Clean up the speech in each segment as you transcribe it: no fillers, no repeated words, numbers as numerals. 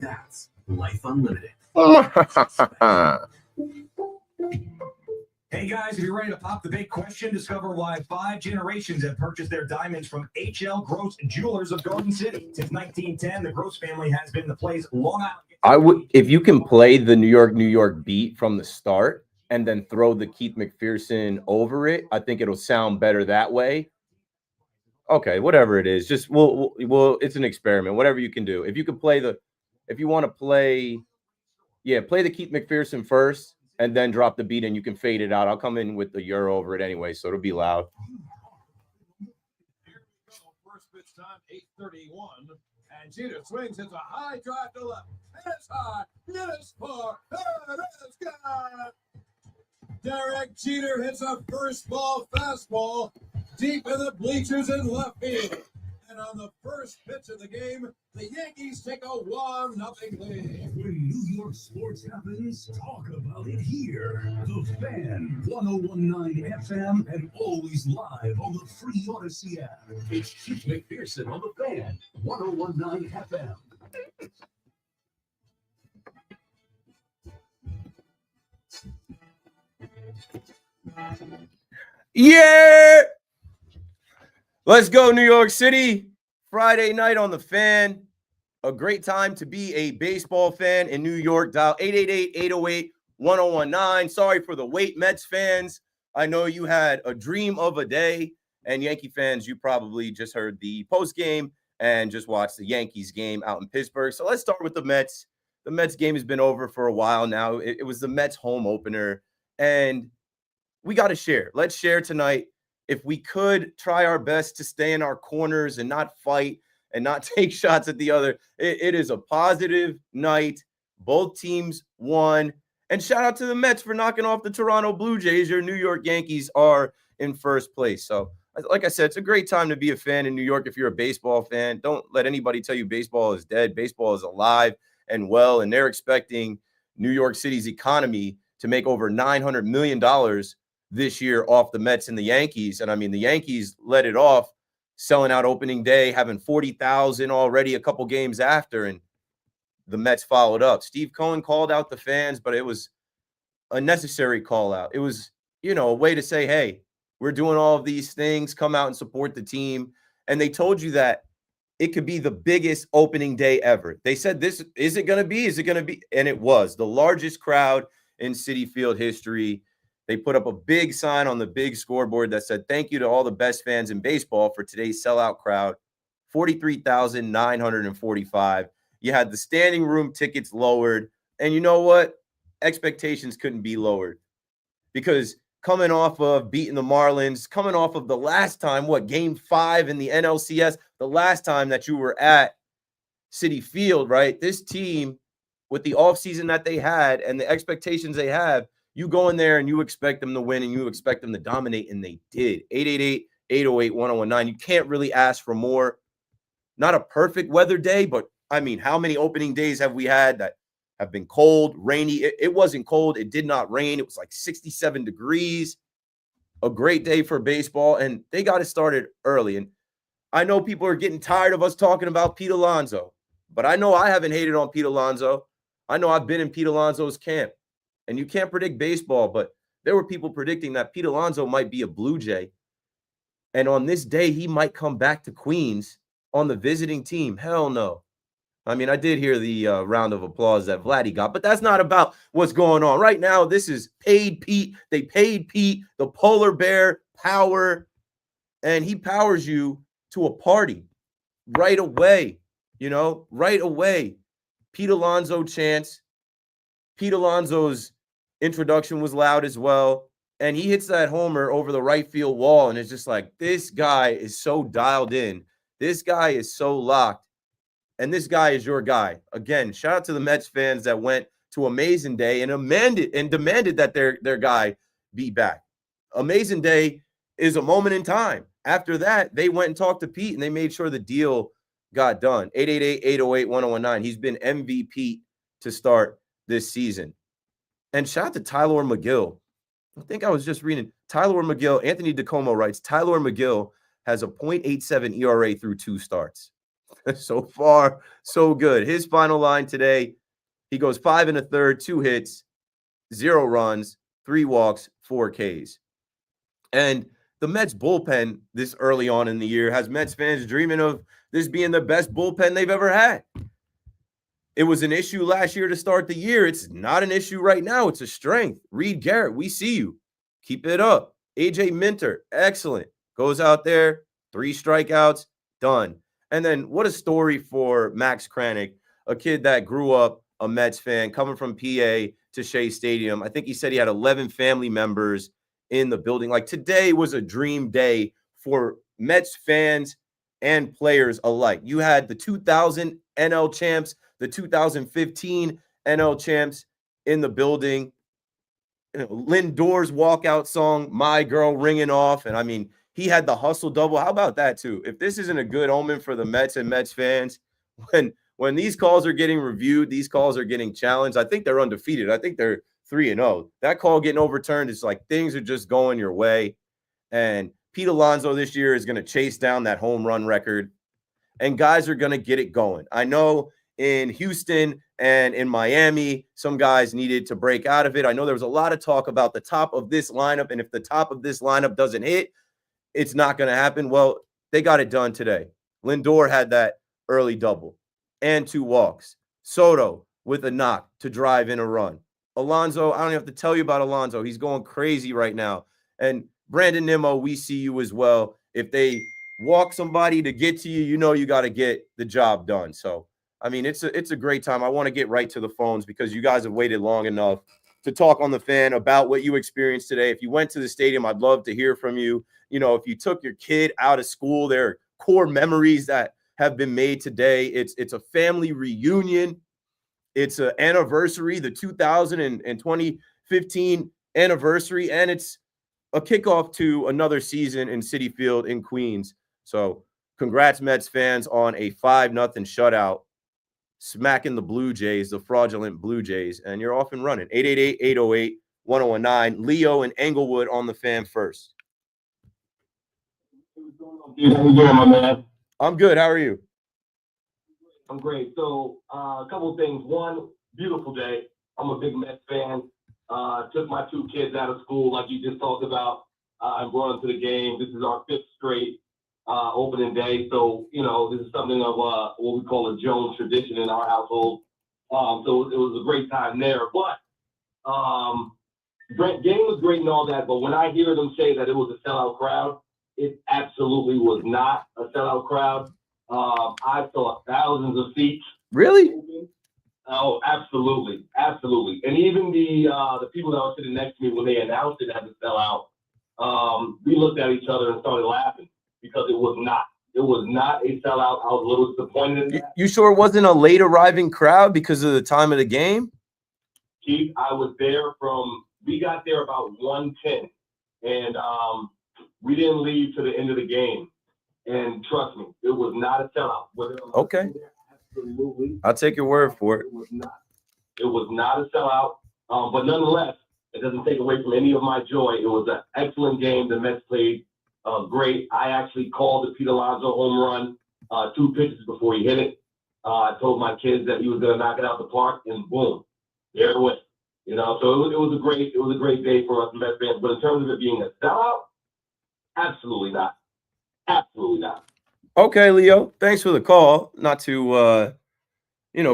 That's Life Unlimited. Hey guys, if you're ready to pop the big question, discover why 5 generations have purchased their diamonds from H.L. Gross Jewelers of Garden City. Since 1910, the Gross family has been the place Long Island. I would, if you can play the New York beat from the start and then throw the Keith McPherson over it, I think it'll sound better that way. Okay, whatever it is, just we'll it's an experiment. Whatever you can do. If you can play if you want to play, play the Keith McPherson first and then drop the beat and you can fade it out. I'll come in with the YERRRR over it anyway, so it'll be loud. Here we go. First pitch time, 8:31. And Jeter swings. It's a high drive to left. It's high. It is far. It is gone. Derek Jeter hits a first ball fastball deep in the bleachers in left field. And on the first pitch of the game, the Yankees take a 1-0 lead. When New York sports happens, talk about it here. The Fan, 1019 FM, and always live on the free Odyssey app. It's Keith McPherson on the Fan, 1019 FM. Yeah! Let's go, New York City. Friday night on the Fan. A great time to be a baseball fan in New York. Dial 888-808-1019. Sorry for the wait, Mets fans. I know you had a dream of a day. And Yankee fans, you probably just heard the post game and just watched the Yankees game out in Pittsburgh. So let's start with the Mets. The Mets game has been over for a while now. It was the Mets home opener. And we got to share. Let's share tonight. If we could try our best to stay in our corners and not fight and not take shots at the other, it is a positive night. Both teams won. And shout out to the Mets for knocking off the Toronto Blue Jays. Your New York Yankees are in first place. So, like I said, it's a great time to be a fan in New York if you're a baseball fan. Don't let anybody tell you baseball is dead. Baseball is alive and well, and they're expecting New York City's economy to make over $900 million this year off the Mets and the Yankees. And I mean, the Yankees let it off, selling out opening day, having 40,000 already a couple games after, and the Mets followed up. Steve Cohen called out the fans, but it was a necessary call out. It was, a way to say, hey, we're doing all of these things, come out and support the team. And they told you that it could be the biggest opening day ever. They said, is it going to be? Is it going to be? And it was the largest crowd in Citi Field history. They put up a big sign on the big scoreboard that said, thank you to all the best fans in baseball for today's sellout crowd, 43,945. You had the standing room tickets lowered. And you know what? Expectations couldn't be lowered because coming off of beating the Marlins, coming off of the last time, Game 5 in the NLCS, the last time that you were at Citi Field, right? This team, with the offseason that they had and the expectations they have, you go in there and you expect them to win and you expect them to dominate, and they did. 888-808-1019. You can't really ask for more. Not a perfect weather day, but, I mean, how many opening days have we had that have been cold, rainy? It wasn't cold. It did not rain. It was like 67 degrees. A great day for baseball, and they got it started early. And I know people are getting tired of us talking about Pete Alonso, but I know I haven't hated on Pete Alonso. I know I've been in Pete Alonso's camp. And you can't predict baseball, but there were people predicting that Pete Alonso might be a Blue Jay. And on this day, he might come back to Queens on the visiting team. Hell no. I mean, I did hear the round of applause that Vladdy got, but that's not about what's going on. Right now, this is paid Pete. They paid Pete, the polar bear power, and he powers you to a party right away, right away. Pete Alonso chants. Pete Alonso's introduction was loud as well. And he hits that homer over the right field wall. And it's just like, this guy is so dialed in. This guy is so locked. And this guy is your guy. Again, shout out to the Mets fans that went to Amazing Day and demanded that their guy be back. Amazing Day is a moment in time. After that, they went and talked to Pete and they made sure the deal got done. 888-808-1019. He's been MVP to start this season. And shout out to Tyler McGill. I think I was just reading Tyler McGill. Anthony DeComo writes, Tyler McGill has a .87 ERA through 2 starts. So far, so good. His final line today, he goes 5 1/3, 2 hits, 0 runs, 3 walks, 4 Ks. And the Mets bullpen this early on in the year has Mets fans dreaming of this being the best bullpen they've ever had. It was an issue last year to start the year. It's not an issue right now. It's a strength. Reed Garrett, we see you. Keep it up. AJ Minter, excellent. Goes out there, 3 strikeouts, done. And then what a story for Max Kranick, a kid that grew up a Mets fan, coming from PA to Shea Stadium. I think he said he had 11 family members in the building. Like, today was a dream day for Mets fans and players alike. You had the 2000 NL champs, the 2015 NL champs in the building. Lindor's walkout song, My Girl, ringing off. And I mean, he had the hustle double. How about that too? If this isn't a good omen for the Mets and Mets fans, when these calls are getting reviewed, these calls are getting challenged, I think they're undefeated. I think they're 3-0. That call getting overturned is like things are just going your way. And Pete Alonso this year is going to chase down that home run record, and guys are going to get it going. I know in Houston and in Miami, some guys needed to break out of it. I know there was a lot of talk about the top of this lineup, and if the top of this lineup doesn't hit, it's not going to happen. Well, they got it done today. Lindor had that early double and 2 walks. Soto with a knock to drive in a run. Alonso, I don't have to tell you about Alonso. He's going crazy right now. And Brandon Nimmo, we see you as well. If they walk somebody to get to you, you know you got to get the job done. So, I mean, it's a great time. I want to get right to the phones because you guys have waited long enough to talk on the Fan about what you experienced today. If you went to the stadium, I'd love to hear from you. You know, if you took your kid out of school, there are core memories that have been made today. It's a family reunion. It's an anniversary, the 2000 and 2015 anniversary, and it's a kickoff to another season in Citi Field in Queens. So congrats, Mets fans, on a 5-0 shutout, smacking the Blue Jays, the fraudulent Blue Jays, and you're off and running. 888-808-1019. Leo and Englewood on the Fan first. How you doing, my man? I'm good. How are you? I'm great. So a couple of things. One, beautiful day. I'm a big Mets fan. Took my 2 kids out of school, like you just talked about, and brought them to the game. This is our 5th straight opening day. So, you know, this is something of what we call a Jones tradition in our household. So it was a great time there. But game was great and all that. But when I hear them say that it was a sellout crowd, it absolutely was not a sellout crowd. I saw thousands of seats. Really? Oh, absolutely, absolutely. And even the people that were sitting next to me when they announced it as a sellout, we looked at each other and started laughing because it was not. It was not a sellout. I was a little disappointed in that. You sure it wasn't a late arriving crowd because of the time of the game? Keith, I was there we got there about 1:10, and we didn't leave to the end of the game. And trust me, it was not a sellout. Okay. Absolutely. I'll take your word for it. It was not a sellout. But nonetheless, it doesn't take away from any of my joy. It was an excellent game. The Mets played great. I actually called the Pete Alonso home run 2 pitches before he hit it. I told my kids that he was going to knock it out the park, and boom, there it went. You know, so it was a great day for us Mets fans. But in terms of it being a sellout, absolutely not. Absolutely not. Okay, Leo, thanks for the call. Not to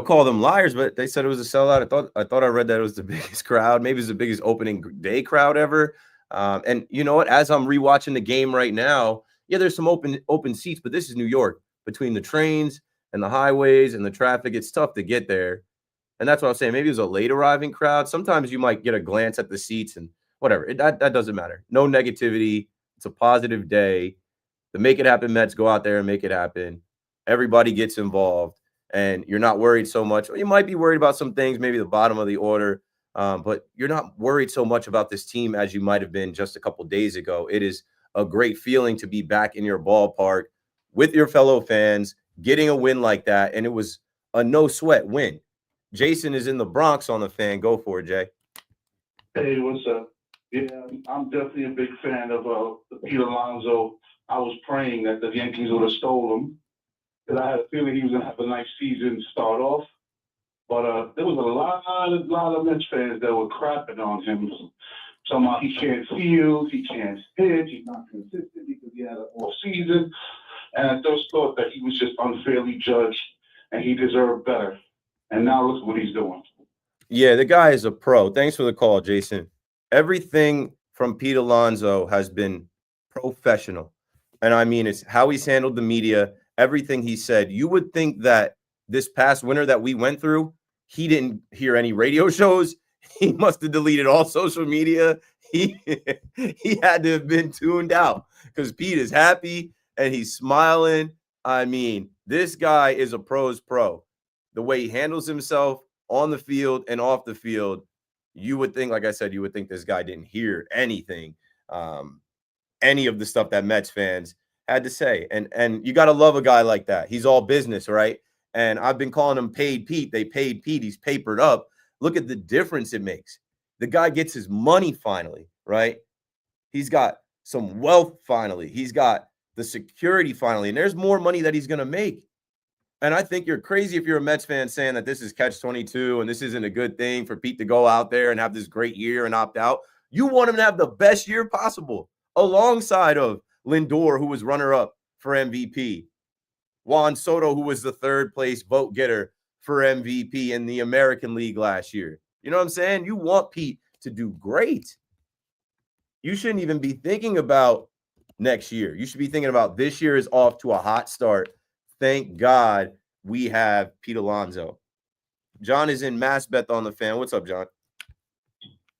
call them liars, but they said it was a sellout. I thought I read that it was the biggest crowd. Maybe it's the biggest opening day crowd ever. And you know what? As I'm rewatching the game right now, yeah, there's some open seats, but this is New York. Between the trains and the highways and the traffic, it's tough to get there. And that's what I'm saying. Maybe it was a late arriving crowd. Sometimes you might get a glance at the seats and whatever. That doesn't matter. No negativity. It's a positive day. The Make It Happen Mets go out there and make it happen. Everybody gets involved, and you're not worried so much. You might be worried about some things, maybe the bottom of the order, but you're not worried so much about this team as you might have been just a couple days ago. It is a great feeling to be back in your ballpark with your fellow fans, getting a win like that, and it was a no-sweat win. Jason is in the Bronx on the Fan. Go for it, Jay. Hey, what's up? Yeah, I'm definitely a big fan of Pete Alonso. I was praying that the Yankees would have stole him, because I had a feeling he was going to have a nice season start off. But there was a lot of Mets fans that were crapping on him. Somehow he can't field, he can't hit, he's not consistent because he had an off season. And I just thought that he was just unfairly judged and he deserved better. And now look what he's doing. Yeah, the guy is a pro. Thanks for the call, Jason. Everything from Pete Alonso has been professional. And I mean, it's how he's handled the media, everything he said. You would think that this past winter that we went through, he didn't hear any radio shows. He must have deleted all social media. He had to have been tuned out because Pete is happy and he's smiling. I mean, this guy is a pro's pro. The way he handles himself on the field and off the field, you would think, like I said, you would think this guy didn't hear anything, any of the stuff that Mets fans had to say. And you got to love a guy like that. He's all business, right? And I've been calling him Paid Pete. They paid Pete. He's papered up. Look at the difference it makes. The guy gets his money finally, right? He's got some wealth finally. He's got the security finally. And there's more money that he's going to make. And I think you're crazy if you're a Mets fan saying that this is catch-22 and this isn't a good thing for Pete to go out there and have this great year and opt out. You want him to have the best year possible alongside of Lindor, who was runner-up for MVP. Juan Soto, who was the third-place vote getter for MVP in the American League last year. You know what I'm saying? You want Pete to do great. You shouldn't even be thinking about next year. You should be thinking about this year is off to a hot start. Thank God we have Pete Alonso. John is in Massbeth on the Fan. What's up, John?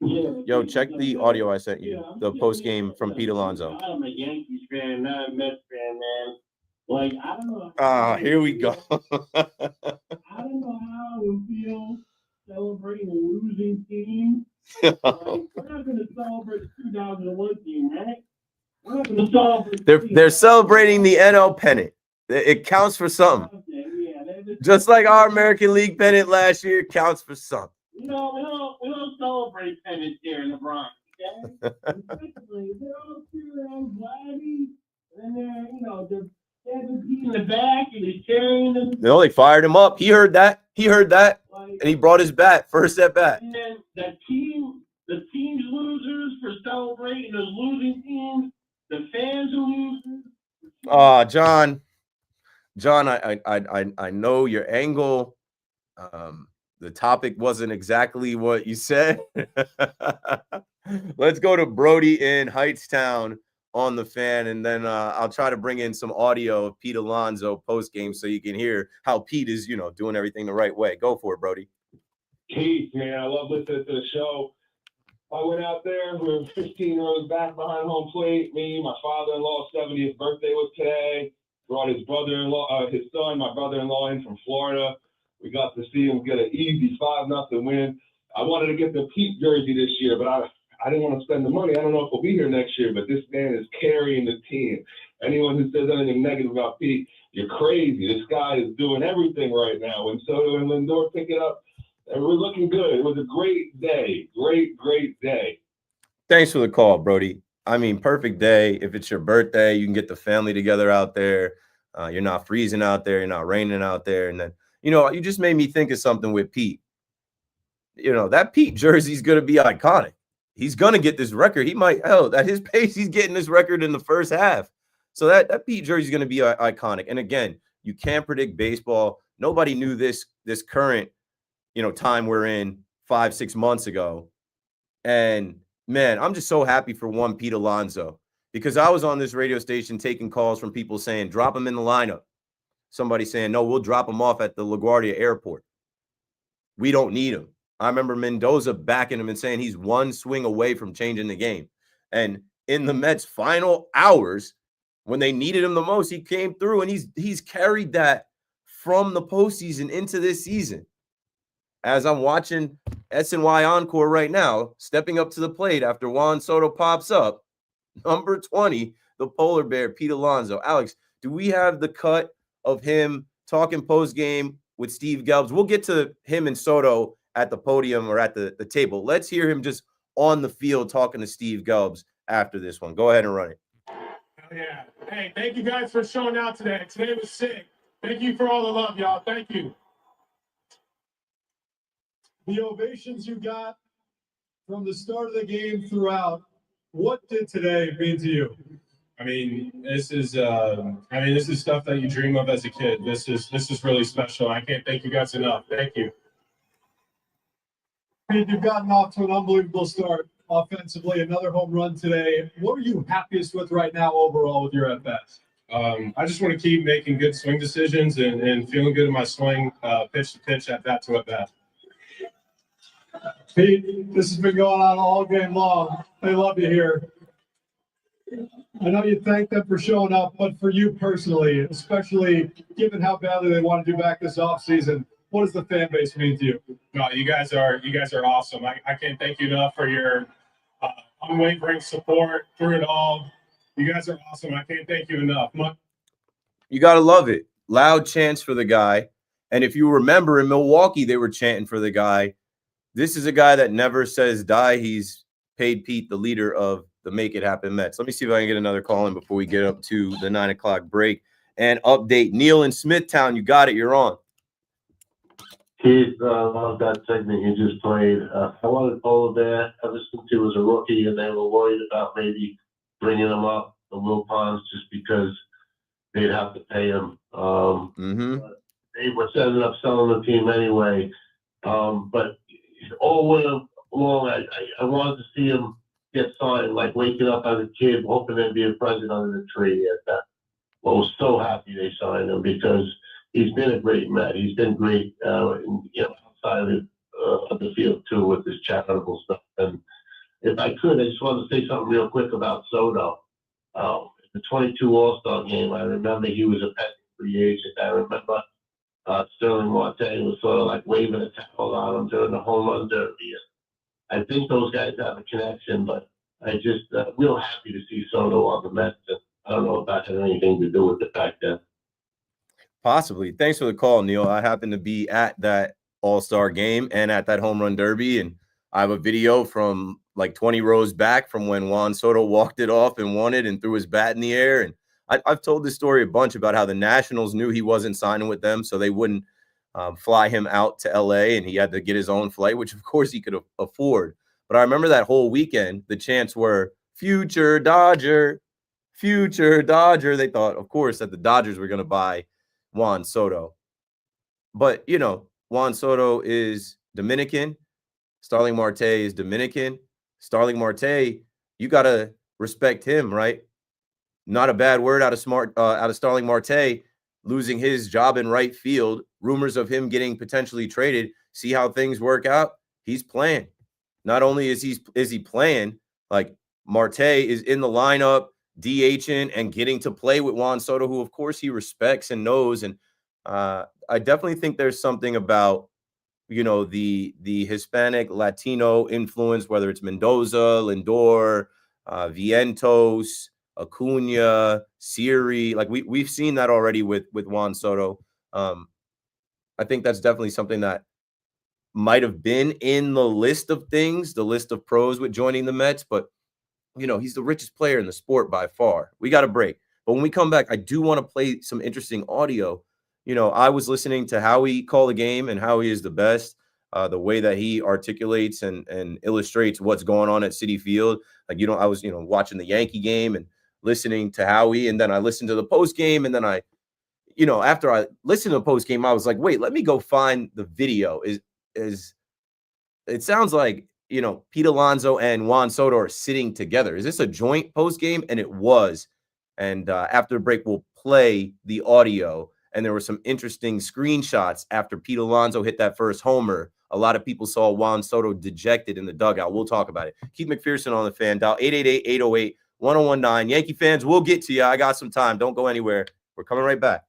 Yo, check the audio I sent you, the post game from Pete Alonso. I'm a Yankees fan, not a Mets fan, man. Like, I don't know. Here we go. I don't know how it would feel celebrating a losing team. Like, we're not going to celebrate the 2001 team, right? We're not going to celebrate. They're celebrating the NL pennant. It counts for something. Just like our American League pennant last year counts for something. You know, we don't celebrate pennants here in the Bronx, okay? Secondly, they're all cheering Vladdy, and they're, they're having Pete in the back, and he's carrying them. No, they fired him up. He heard that. And he brought his bat, first at bat. And then the team's losers for celebrating those losing teams, the fans are losers. John, I know your angle. The topic wasn't exactly what you said. Let's go to Brody in Heightstown on the Fan, and then I'll try to bring in some audio of Pete Alonso post game so you can hear how Pete is, doing everything the right way. Go for it, Brody. Keith, man, I love listening to the show. I went out there. We were 15 rows back behind home plate. Me, my father-in-law's 70th birthday was today. Brought his brother-in-law, his son, my brother-in-law in from Florida. We got to see him get an easy 5-0 win. I wanted to get the Pete jersey this year, but I didn't want to spend the money. I don't know if he'll be here next year, but this man is carrying the team. Anyone who says anything negative about Pete, you're crazy. This guy is doing everything right now. And Soto and Lindor pick it up, and we're looking good. It was a great day. Great day. Thanks for the call, Brody. I mean, perfect day. If it's your birthday, you can get the family together out there. You're not freezing out there. You're not raining out there. And then, you just made me think of something with Pete. That Pete jersey is going to be iconic. He's going to get this record. He might, at his pace, he's getting this record in the first half. So that Pete jersey is going to be iconic. And again, you can't predict baseball. Nobody knew this current, time we're in 5-6 months ago. And man, I'm just so happy for one Pete Alonso, because I was on this radio station taking calls from people saying, drop him in the lineup. Somebody saying, no, we'll drop him off at the LaGuardia airport. We don't need him. I remember Mendoza backing him and saying he's one swing away from changing the game. And in the Mets' final hours, when they needed him the most, he came through, and he's carried that from the postseason into this season. As I'm watching SNY Encore right now, stepping up to the plate after Juan Soto pops up, number 20, the polar bear, Pete Alonso. Alex, do we have the cut of him talking post-game with Steve Gelbs? We'll get to him and Soto at the podium or at the table. Let's hear him just on the field talking to Steve Gelbs after this one. Go ahead and run it. Hell yeah. Hey, thank you guys for showing out today. Today was sick. Thank you for all the love, y'all. Thank you. The ovations you got from the start of the game throughout, what did today mean to you? I mean, this is stuff that you dream of as a kid. This is really special. I can't thank you guys enough. Thank you. Pete, you've gotten off to an unbelievable start offensively. Another home run today. What are you happiest with right now overall with your at-bats? I just want to keep making good swing decisions and feeling good in my swing, pitch to pitch, at bat to at bat. Pete, this has been going on all game long. They love you here. I know you thank them for showing up, but for you personally, especially given how badly they want to do back this offseason, what does the fan base mean to you? No, you guys are awesome. I can't thank you enough for your unwavering support through it all. You guys are awesome. I can't thank you enough. You got to love it. Loud chants for the guy. And if you remember in Milwaukee, they were chanting for the guy. This is a guy that never says die. He's paid Pete, the leader of the Make It Happen Mets. Let me see if I can get another call in before we get up to the 9 o'clock break and update. Neil in Smithtown, you got it. You're on. Keith, love that segment you just played. I wanted Polo Bear ever since he was a rookie, and they were worried about maybe bringing him up the Will Ponds just because they'd have to pay him. They were setting up selling the team anyway. But all winter long, I wanted to see him get signed, like waking up as a kid, hoping there'd be a present under the tree. I was so happy they signed him because he's been a great Met. He's been great, outside of the field too with his charitable stuff. And if I could, I just wanted to say something real quick about Soto. The 22 All-Star game, I remember he was a pending free agent. I remember Sterling Marte was sort of like waving a towel on him during the home run derby. I think those guys have a connection, but I just real happy to see Soto on the Mets. I don't know if that had anything to do with the fact that. Possibly. Thanks for the call, Neil. I happened to be at that All-Star game and at that home run derby, and I have a video from like 20 rows back from when Juan Soto walked it off and won it and threw his bat in the air. And I've told this story a bunch about how the Nationals knew he wasn't signing with them, so they wouldn't fly him out to L.A., and he had to get his own flight, which, of course, he could afford. But I remember that whole weekend, the chants were, future Dodger, future Dodger. They thought, of course, that the Dodgers were going to buy Juan Soto. But, Juan Soto is Dominican. Starling Marte is Dominican. Starling Marte, you got to respect him, right? Not a bad word out of Starling Marte losing his job in right field. Rumors of him getting potentially traded. See how things work out. He's playing. Not only is he playing, like Marte is in the lineup, DHing and getting to play with Juan Soto, who of course he respects and knows. And I definitely think there's something about the Hispanic Latino influence, whether it's Mendoza, Lindor, Vientos, Acuna, Siri. Like we've seen that already with Juan Soto. I think that's definitely something that might have been in the list of things, the list of pros with joining the Mets, but he's the richest player in the sport by far. We got a break. But when we come back, I do want to play some interesting audio. I was listening to Howie call the game, and Howie is the best. The way that he articulates and illustrates what's going on at Citi Field. Like, I was, watching the Yankee game and listening to Howie, and then I listened to the post game, and then after I listened to the post game, I was like, wait, let me go find the video. Is it sounds like Pete Alonso and Juan Soto are sitting together. Is this a joint post game? And it was. And after the break, we'll play the audio. And there were some interesting screenshots after Pete Alonso hit that first homer. A lot of people saw Juan Soto dejected in the dugout. We'll talk about it. Keith McPherson on the Fan. Dial 888-808-1019. Yankee fans, we'll get to you. I got some time. Don't go anywhere. We're coming right back.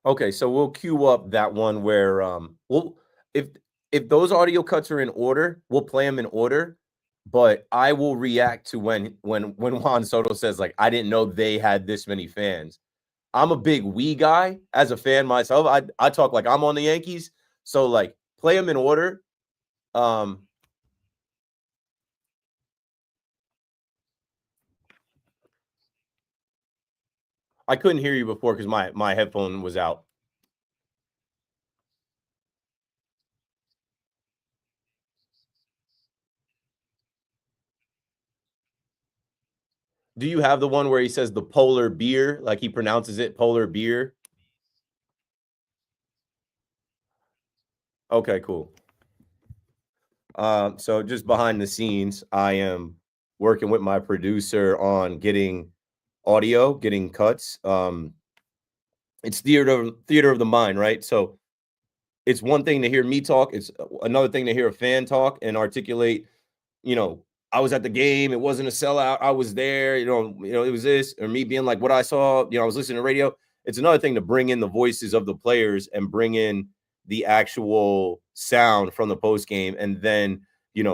Okay, so we'll queue up that one where if those audio cuts are in order, we'll play them in order. But I will react to when Juan Soto says, like, I didn't know they had this many fans. I'm a big we guy as a fan myself. I talk like I'm on the Yankees. So like play them in order. I couldn't hear you before because my headphone was out. Do you have the one where he says the polar beer, like he pronounces it polar beer? Okay, cool. So just behind the scenes, I am working with my producer on getting audio, getting cuts. It's theater of the mind, right? So it's one thing to hear me talk. It's another thing to hear a fan talk and articulate, you know, I was at the game. It wasn't a sellout. I was there. It was this, or me being like what I saw. I was listening to radio. It's another thing to bring in the voices of the players and bring in the actual sound from the post game, and then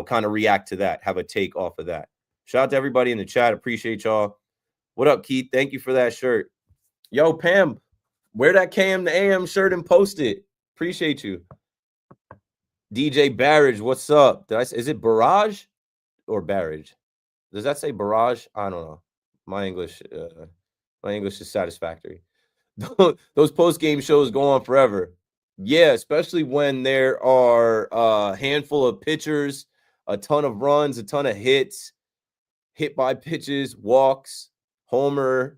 kind of react to that, have a take off of that. Shout out to everybody in the chat. Appreciate y'all. What up, Keith? Thank you for that shirt. Yo, Pam, wear that KM to AM shirt and post it. Appreciate you. DJ Barrage, what's up? Is it Barrage or Barrage? Does that say Barrage? I don't know. My English is satisfactory. Those post-game shows go on forever. Yeah, especially when there are a handful of pitchers, a ton of runs, a ton of hits, hit by pitches, walks, homer.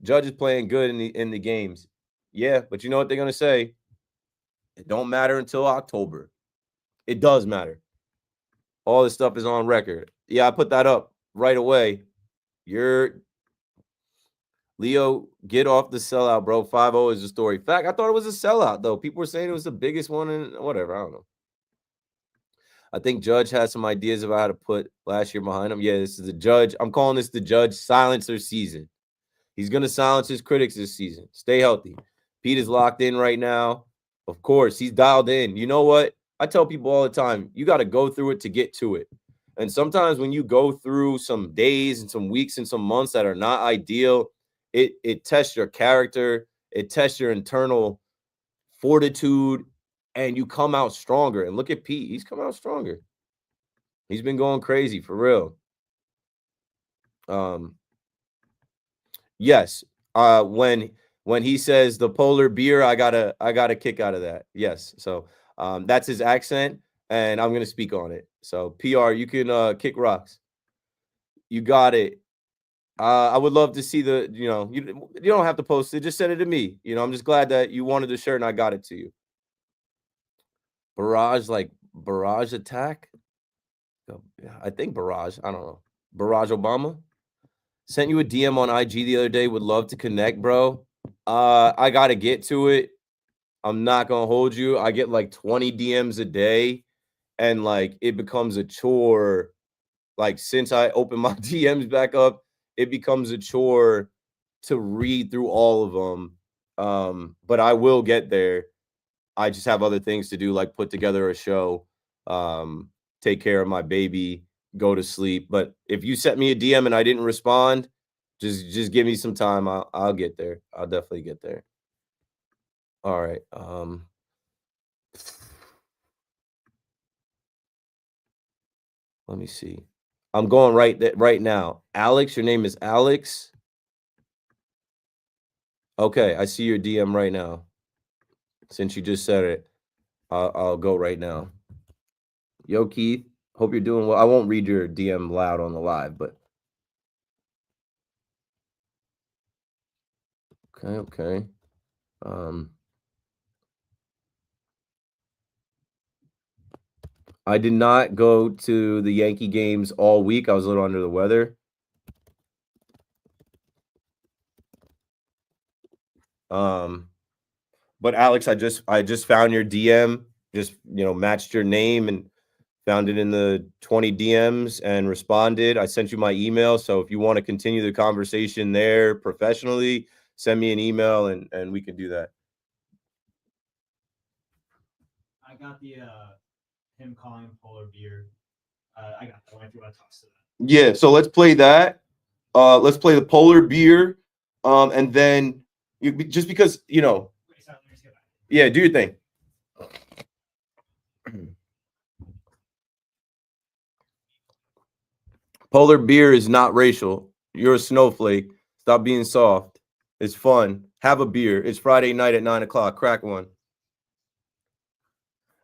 Judge is playing good in the games. Yeah, but you know what they're gonna say? It don't matter until October. It does matter. All this stuff is on record. Yeah, I put that up right away. Leo, get off the sellout, bro. 5-0 is the story. Fact, I thought it was a sellout, though. People were saying it was the biggest one, and whatever. I don't know. I think Judge has some ideas about how to put last year behind him. Yeah, this is the Judge. I'm calling this the Judge silencer season. He's going to silence his critics this season. Stay healthy. Pete is locked in right now. Of course, he's dialed in. You know what? I tell people all the time, you got to go through it to get to it. And sometimes when you go through some days and some weeks and some months that are not ideal, it tests your character. It tests your internal fortitude, and you come out stronger. And look at Pete. He's come out stronger. He's been going crazy for real. Yes. When he says the polar beer, I got a kick out of that. Yes. So that's his accent, and I'm gonna speak on it. So PR, you can kick rocks. You got it. I would love to see you don't have to post it. Just send it to me. I'm just glad that you wanted the shirt and I got it to you. Barrage, like barrage attack. I think barrage. I don't know. Barrage Obama. Sent you a DM on IG the other day. Would love to connect, bro. I got to get to it. I'm not going to hold you. I get like 20 DMs a day, and like it becomes a chore. Like since I opened my DMs back up, it becomes a chore to read through all of them. But I will get there. I just have other things to do, like put together a show, take care of my baby, go to sleep. But if you sent me a DM and I didn't respond, just give me some time. I'll get there. I'll definitely get there. All right. Let me see. I'm going right now. Alex, your name is Alex. Okay, I see your DM right now. Since you just said it, I'll go right now. Yo, Keith, hope you're doing well. I won't read your DM loud on the live, but okay. I did not go to the Yankee games all week. I was a little under the weather. But Alex, I just found your DM, just matched your name and found it in the 20 DMs and responded. I sent you my email, so if you want to continue the conversation there professionally, send me an email and we can do that. I got the him calling polar beer. I got that. If you want to talk to that. Yeah, so let's play that. Let's play the polar beer. And then just because, you know, yeah, do your thing. Polar beer is not racial. You're a snowflake. Stop being soft. It's fun. Have a beer. It's Friday night at 9 o'clock. Crack one.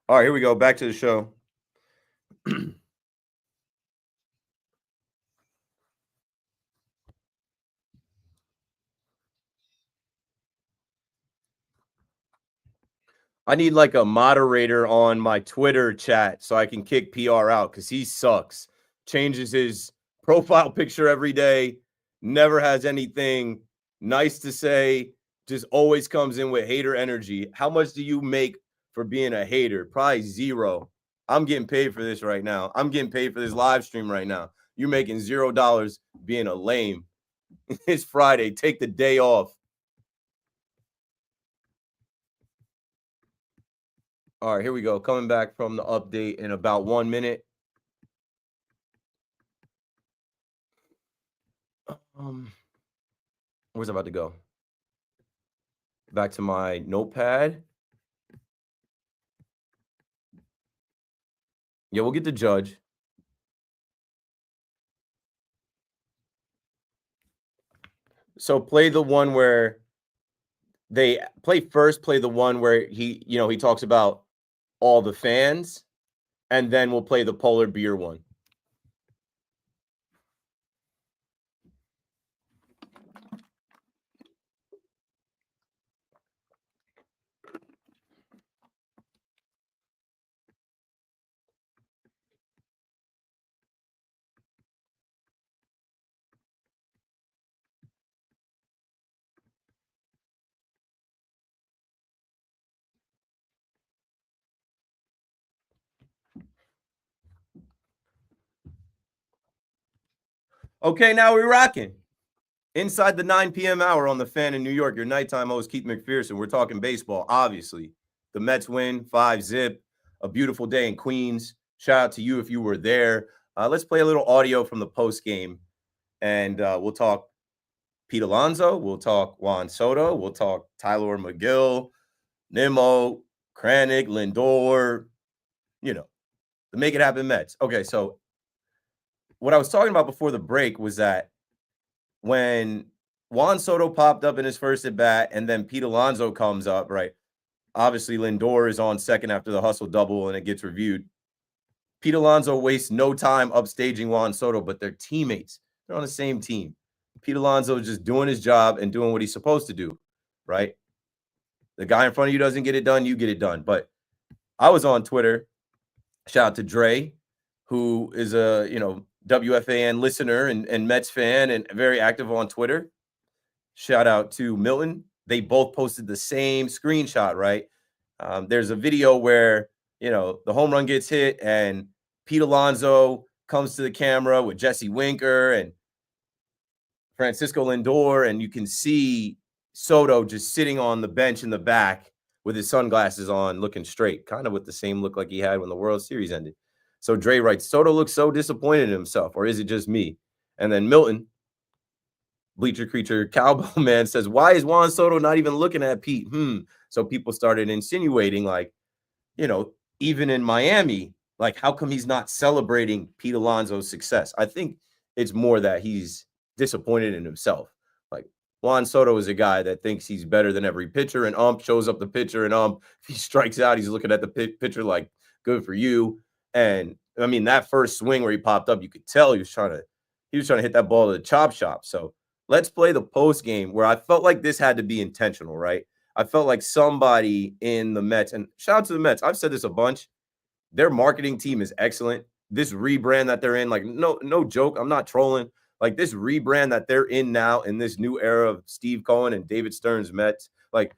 All right, here we go. Back to the show. I need like a moderator on my Twitter chat so I can kick PR out because he sucks. Changes his profile picture every day, never has anything nice to say, just always comes in with hater energy. How much do you make for being a hater? Probably zero. I'm getting paid for this right now. I'm getting paid for this live stream right now. You're making $0 being a lame. It's Friday. Take the day off. All right, here we go. Coming back from the update in about 1 minute. Where's it about to go? Back to my notepad. Yeah, we'll get the judge. So play the one where they play first, play the one where he talks about all the fans, and then we'll play the polar beer one. Okay, now we're rocking. Inside the 9 p.m. hour on the Fan in New York, your nighttime host, Keith McPherson. We're talking baseball, obviously. The Mets win 5-0. A beautiful day in Queens. Shout out to you if you were there. Let's play a little audio from the post game, and we'll talk Pete Alonso. We'll talk Juan Soto. We'll talk Tyler McGill, Nimmo, Kranick, Lindor, the Make It Happen Mets. Okay, so what I was talking about before the break was that when Juan Soto popped up in his first at bat and then Pete Alonso comes up, right? Obviously, Lindor is on second after the hustle double and it gets reviewed. Pete Alonso wastes no time upstaging Juan Soto, but they're teammates. They're on the same team. Pete Alonso is just doing his job and doing what he's supposed to do, right? The guy in front of you doesn't get it done, you get it done. But I was on Twitter. Shout out to Dre, who is a, WFAN listener and Mets fan and very active on Twitter. Shout out to Milton. They both posted the same screenshot, right? There's a video where, the home run gets hit and Pete Alonso comes to the camera with Jesse Winker and Francisco Lindor, and you can see Soto just sitting on the bench in the back with his sunglasses on, looking straight, kind of with the same look like he had when the World Series ended. So Dre writes, Soto looks so disappointed in himself, or is it just me? And then Milton, Bleacher Creature Cowbell Man, says, why is Juan Soto not even looking at Pete? So people started insinuating, like, even in Miami, like, how come he's not celebrating Pete Alonso's success? I think it's more that he's disappointed in himself. Like, Juan Soto is a guy that thinks he's better than every pitcher, and shows up the pitcher, and if he strikes out, he's looking at the pitcher like, good for you. And I mean, that first swing where he popped up, you could tell he was trying to hit that ball to the chop shop. So let's play the post game where I felt like this had to be intentional, right? I felt like somebody in the Mets, and shout out to the Mets. I've said this a bunch. Their marketing team is excellent. This rebrand that they're in, like, no joke. I'm not trolling. Like, this rebrand that they're in now in this new era of Steve Cohen and David Stern's Mets, like,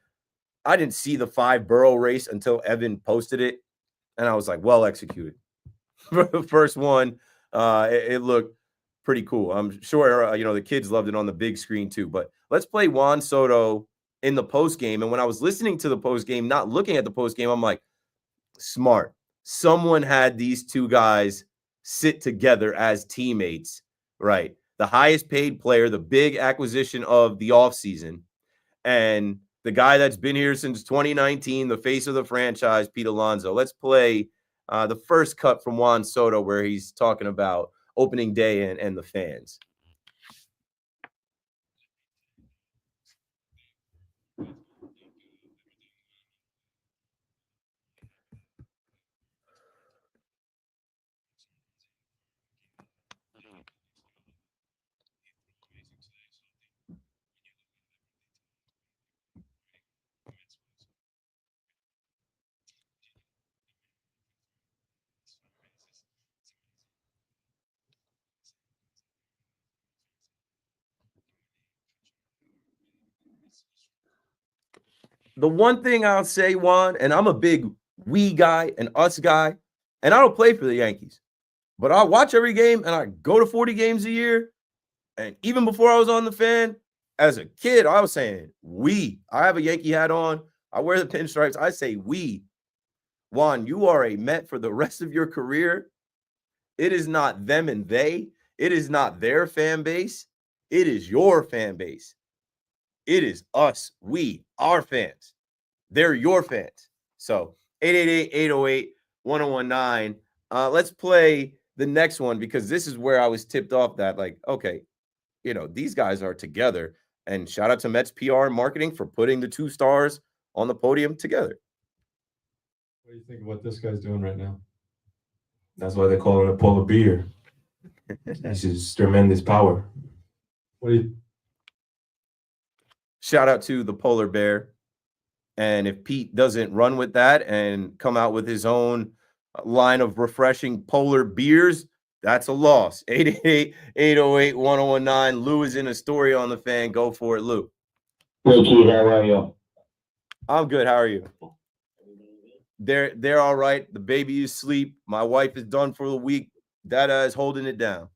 I didn't see the 5 borough race until Evan posted it, and I was like, well executed. The first one, it looked pretty cool. I'm sure, the kids loved it on the big screen too. But let's play Juan Soto in the post game. And when I was listening to the post game, not looking at the post game, I'm like, smart. Someone had these two guys sit together as teammates, right? the highest paid player, the big acquisition of the offseason, and the guy that's been here since 2019, the face of the franchise, Pete Alonso. Let's play the first cut from Juan Soto where he's talking about opening day and the fans. The one thing I'll say, Juan, and I'm a big we guy and us guy, and I don't play for the Yankees, but I watch every game and I go to 40 games a year. And even before I was on the fan, as a kid, I was saying we. I have a Yankee hat on. I wear the pinstripes. I say we. Juan, you are a Met for the rest of your career. It is not them and they. It is not their fan base. It is your fan base. It is us, we, our fans. They're your fans. So 888-808-1019. Let's play the next one because this is where I was tipped off that, like, okay, you know, these guys are together. And shout out to Mets PR and marketing for putting the two stars on the podium together. What do you think of what this guy's doing right now? That's why they call him a polar bear. That's just tremendous power. What do you? Shout out to the polar bear. And if Pete doesn't run with that and come out with his own line of refreshing polar beers, that's a loss. 888-808-1019. Lou is in a story on the fan. Go for it, Lou. Hey, Keith, how are you? I'm good. How are you? They're all right. The baby is asleep. My wife is done for the week. Dada is holding it down.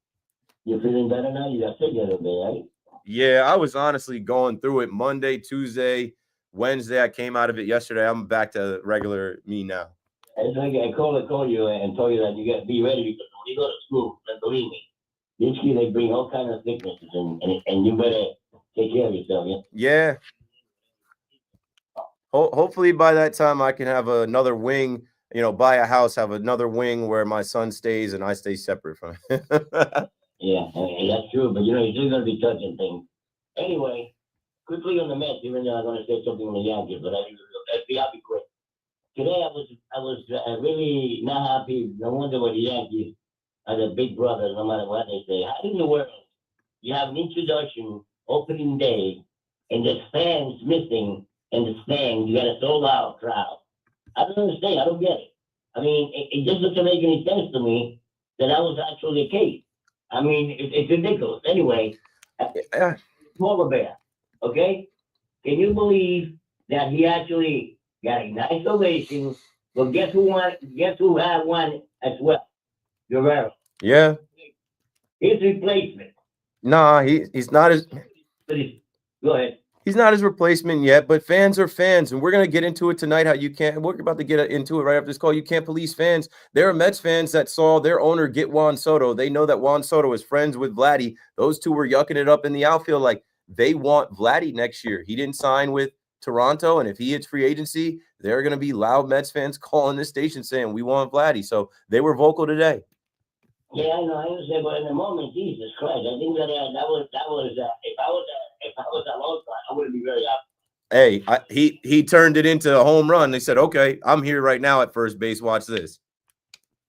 You feeling better now? You got sick the other day, right? Yeah, I was honestly going through it Monday, Tuesday, Wednesday. I came out of it yesterday. I'm back to regular me now. It's like I call you and tell you that you got to be ready because when you go to school, and believe me, these kids, they bring all kinds of sicknesses and you better take care of yourself, yeah? Yeah. Hopefully by that time I can have another wing, you know, buy a house, have another wing where my son stays and I stay separate from him. Yeah, that's true, but you know, you're still going to be touching things. Anyway, quickly on the Mets, even though I'm going to say something on the Yankees, but I'll be quick. Today I was really not happy. No wonder why the Yankees are the big brothers, no matter what they say. How in the world you have an introduction, opening day, and there's fans missing in the stand? You got a sold out crowd. I don't understand. I don't get it. I mean, it just doesn't make any sense to me that was actually the case. I mean, it's ridiculous. Anyway, polar bear, okay? Can you believe that he actually got a nice ovation? Well, guess who had one as well? YERRRR. Yeah. His replacement. Nah, he's not as Go ahead. He's not his replacement yet, but fans are fans, and we're going to get into it tonight. How you can't, we're about to get into it right after this call. You can't police fans. There are Mets fans that saw their owner get Juan Soto. They know that Juan Soto is friends with Vladdy. Those two were yucking it up in the outfield. Like, they want Vladdy next year. He didn't sign with Toronto, and if he hits free agency, there are going to be loud Mets fans calling this station saying, we want Vladdy. So they were vocal today. Yeah, I know. I understand, but in the moment, Jesus Christ, I think that if I was a low side, I wouldn't be very happy. Hey, he turned it into a home run. They said, okay, I'm here right now at first base. Watch this.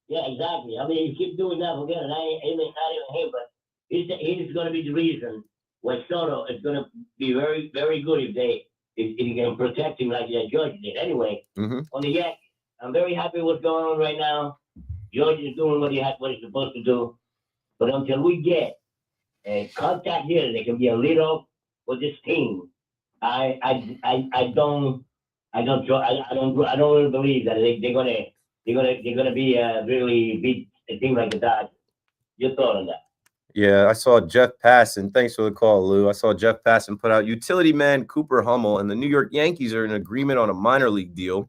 Yeah, exactly. I mean, you keep doing that again, and not even him, but he's going to be the reason why Soto is going to be very, very good if you can protect him like George did. Anyway, on the Yankees, I'm very happy with what's going on right now. George is doing what he's supposed to do, but until we get a contact hitter that can be a leader for this team, I don't really believe that they're gonna be really beat a team like the Dodgers. Your thought on that? Yeah, I saw Jeff Passan. Thanks for the call, Lou. I saw Jeff Passan put out utility man Cooper Hummel and the New York Yankees are in agreement on a minor league deal.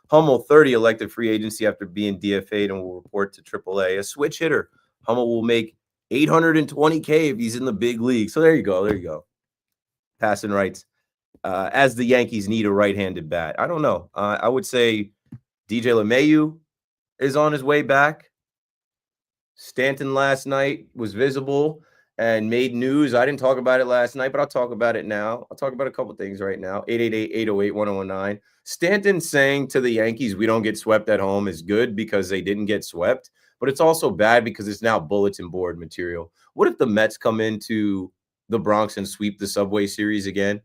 Hummel, 30, elected free agency after being DFA'd and will report to AAA. A switch hitter. Hummel will make $820K if he's in the big league. So there you go. There you go. Passing rights. As the Yankees need a right-handed bat. I don't know. I would say DJ LeMahieu is on his way back. Stanton last night was visible and made news. I didn't talk about it last night, but I'll talk about it now. I'll talk about a couple things right now. 888-808-1019. Stanton saying to the Yankees, we don't get swept at home is good because they didn't get swept, but it's also bad because it's now bulletin board material. What if the Mets come into the Bronx and sweep the Subway Series again?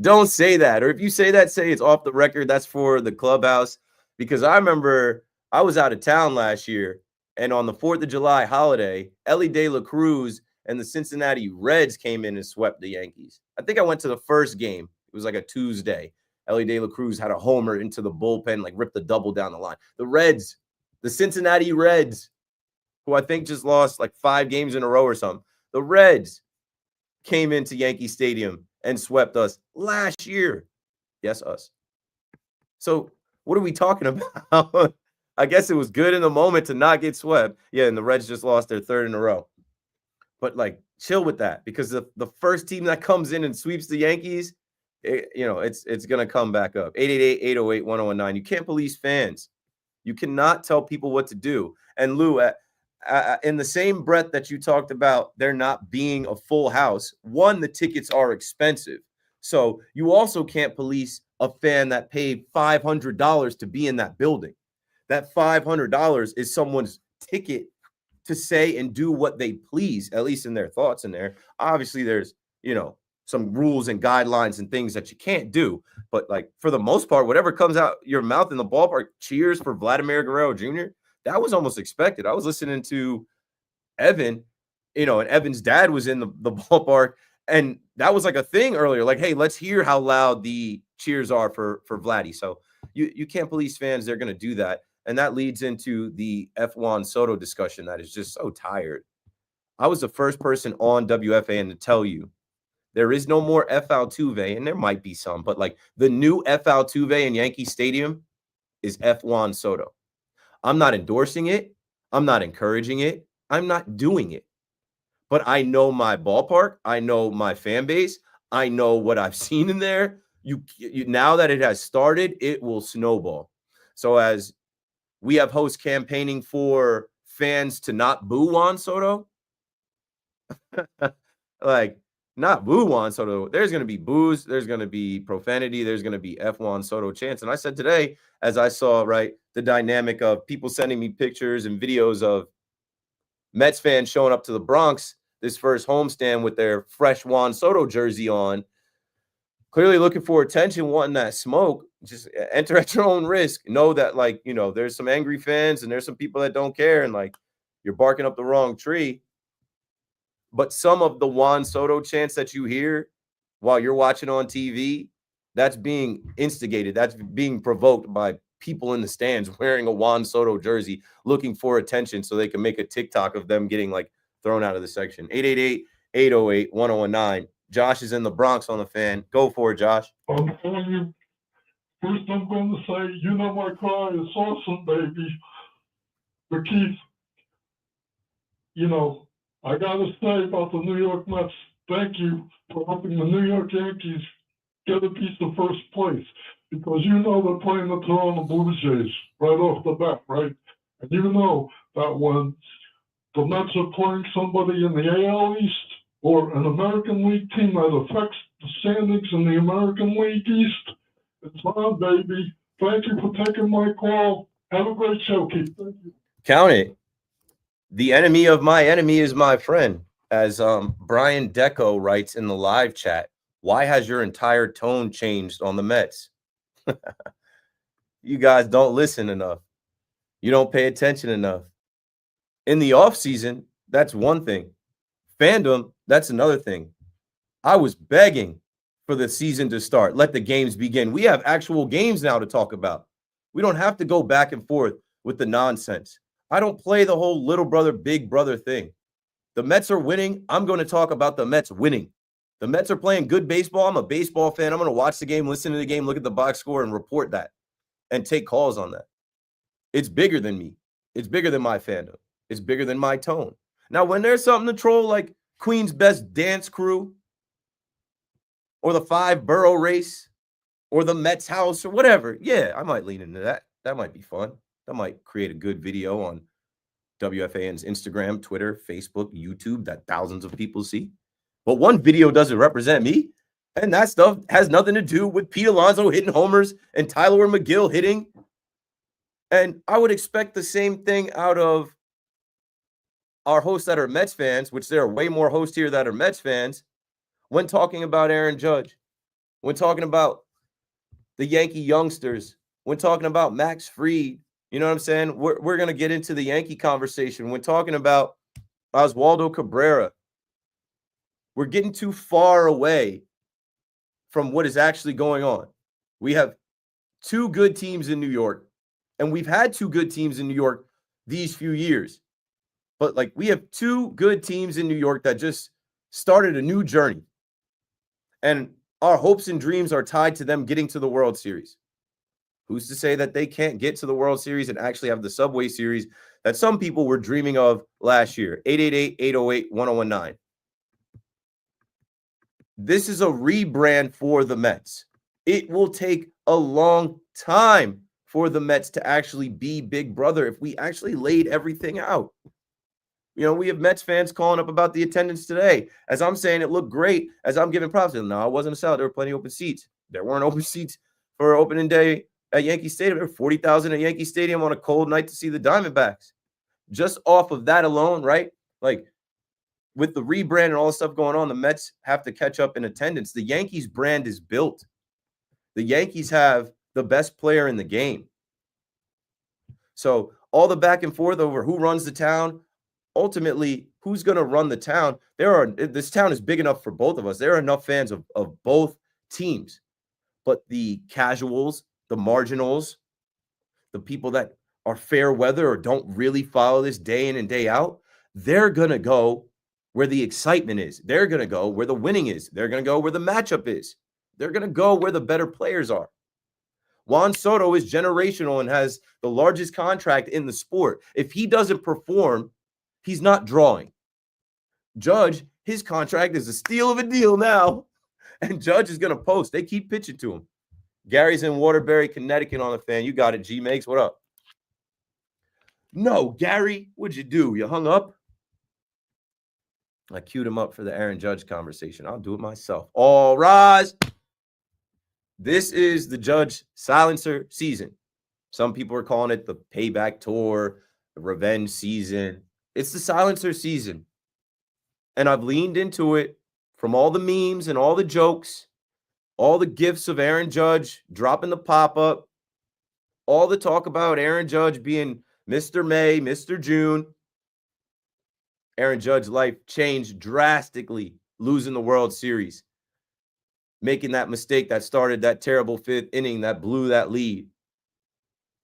Don't say that. Or if you say that, say it's off the record. That's for the clubhouse. Because I remember I was out of town last year, and on the 4th of July holiday, Ellie De La Cruz and the Cincinnati Reds came in and swept the Yankees. I think I went to the first game. It was like a Tuesday. Ellie De La Cruz had a homer into the bullpen, like ripped the double down the line. The Reds, the Cincinnati Reds, who I think just lost like 5 games in a row or something. The Reds came into Yankee Stadium and swept us last year. Yes, us. So what are we talking about? I guess it was good in the moment to not get swept. Yeah, and the Reds just lost their 3rd in a row. But, like, chill with that because the first team that comes in and sweeps the Yankees, it's going to come back up. 888-808-1019. You can't police fans. You cannot tell people what to do. And, Lou, in the same breath that you talked about there not being a full house, one, the tickets are expensive. So you also can't police a fan that paid $500 to be in that building. That $500 is someone's ticket to say and do what they please, at least in their thoughts in there. Obviously, there's, some rules and guidelines and things that you can't do. But, like, for the most part, whatever comes out your mouth in the ballpark, cheers for Vladimir Guerrero Jr., that was almost expected. I was listening to Evan, and Evan's dad was in the ballpark, and that was like a thing earlier. Like, hey, let's hear how loud the cheers are for Vladdy. So you can't police fans. They're going to do that. And that leads into the F. Juan Soto discussion that is just so tired. I was the first person on WFAN to tell you there is no more F. Altuve, and there might be some, but like the new F. Altuve in Yankee Stadium is F. Juan Soto. I'm not endorsing it. I'm not encouraging it. I'm not doing it. But I know my ballpark. I know my fan base. I know what I've seen in there. You now that it has started, it will snowball. So as we have hosts campaigning for fans to not boo Juan Soto, like not boo Juan Soto. There's going to be boos. There's going to be profanity. There's going to be F. Juan Soto chants. And I said today, as I saw, the dynamic of people sending me pictures and videos of Mets fans showing up to the Bronx, this first homestand with their fresh Juan Soto jersey on, clearly looking for attention, wanting that smoke. Just enter at your own risk. Know that, there's some angry fans and there's some people that don't care, and you're barking up the wrong tree. But some of the Juan Soto chants that you hear while you're watching on TV, that's being instigated. That's being provoked by people in the stands wearing a Juan Soto jersey, looking for attention so they can make a TikTok of them getting thrown out of the section. 888-808-1019. Josh is in the Bronx on the Fan. Go for it, Josh. I'm telling you, first I'm going to say, my car is awesome, baby. But Keith, I got to say about the New York Mets, thank you for helping the New York Yankees get a piece of first place. Because they're playing the Toronto Blue Jays right off the bat, right? And that when the Mets are playing somebody in the AL East or an American League team that affects the standings in the American League East, it's on, baby. Thank you for taking my call. Have a great show, Keith. Thank you. Count it. The enemy of my enemy is my friend. As Brian Deco writes in the live chat, why has your entire tone changed on the Mets? You guys don't listen enough. You don't pay attention enough. In the offseason, that's one thing. Fandom, that's another thing. I was begging for the season to start. Let the games begin. We have actual games now to talk about. We don't have to go back and forth with the nonsense. I don't play the whole little brother, big brother thing. The Mets are winning. I'm going to talk about the Mets winning. The Mets are playing good baseball. I'm a baseball fan. I'm going to watch the game, listen to the game, look at the box score, and report that and take calls on that. It's bigger than me. It's bigger than my fandom. It's bigger than my tone. Now, when there's something to troll like Queen's Best Dance Crew or the 5 Borough Race or the Mets house or whatever, yeah, I might lean into that. That might be fun. That might create a good video on WFAN's Instagram, Twitter, Facebook, YouTube that thousands of people see. But one video doesn't represent me. And that stuff has nothing to do with Pete Alonso hitting homers and Tyler McGill hitting. And I would expect the same thing out of our hosts that are Mets fans, which there are way more hosts here that are Mets fans, when talking about Aaron Judge, when talking about the Yankee youngsters, when talking about Max Fried. You know what I'm saying? We're going to get into the Yankee conversation. When talking about Oswaldo Cabrera, we're getting too far away from what is actually going on. We have 2 good teams in New York, and we've had 2 good teams in New York these few years. But like, we have 2 good teams in New York that just started a new journey. And our hopes and dreams are tied to them getting to the World Series. Who's to say that they can't get to the World Series and actually have the Subway Series that some people were dreaming of last year? 888-808-1019. This is a rebrand for the Mets. It will take a long time for the Mets to actually be Big Brother if we actually laid everything out. You know, we have Mets fans calling up about the attendance today. As I'm saying, it looked great. As I'm giving props to them. No, it wasn't a sellout. There were plenty of open seats. There weren't open seats for opening day at Yankee Stadium. There were 40,000 at Yankee Stadium on a cold night to see the Diamondbacks. Just off of that alone, right? Like, with the rebrand and all the stuff going on, the Mets have to catch up in attendance. The Yankees brand is built. The Yankees have the best player in the game. So all the back and forth over who runs the town, ultimately, who's going to run the town? This town is big enough for both of us. There are enough fans of both teams. But the casuals, the marginals, the people that are fair weather or don't really follow this day in and day out, they're going to go where the excitement is. They're going to go where the winning is. They're going to go where the matchup is. They're going to go where the better players are. Juan Soto is generational and has the largest contract in the sport. If he doesn't perform, he's not drawing. Judge, his contract is a steal of a deal now, and Judge is going to post. They keep pitching to him. Gary's in Waterbury, Connecticut on the fan. You got it, G-Makes. What up? No, Gary, what'd you do? You hung up? I queued him up for the Aaron Judge conversation. I'll do it myself. All rise. This is the Judge silencer season. Some people are calling it the payback tour, the revenge season. It's the silencer season. And I've leaned into it from all the memes and all the jokes, all the gifs of Aaron Judge dropping the pop-up, all the talk about Aaron Judge being Mr. May, Mr. June. Aaron Judge's life changed drastically, losing the World Series, making that mistake that started that terrible 5th inning that blew that lead.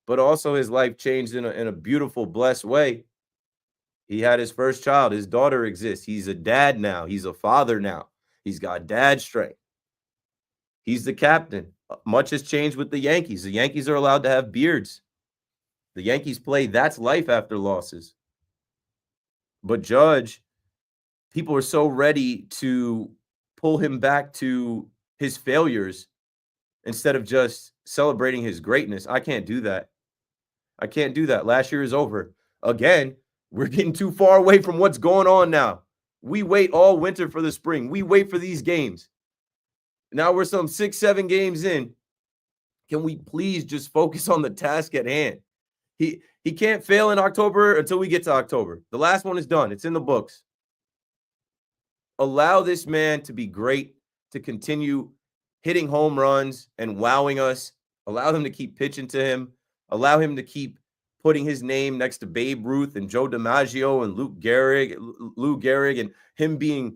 But also his life changed in a beautiful, blessed way. He had his first child. His daughter exists. He's a dad now. He's a father now. He's got dad strength. He's the captain. Much has changed with the Yankees. The Yankees are allowed to have beards. The Yankees play that's life after losses. But Judge, people are so ready to pull him back to his failures instead of just celebrating his greatness. I can't do that. I can't do that. Last year is over. Again, we're getting too far away from what's going on now. We wait all winter for the spring. We wait for these games. Now we're some 6-7 games in. Can we please just focus on the task at hand? He can't fail in October until we get to October. The last one is done. It's in the books. Allow this man to be great, to continue hitting home runs and wowing us. Allow him to keep pitching to him. Allow him to keep putting his name next to Babe Ruth and Joe DiMaggio and Lou Gehrig, and him being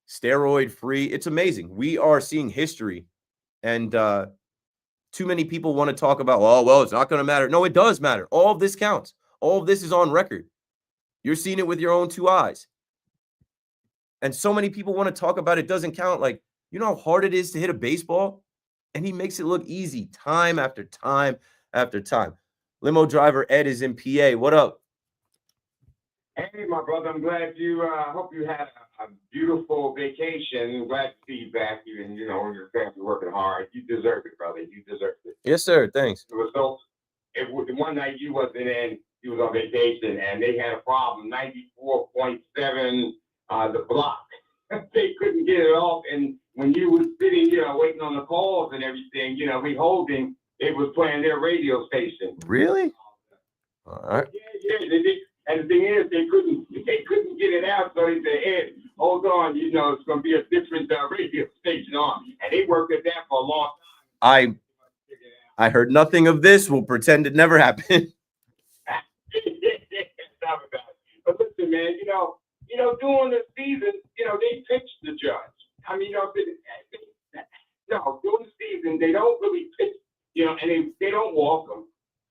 steroid-free. It's amazing. We are seeing history, and too many people want to talk about, oh, well, it's not going to matter. No, it does matter. All of this counts. All of this is on record. You're seeing it with your own 2 eyes. And so many people want to talk about it doesn't count. Like, you know how hard it is to hit a baseball? And he makes it look easy time after time after time. Limo driver Ed is in PA. What up? Hey, my brother, I'm glad you, hope you had a beautiful vacation. Glad to see you back. You know, your family working hard. You deserve it, brother. You deserve it. Yes, sir. Thanks. The results, the one night you wasn't in, you was on vacation, and they had a problem, 94.7, the block. They couldn't get it off, and when you was sitting, waiting on the calls and everything, we holding, it was playing their radio station. Really? All right. Yeah, they did. And the thing is, they couldn't get it out, so they said, Ed, hold on, it's going to be a different radio station on. And they worked at that for a long time. I heard nothing of this. We'll pretend it never happened. Stop about it. But listen, man, during the season, they pitch the judge. I mean, during the season, they don't really pitch, and they don't walk them.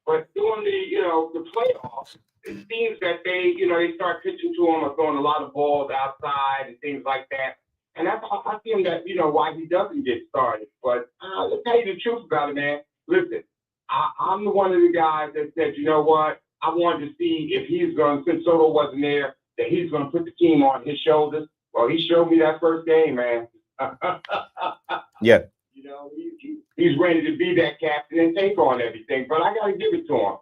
But during the playoffs, it seems that they start pitching to him or throwing a lot of balls outside and things like that. And that's how I see him that, why he doesn't get started. But let's tell you the truth about it, man. Listen, I'm the one of the guys that said, you know what? I wanted to see if he's going to, since Soto wasn't there, that he's going to put the team on his shoulders. Well, he showed me that first game, man. Yeah. He's ready to be that captain and take on everything, but I got to give it to him.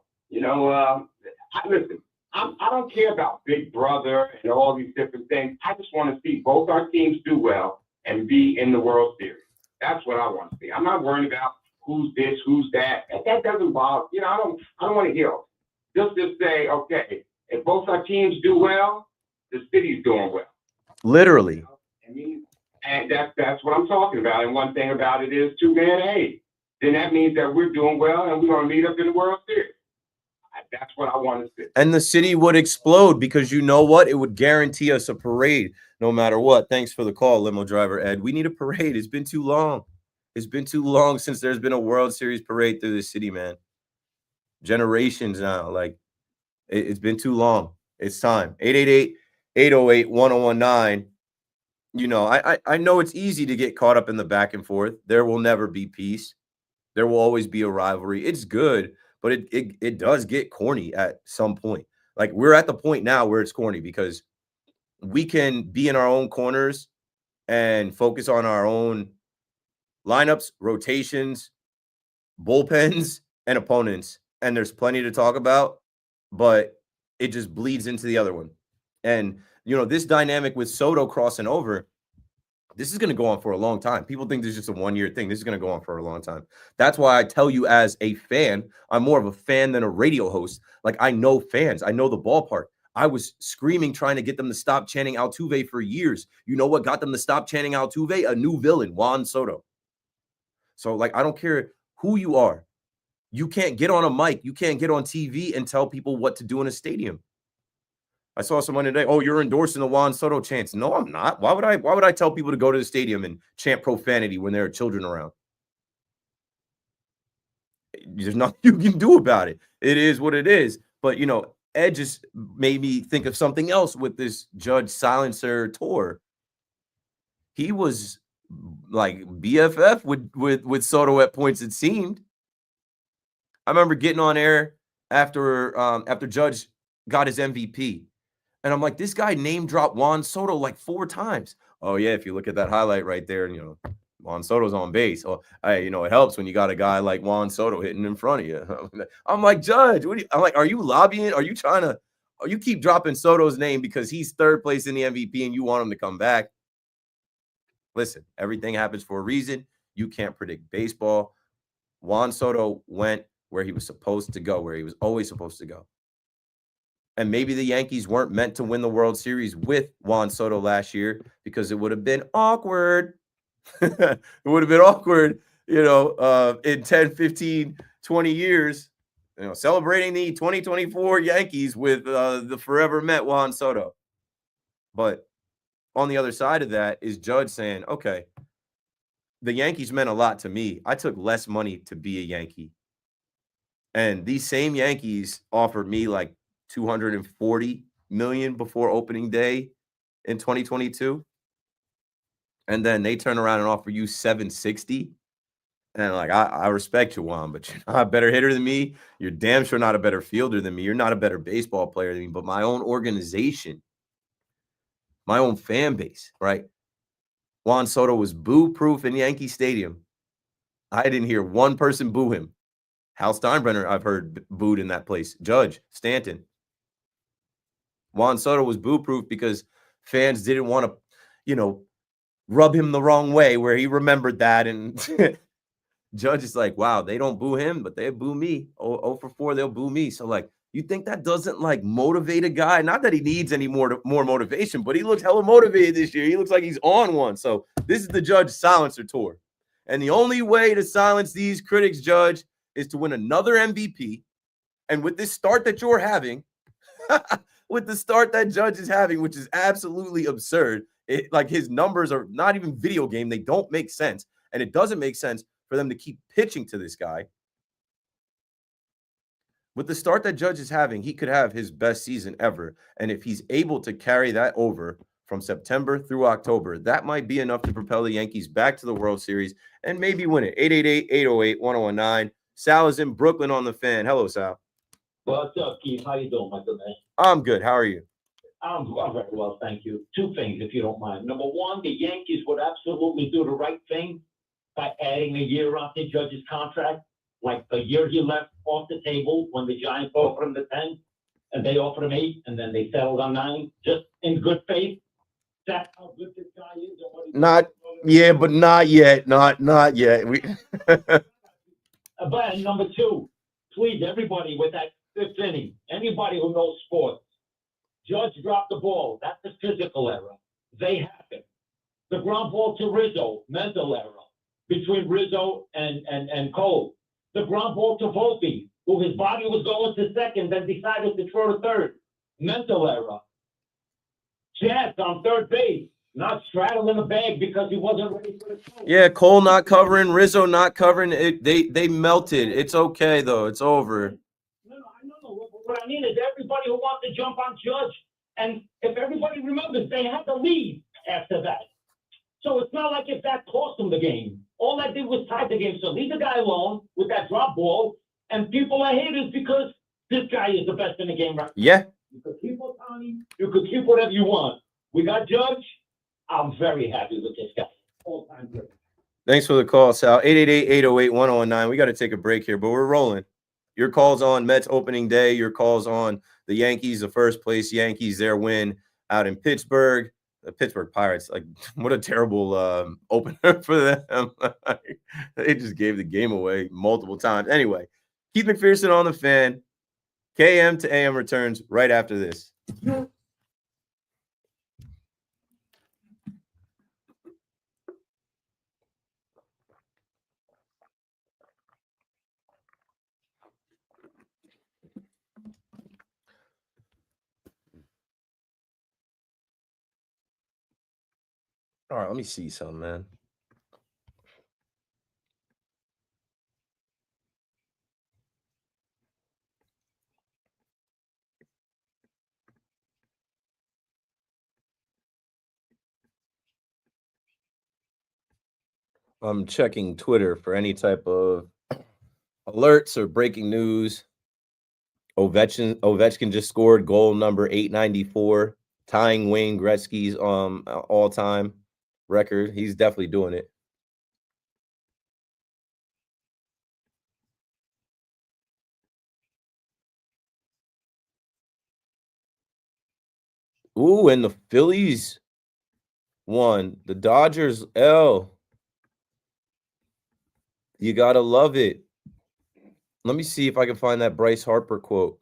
Listen, I don't care about Big Brother and all these different things. I just want to see both our teams do well and be in the World Series. That's what I want to see. I'm not worried about who's this, who's that. That doesn't bother. I don't want to hear it. Just say, okay, if both our teams do well, the city's doing well. Literally. And that's what I'm talking about. And one thing about it is, too, man, hey, then that means that we're doing well and we're going to meet up in the World Series. That's what I want to see. And the city would explode because you know what? It would guarantee us a parade no matter what. Thanks for the call, limo driver Ed. We need a parade. It's been too long. It's been too long since there's been a World Series parade through the city, man. Generations now. Like, it's been too long. It's time. 888-808-1019. I know it's easy to get caught up in the back and forth. There will never be peace. There will always be a rivalry. It's good, but it does get corny at some point. Like, we're at the point now where it's corny because we can be in our own corners and focus on our own lineups, rotations, bullpens, and opponents. And there's plenty to talk about, but it just bleeds into the other one. And, this dynamic with Soto crossing over, this is going to go on for a long time. People think this is just a one-year thing. This is going to go on for a long time. That's why I tell you, as a fan, I'm more of a fan than a radio host. Like, I know fans. I know the ballpark. I was screaming, trying to get them to stop chanting Altuve for years. You know what got them to stop chanting Altuve? A new villain, Juan Soto. So, like, I don't care who you are. You can't get on a mic. You can't get on TV and tell people what to do in a stadium. I saw someone today, oh, you're endorsing the Juan Soto chants. No, I'm not. Why would I tell people to go to the stadium and chant profanity when there are children around? There's nothing you can do about it. It is what it is. But, Ed just made me think of something else with this Judge Silencer tour. He was like BFF with Soto at points, it seemed. I remember getting on air after Judge got his MVP. And I'm like, this guy name dropped Juan Soto like 4 times. Oh, yeah, if you look at that highlight right there, and, Juan Soto's on base. Oh, hey, it helps when you got a guy like Juan Soto hitting in front of you. I'm like, Judge, I'm like, are you lobbying? Are you keep dropping Soto's name because he's 3rd place in the MVP and you want him to come back? Listen, everything happens for a reason. You can't predict baseball. Juan Soto went where he was supposed to go, where he was always supposed to go. And maybe the Yankees weren't meant to win the World Series with Juan Soto last year because it would have been awkward. It would have been awkward, in 10, 15, 20 years, celebrating the 2024 Yankees with the forever Met Juan Soto. But on the other side of that is Judge saying, okay, the Yankees meant a lot to me. I took less money to be a Yankee. And these same Yankees offered me like $240 million before opening day in 2022. And then they turn around and offer you $760. And like I respect you, Juan, but you're not a better hitter than me. You're damn sure not a better fielder than me. You're not a better baseball player than me. But my own organization, my own fan base, right? Juan Soto was boo-proof in Yankee Stadium. I didn't hear one person boo him. Hal Steinbrenner, I've heard booed in that place. Judge, Stanton. Juan Soto was boo-proof because fans didn't want to, you know, rub him the wrong way where he remembered that. And Judge is like, wow, they don't boo him, but they boo me. Oh for 4, they'll boo me. So, like, you think that doesn't, like, motivate a guy? Not that he needs any more motivation, but he looks hella motivated this year. He looks like he's on one. So this is the Judge silencer tour. And the only way to silence these critics, Judge, is to win another MVP. And with this start that you're having, with the start that Judge is having, which is absolutely absurd, like his numbers are not even video game. They don't make sense. And it doesn't make sense for them to keep pitching to this guy. With the start that Judge is having, he could have his best season ever. And if he's able to carry that over from September through October, that might be enough to propel the Yankees back to the World Series and maybe win it. 888-808-1019. Sal is in Brooklyn on the Fan. Hello, Sal. What's up, Keith? How you doing, my good man? I'm good. How are you? I'm very well, thank you. 2 things, if you don't mind. Number 1, the Yankees would absolutely do the right thing by adding a year onto Judge's contract. Like a year he left off the table when the Giants offered him the 10, and they offered him 8, and then they settled on 9, just in good faith. That's how good this guy is. But not yet. Not yet. But number 2, please, everybody with that 5th inning, anybody who knows sports, Judge dropped the ball. That's a physical error. They happen. The ground ball to Rizzo, mental error between Rizzo and Cole. The ground ball to Volpe, who his body was going to second, then decided to throw to third. Mental error. Jazz on third base, not straddling the bag because he wasn't ready for the throw. Yeah, Cole not covering, Rizzo not covering. They melted. It's okay, though. It's over. No, I know. What I mean is everybody who wants to jump on Judge, and if everybody remembers, they had the lead after that. So it's not like if that cost them the game. All that did was tie the game. So leave the guy alone with that drop ball, and people are haters because this guy is the best in the game right now. Yeah. You could keep Otani. You could keep whatever you want. We got Judge. I'm very happy with this guy. All-time great. Thanks for the call, Sal. 888-808-1019. We got to take a break here, but we're rolling. Your calls on Mets opening day. Your calls on the Yankees, the first place Yankees, their win out in Pittsburgh. The Pittsburgh Pirates, like, what a terrible opener for them. They just gave the game away multiple times. Anyway, Keith McPherson on the Fan. KM to AM returns right after this. All right, let me see something, man. I'm checking Twitter for any type of alerts or breaking news. Ovechkin just scored goal number 894, tying Wayne Gretzky's all-time record. He's definitely doing it. Ooh, and the Phillies won. The Dodgers L. You gotta love it. Let me see if I can find that Bryce Harper quote.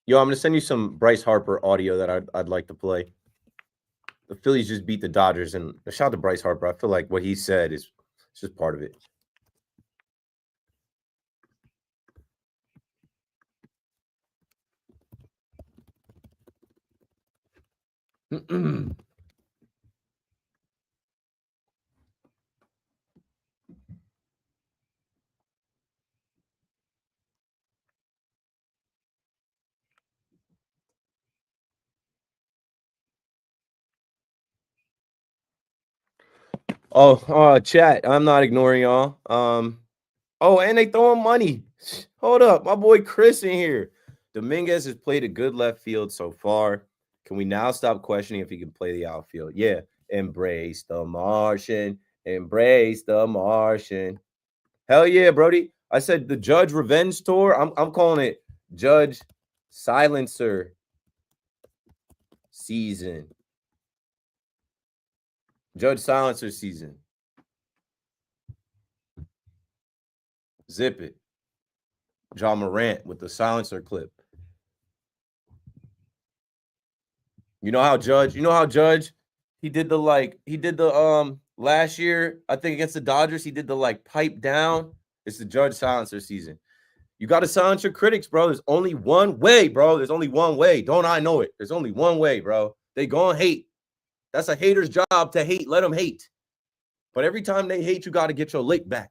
Yo, I'm gonna send you some Bryce Harper audio that I'd like to play. The Phillies just beat the Dodgers, and shout out to Bryce Harper. I feel like what he said is just part of it. Chat. I'm not ignoring y'all. Oh, and they throwing money. Hold up, my boy Chris in here. Dominguez has played a good left field so far. Can we now stop questioning if he can play the outfield? Yeah. Embrace the Martian. Embrace the Martian. Hell yeah, Brody. I said the Judge Revenge Tour. I'm calling it Judge Silencer Season. Judge Silencer Season. Zip it. John Morant with the silencer clip. You know how Judge, he did the last year, I think against the Dodgers, he did the pipe down. It's the Judge silencer season. You got to silence your critics, bro. There's only one way, bro. There's only one way. Don't I know it? There's only one way, bro. They gonna hate. That's a hater's job to hate. Let them hate. But every time they hate, you got to get your lick back.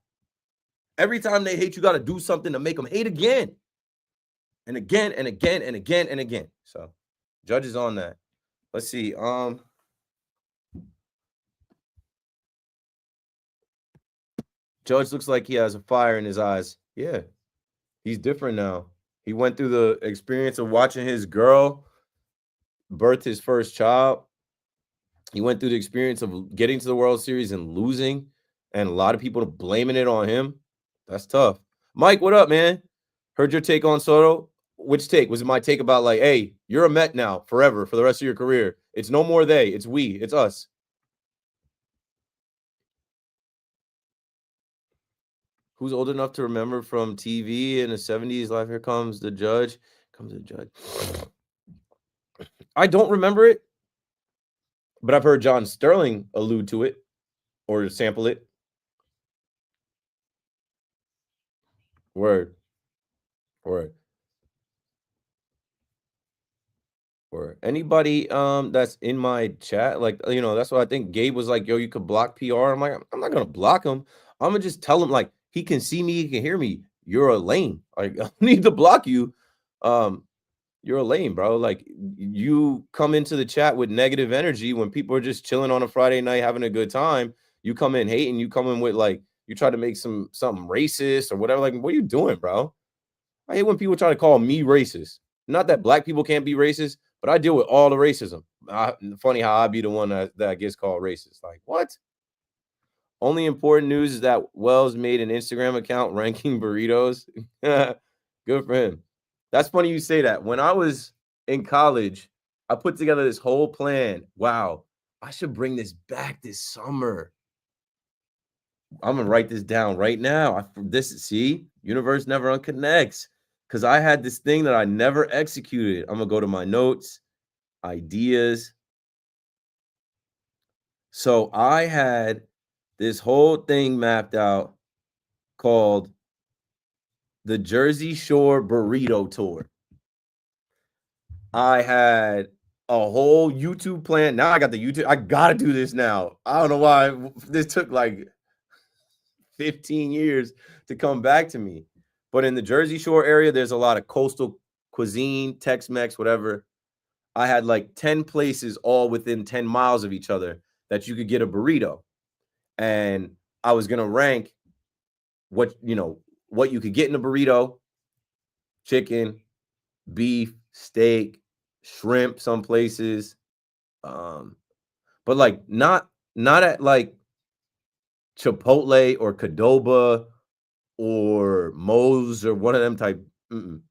Every time they hate, you got to do something to make them hate again. And again, and again, and again, and again. So, Judge is on that. Let's see. Judge looks like he has a fire in his eyes. Yeah. He's different now. He went through the experience of watching his girl birth his first child. He went through the experience of getting to the World Series and losing, and a lot of people blaming it on him. That's tough. Mike, what up, man? Heard your take on Soto. Which take? Was it my take about hey, you're a Met now forever for the rest of your career? It's no more they. It's we. It's us. Who's old enough to remember from TV in the 70s? Live, here comes the judge. Comes the judge. I don't remember it, but I've heard John Sterling allude to it or sample it. Word. Anybody that's in my chat, that's what I think. Gabe was like, yo, you could block PR. I'm like, I'm not gonna block him. I'm gonna just tell him he can see me, he can hear me. You're a lame. I don't need to block you. You're a lame, bro. You come into the chat with negative energy when people are just chilling on a Friday night having a good time. You come in hating, you come in with you try to make something racist or whatever. What are you doing, bro? I hate when people try to call me racist. Not that black people can't be racist, but I deal with all the racism. Funny how I be the one that gets called racist. What? Only important news is that Wells made an Instagram account ranking burritos. Good for him. That's funny you say that. When I was in college, I put together this whole plan. Wow, I should bring this back this summer. I'm going to write this down right now. Universe never unconnects. Because I had this thing that I never executed. I'm going to go to my notes, ideas. So I had this whole thing mapped out called the Jersey Shore Burrito Tour. I had a whole YouTube plan. Now I got the YouTube. I got to do this now. I don't know why this took 15 years to come back to me. But in the Jersey Shore area, there's a lot of coastal cuisine, Tex-Mex, whatever. I had 10 places all within 10 miles of each other that you could get a burrito. And I was going to rank what you could get in a burrito: chicken, beef, steak, shrimp, some places. But not at Chipotle or Qdoba or Moe's or one of them type. In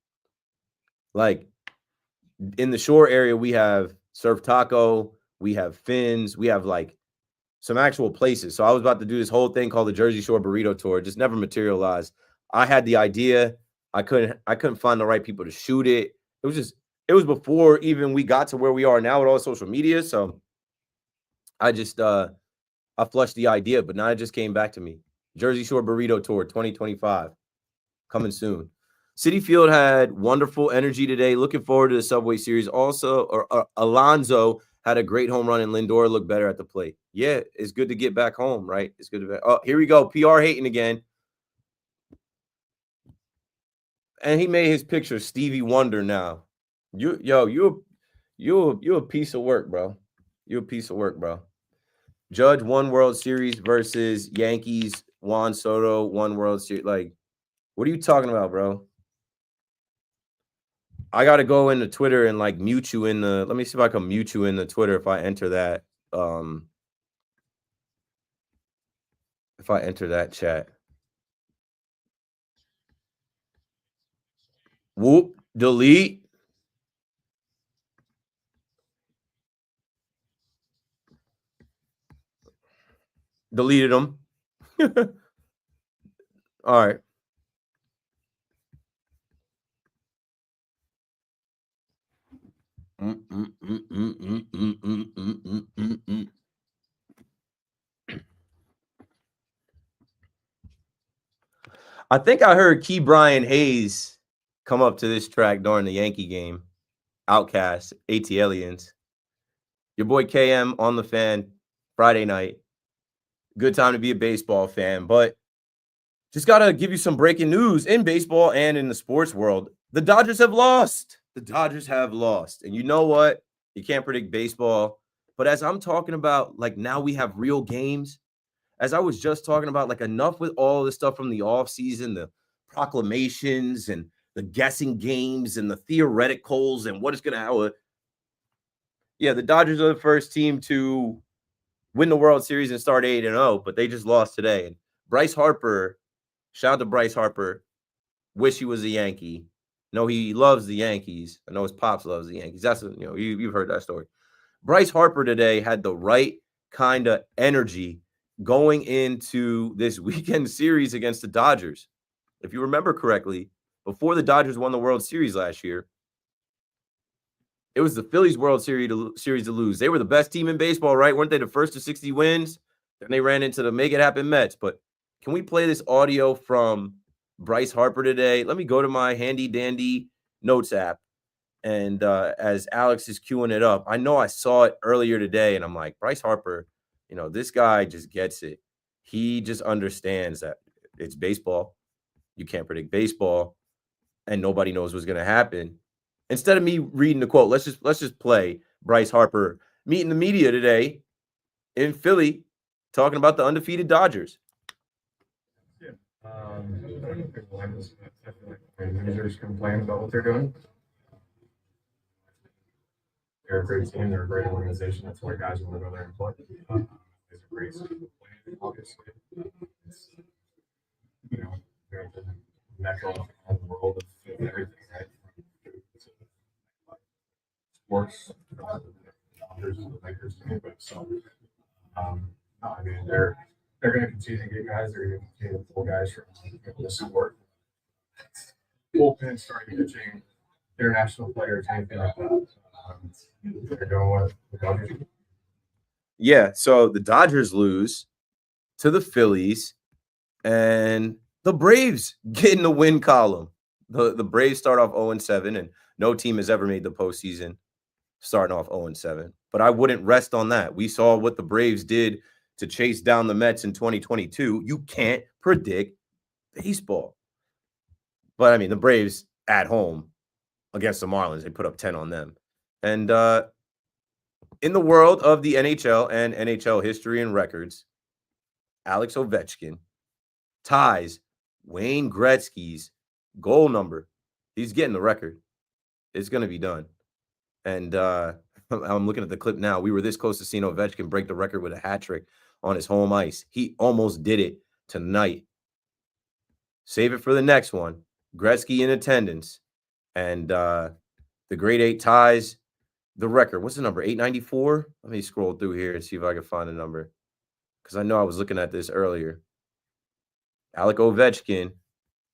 the Shore area, we have Surf Taco, we have Finn's, we have some actual places. So I was about to do this whole thing called the Jersey Shore Burrito Tour. It just never materialized. I had the idea. I couldn't find the right people to shoot it. It was before even we got to where we are now with all the social media. So I just I flushed the idea, but now it just came back to me. Jersey Shore Burrito Tour 2025 coming soon. Citi Field had wonderful energy today. Looking forward to the Subway Series. Also, Alonzo had a great home run, and Lindor looked better at the plate. Yeah, it's good to get back home, right? It's good to be. Oh, here we go. PR hating again. And he made his picture Stevie Wonder now. You a piece of work, bro. You a piece of work, bro. Judge won World Series versus Yankees. Juan Soto won World Series. Like, what are you talking about, bro? I got to go into Twitter and like mute you in the. Let me see if I can mute you in the Twitter if I enter that. If I enter that chat. Whoop, delete. Deleted them. All right. I think I heard Key Brian Hayes come up to this track during the Yankee game. Outcast, AT Aliens. Your boy KM on the fan Friday night. Good time to be a baseball fan, but just got to give you some breaking news in baseball and in the sports world. The Dodgers have lost. The Dodgers have lost. And you know what? You can't predict baseball. But as I'm talking about, like, now we have real games. As I was just talking about, like, enough with all this stuff from the offseason, the proclamations and the guessing games and the theoreticals and what is going to happen. Yeah, the Dodgers are the first team to win the World Series and start 8-0, but they just lost today. And Bryce Harper, shout out to Bryce Harper, wish he was a Yankee. No, he loves the Yankees. I know his pops loves the Yankees. That's, you've heard that story. Bryce Harper today had the right kind of energy going into this weekend series against the Dodgers. If you remember correctly, before the Dodgers won the World Series last year, it was the Phillies World Series to lose. They were the best team in baseball, right? Weren't they the first to 60 wins? Then they ran into the make it happen Mets. But can we play this audio from Bryce Harper today? Let me go to my handy dandy notes app. And as Alex is queuing it up, I know I saw it earlier today, and I'm like, Bryce Harper, this guy just gets it. He just understands that it's baseball. You can't predict baseball, and nobody knows what's going to happen. Instead of me reading the quote, let's just play Bryce Harper meeting the media today in Philly, talking about the undefeated Dodgers. Yeah. Users complain about what they're doing. They're a great team. They're a great organization. That's why guys want to go there and play. It's a great plan, obviously. It's, they're the mecca of the world of everything, right? Sports, the Dodgers and the Lakers, anyway. So, I mean, they're going to continue to get guys. They're going to continue to pull guys from the sport. Bullpen, starting pitching, international players, anything like that. They're going with the Dodgers. Yeah, so the Dodgers lose to the Phillies, and the Braves get in the win column. The Braves start off 0-7, and no team has ever made the postseason starting off 0-7. But I wouldn't rest on that. We saw what the Braves did to chase down the Mets in 2022. You can't predict baseball. But, I mean, the Braves at home against the Marlins, they put up 10 on them. And in the world of the NHL and NHL history and records, Alex Ovechkin ties Wayne Gretzky's goal number. He's getting the record. It's going to be done. And I'm looking at the clip now. We were this close to seeing Ovechkin break the record with a hat trick on his home ice. He almost did it tonight. Save it for the next one. Gretzky in attendance. And the Great Eight ties the record. What's the number? 894? Let me scroll through here and see if I can find the number. Because I know I was looking at this earlier. Alec Ovechkin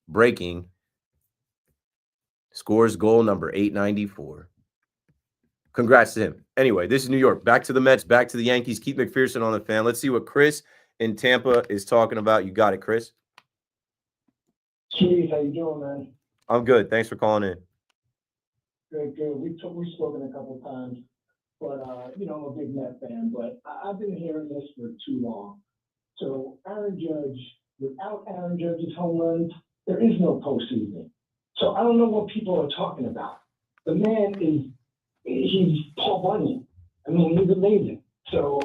breaking scores goal number 894. Congrats to him. Anyway, this is New York. Back to the Mets, back to the Yankees. Keep McPherson on the fan. Let's see what Chris in Tampa is talking about. You got it, Chris. Chief, how you doing, man? I'm good. Thanks for calling in. Good. We've spoken a couple of times. but I'm a big Met fan. But I've been hearing this for too long. So Aaron Judge, without Aaron Judge's home runs, there is no postseason. So I don't know what people are talking about. The man he's Paul Bunyan. I mean, he's amazing. So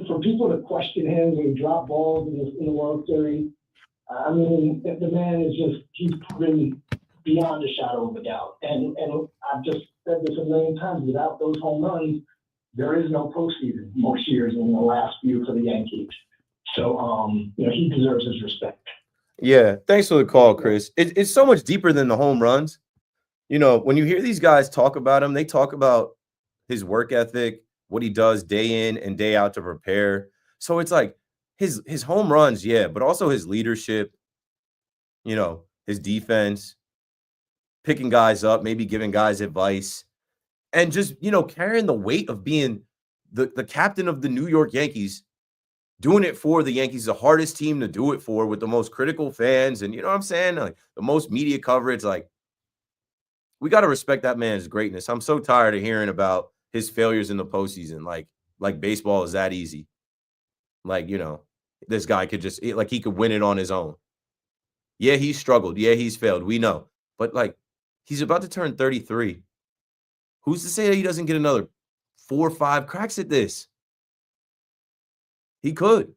for people to question him when he dropped balls in the World Series, I mean, the man is he's proven beyond a shadow of a doubt. And I've just said this a million times, without those home runs, there is no postseason most years in the last few for the Yankees. So, he deserves his respect. Yeah, thanks for the call, Chris. It's so much deeper than the home runs. When you hear these guys talk about him, they talk about his work ethic, what he does day in and day out to prepare. So it's like his home runs, yeah, but also his leadership, his defense, picking guys up, maybe giving guys advice, and just, carrying the weight of being the captain of the New York Yankees, doing it for the Yankees, the hardest team to do it for, with the most critical fans, and you know what I'm saying? Like the most media coverage. Like, we got to respect that man's greatness. I'm so tired of hearing about his failures in the postseason. Like baseball is that easy. Like, this guy could just, like, he could win it on his own. Yeah, he's struggled. Yeah, he's failed. We know. But, like, he's about to turn 33. Who's to say that he doesn't get another 4 or 5 cracks at this? He could.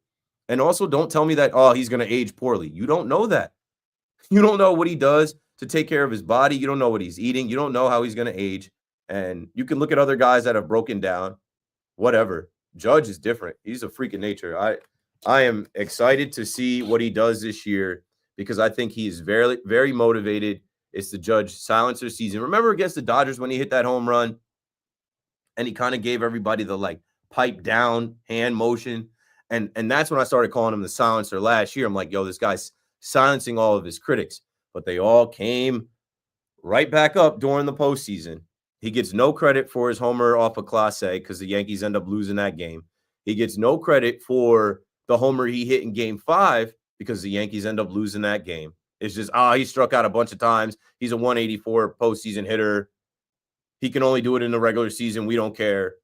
And also, don't tell me that, he's going to age poorly. You don't know that. You don't know what he does to take care of his body. You don't know what he's eating. You don't know how he's going to age. And you can look at other guys that have broken down, whatever. Judge is different. He's a freak of nature. I am excited to see what he does this year, because I think he is very, very motivated. It's the Judge silencer season. Remember against the Dodgers when he hit that home run and he kind of gave everybody the, like, pipe down hand motion? And that's when I started calling him the silencer last year. I'm like, yo, this guy's silencing all of his critics. But they all came right back up during the postseason. He gets no credit for his homer off of Clase because the Yankees end up losing that game. He gets no credit for the homer he hit in Game 5 because the Yankees end up losing that game. It's just, he struck out a bunch of times. He's a 184 postseason hitter. He can only do it in the regular season. We don't care.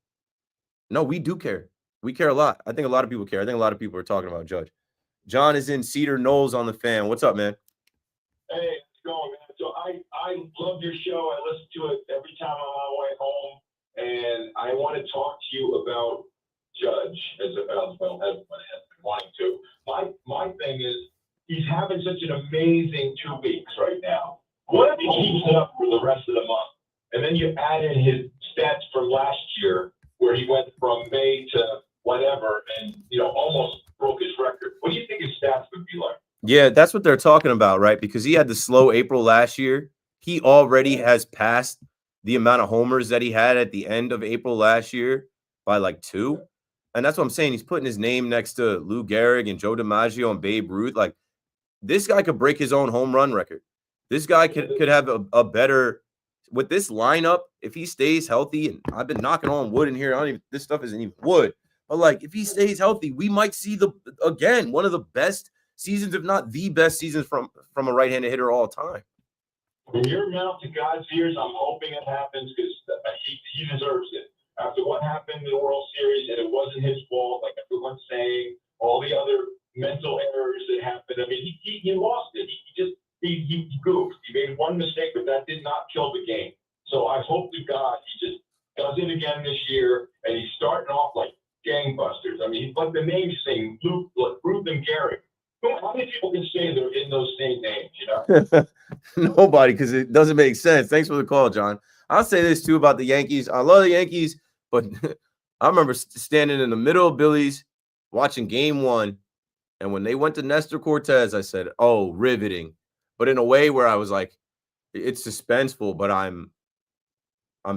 No, we do care. We care a lot. I think a lot of people care. I think a lot of people are talking about Judge. John is in Cedar Knolls on the Fan. What's up, man? Hey, how's it going, man? So I love your show. I listen to it every time I'm on my way home, and I want to talk to you about Judge as well as wanting to. My thing is, he's having such an amazing 2 weeks right now. What if he keeps it up for the rest of the month? And then you add in his stats from last year, where he went from May to whatever, and almost broke his record. What do you think his stats would be like? Yeah, that's what they're talking about, right? Because he had the slow April last year. He already has passed the amount of homers that he had at the end of April last year by like 2. And that's what I'm saying. He's putting his name next to Lou Gehrig and Joe DiMaggio and Babe Ruth. Like, this guy could break his own home run record. This guy could have a better, with this lineup, if he stays healthy, and I've been knocking on wood in here. This stuff isn't even wood. But, like, if he stays healthy, we might see one of the best seasons, if not the best seasons from a right-handed hitter all time. When your mouth to God's ears, I'm hoping it happens, because he deserves it. After what happened in the World Series, and it wasn't his fault, like everyone's saying, all the other mental errors that happened. I mean, he lost it. He goofed. He made one mistake, but that did not kill the game. So I hope to God he just does it again this year, and he's starting off like gangbusters. I mean, like the names saying Ruth and Gehrig. How many people can say they're in those same names, Nobody, because it doesn't make sense. Thanks for the call, John. I'll say this, too, about the Yankees. I love the Yankees, but I remember standing in the middle of Billy's watching Game 1, and when they went to Nestor Cortez, I said, oh, riveting. But in a way where I was like, it's suspenseful, but I'm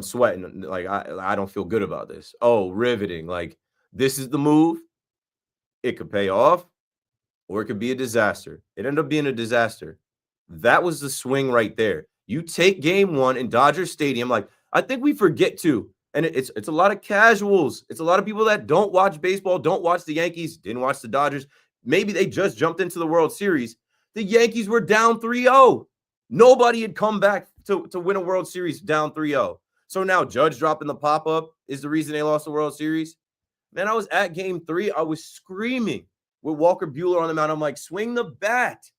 sweating. Like, I don't feel good about this. Oh, riveting. Like, this is the move. It could pay off, or it could be a disaster. It ended up being a disaster. That was the swing right there. You take Game 1 in Dodger Stadium. Like, I think we forget to, and it's a lot of casuals. It's a lot of people that don't watch baseball, don't watch the Yankees, didn't watch the Dodgers. Maybe they just jumped into the World Series. The Yankees were down 3-0. Nobody had come back to win a World Series down 3-0. So now Judge dropping the pop-up is the reason they lost the World Series. Man, I was at game 3. I was screaming with Walker Buehler on the mound. I'm like, swing the bat.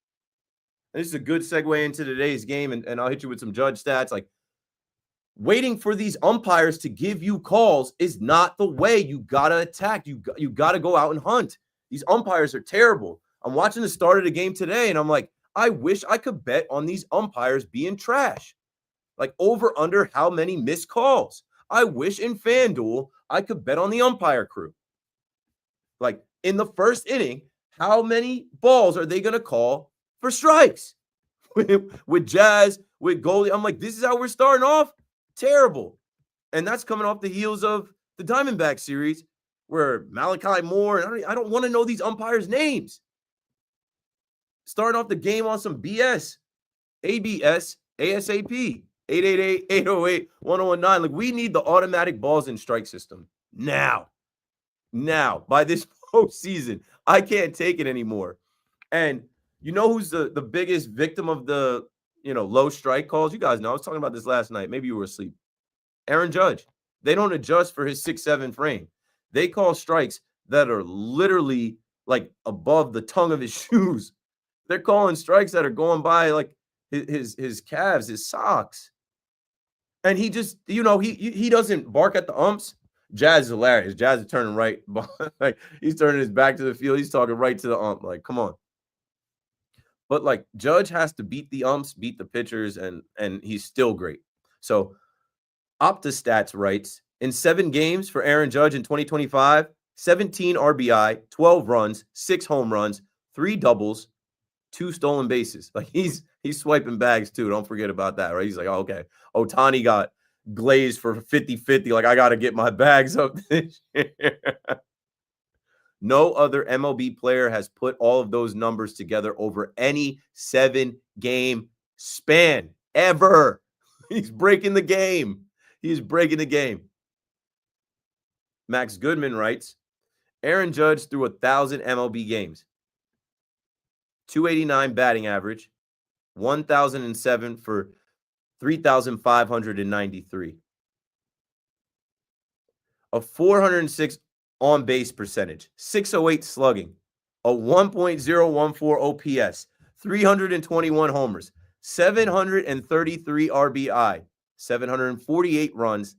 And this is a good segue into today's game, and I'll hit you with some Judge stats. Like, waiting for these umpires to give you calls is not the way. You got to attack. You got to go out and hunt. These umpires are terrible. I'm watching the start of the game today, and I'm like, I wish I could bet on these umpires being trash. Like, over under how many missed calls. I wish in FanDuel I could bet on the umpire crew. Like, in the first inning, how many balls are they going to call for strikes? with Jazz, with Goldie. I'm like, this is how we're starting off? Terrible. And that's coming off the heels of the Diamondback series where Malachi Moore, and I don't want to know these umpires' names. Starting off the game on some BS. ABS, ASAP. 888-808-1019. Like, we need the automatic balls and strike system now. By this postseason. I can't take it anymore. And you know who's the biggest victim of the, low strike calls? You guys know. I was talking about this last night. Maybe you were asleep. Aaron Judge. They don't adjust for his 6'7" frame. They call strikes that are literally like above the tongue of his shoes. They're calling strikes that are going by like his calves, his socks. And he just, he doesn't bark at the umps. Jazz is hilarious. Jazz is turning right. Like, he's turning his back to the field. He's talking right to the ump. Like, come on. But, like, Judge has to beat the umps, beat the pitchers, and he's still great. So, OptaStats writes, in 7 games for Aaron Judge in 2025, 17 RBI, 12 runs, 6 home runs, 3 doubles, 2 stolen bases. Like, he's swiping bags too. Don't forget about that, right? He's like, oh, okay. Ohtani got glazed for 50-50. Like, I got to get my bags up this year. No other MLB player has put all of those numbers together over any 7-game span ever. He's breaking the game. He's breaking the game. Max Goodman writes, Aaron Judge threw 1,000 MLB games. 289 batting average, 1,007 for 3,593. A 406 on base percentage, 608 slugging, a 1.014 OPS, 321 homers, 733 RBI, 748 runs,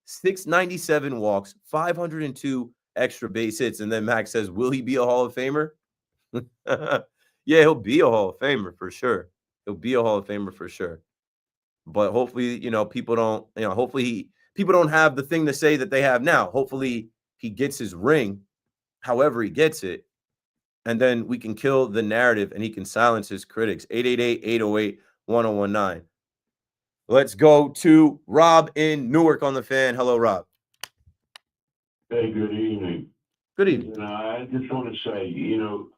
697 walks, 502 extra base hits. And then Max says, will he be a Hall of Famer? Yeah, he'll be a Hall of Famer for sure. He'll be a Hall of Famer for sure. But hopefully, people don't, people don't have the thing to say that they have now. Hopefully he gets his ring, however he gets it, and then we can kill the narrative and he can silence his critics. 888-808-1019. Let's go to Rob in Newark on the Fan. Hello, Rob. Hey, good evening. Good evening. I just want to say,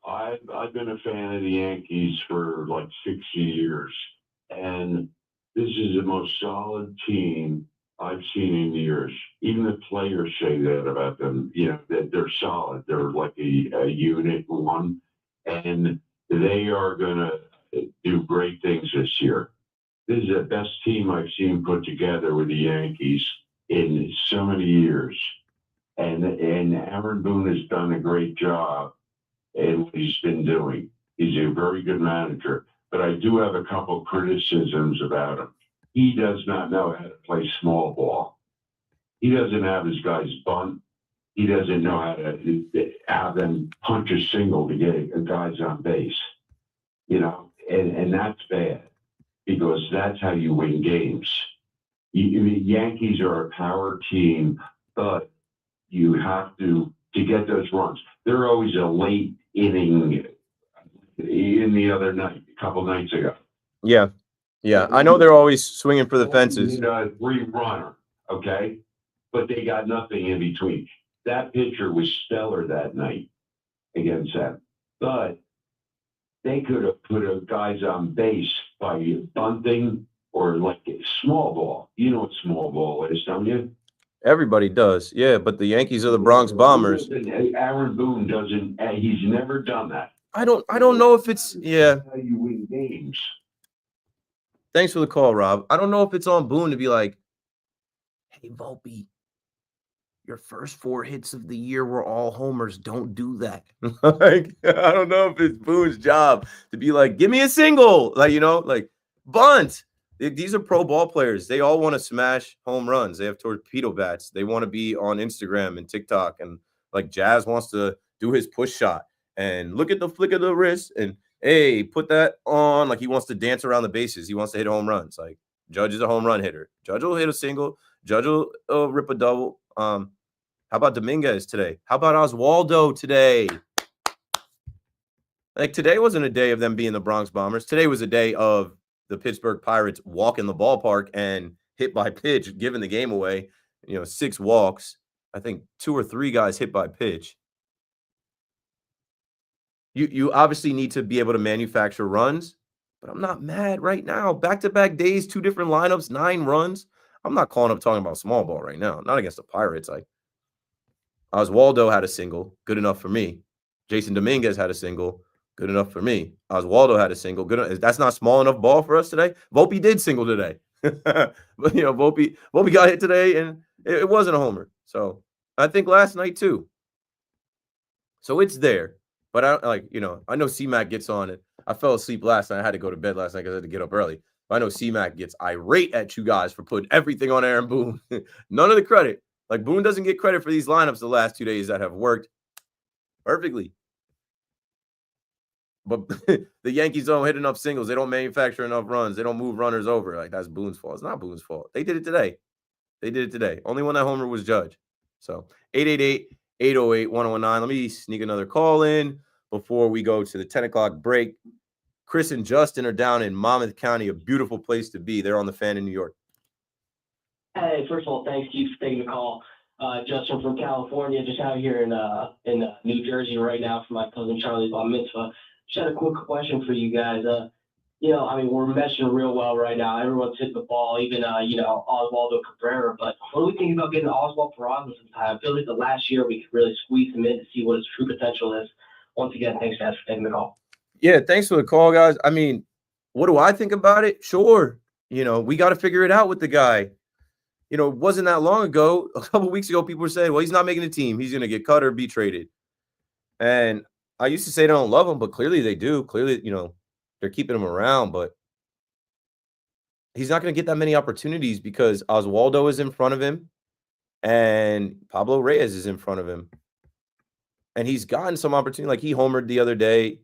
I've been a fan of the Yankees for like 60 years, and this is the most solid team I've seen in years. Even the players say that about them, that they're solid. They're like a unit one, and they are going to do great things this year. This is the best team I've seen put together with the Yankees in so many years. And Aaron Boone has done a great job in what he's been doing. He's a very good manager. But I do have a couple of criticisms about him. He does not know how to play small ball. He doesn't have his guys bunt. He doesn't know how to have them punch a single to get guys on base. And that's bad because that's how you win games. The Yankees are a power team, but you have to get those runs. They're always a late inning in the other night, a couple nights ago. Yeah. I know they're always swinging for the fences. Three-runner, okay? But they got nothing in between. That pitcher was stellar that night against them. But they could have put guys on base by bunting or like small ball. You know what small ball is, don't you? Everybody does. Yeah, but the Yankees are the Bronx Bombers. Aaron Boone doesn't. He's never done that. I don't know if it's How you win games. Thanks for the call, Rob. I don't know if it's on Boone to be like, Hey, Volpe, your first 4 hits of the year were all homers. Don't do that. Like, I don't know if it's Boone's job to be like, give me a single. Like, like bunt. These are pro ball players. They all want to smash home runs. They have torpedo bats. They want to be on Instagram and TikTok. And like Jazz wants to do his push shot. And look at the flick of the wrist. And hey, put that on. Like he wants to dance around the bases. He wants to hit home runs. Like Judge is a home run hitter. Judge will hit a single. Judge will rip a double. How about Dominguez today? How about Oswaldo today? Like today wasn't a day of them being the Bronx Bombers. Today was a day of the Pittsburgh Pirates walking the ballpark and hit by pitch, giving the game away. 6 walks. I think 2 or 3 guys hit by pitch. You obviously need to be able to manufacture runs, but I'm not mad right now. Back-to-back days, 2 different lineups, 9 runs. I'm not calling up talking about small ball right now. Not against the Pirates. Like Oswaldo had a single, good enough for me. Jason Dominguez had a single, good enough for me. Oswaldo had a single, good enough. That's not small enough ball for us today. Volpe did single today. But Volpe got hit today, and it wasn't a homer. So I think last night too. So it's there. But I know C-Mac gets on it. I fell asleep last night. I had to go to bed last night because I had to get up early. But I know C-Mac gets irate at you guys for putting everything on Aaron Boone. None of the credit. Like Boone doesn't get credit for these lineups the last 2 days that have worked perfectly. But the Yankees don't hit enough singles. They don't manufacture enough runs. They don't move runners over. Like that's Boone's fault. It's not Boone's fault. They did it today. Only one that homer was Judge. So 888-808-1019. Let me sneak another call in before we go to the 10 o'clock break. Chris and Justin are down in Monmouth County, a beautiful place to be. They're on the Fan in New York. Hey, first of all, thank you for taking the call. Justin from California, just out here in New Jersey right now for my cousin Charlie's bar mitzvah. Just had a quick question for you guys. We're meshing real well right now. Everyone's hitting the ball, even Oswaldo Cabrera. But what do we think about getting Oswald Peraza sometime? I feel like the last year we could really squeeze him in to see what his true potential is. Once again, thanks guys for taking the call. Yeah, thanks for the call, guys. I mean, what do I think about it? Sure. We got to figure it out with the guy. It wasn't that long ago, a couple weeks ago, people were saying, well, he's not making the team. He's going to get cut or be traded. And I used to say they don't love him, but clearly they do. Clearly, they're keeping him around, but he's not going to get that many opportunities because Oswaldo is in front of him and Pablo Reyes is in front of him. And he's gotten some opportunity. Like he homered the other day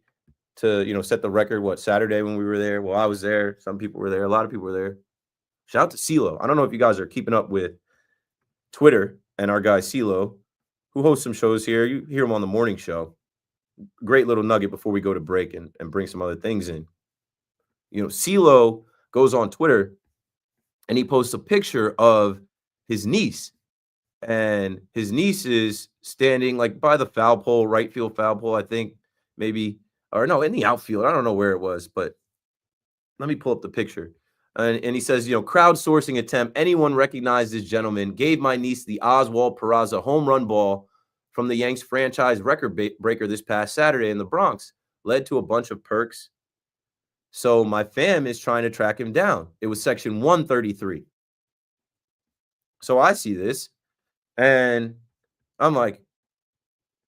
to, set the record, Saturday when we were there. Well, I was there. Some people were there. A lot of people were there. Shout out to CeeLo. I don't know if you guys are keeping up with Twitter and our guy CeeLo, who hosts some shows here. You hear him on the morning show. Great little nugget before we go to break and bring some other things in. CeeLo goes on Twitter and he posts a picture of his niece. And his niece is standing like by the foul pole, right field foul pole, I think, maybe, or no, in the outfield. I don't know where it was, but let me pull up the picture. And he says, crowdsourcing attempt. Anyone recognize this gentleman? Gave my niece the Oswald Peraza home run ball from the Yanks franchise record breaker this past Saturday in the Bronx. Led to a bunch of perks. So my fam is trying to track him down. It was section 133. So I see this and I'm like,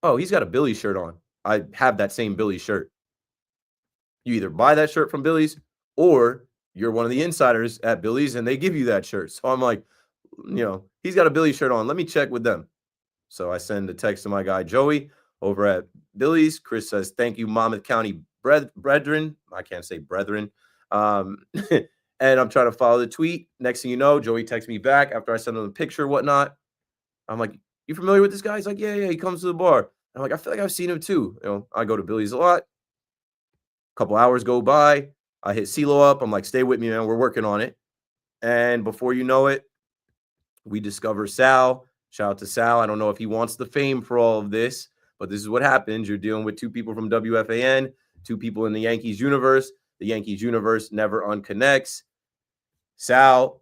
oh, he's got a Billy shirt on. I have that same Billy shirt. You either buy that shirt from Billy's or you're one of the insiders at Billy's and they give you that shirt. So I'm like, he's got a Billy shirt on. Let me check with them. So I send a text to my guy, Joey, over at Billy's. Chris says, thank you, Monmouth County brethren. I can't say brethren. And I'm trying to follow the tweet. Next thing you know, Joey texts me back after I send him the picture, whatnot. I'm like, you familiar with this guy? He's like, yeah, he comes to the bar. I'm like, I feel like I've seen him too. I go to Billy's a lot. A couple hours go by. I hit CeeLo up. I'm like, stay with me, man. We're working on it. And before you know it, we discover Sal. Shout out to Sal. I don't know if he wants the fame for all of this, but this is what happens. You're dealing with 2 people from WFAN, 2 people in the Yankees universe. The Yankees universe never unconnects. Sal,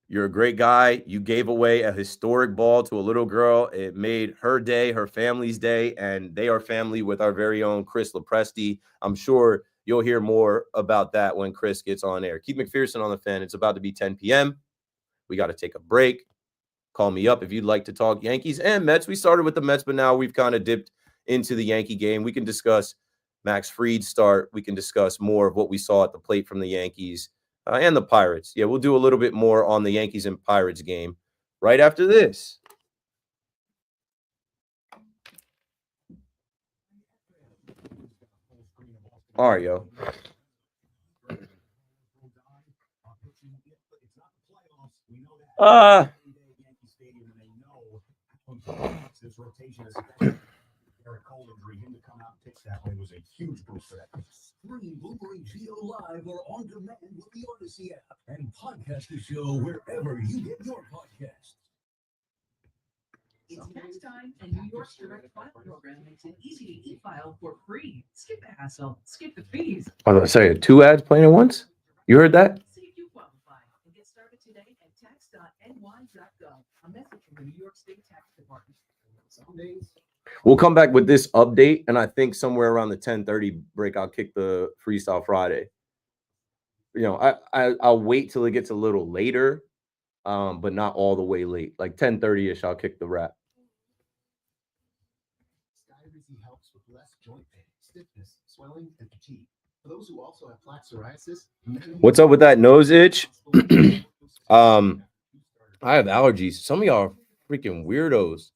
you're a great guy. You gave away a historic ball to a little girl. It made her day, her family's day, and they are family with our very own Chris Lopresti. I'm sure you'll hear more about that when Chris gets on air. Keith McPherson on the Fan. It's about to be 10 p.m. We got to take a break. Call me up if you'd like to talk Yankees and Mets. We started with the Mets, but now we've kind of dipped into the Yankee game. We can discuss Max Fried's start. We can discuss more of what we saw at the plate from the Yankees and the Pirates. Yeah, we'll do a little bit more on the Yankees and Pirates game right after this. All right, yo. This rotation is Eric Cole injury. Him to come out and pitch that way was a huge boost for that. Stream Boomerang Geo live or on demand with the Odyssey app and podcast the show wherever you get your podcasts. It's tax time, and New York's direct file program makes it easy to e-file for free. Skip the hassle, skip the fees. I was going to say, 2 ads playing at once? You heard that? See if you qualify and get started today at tax.ny.gov. A message from the New York State Tax Department. Some days. We'll come back with this update, and I think somewhere around the 10:30 break, I'll kick the Freestyle Friday. You know, I'll wait till it gets a little later, but not all the way late. Like 10:30-ish, I'll kick the wrap. Skyrizi helps with less joint pain, stiffness, swelling, and fatigue. For those who also have plaque psoriasis, What's up with that nose itch? I have allergies. Some of y'all are freaking weirdos.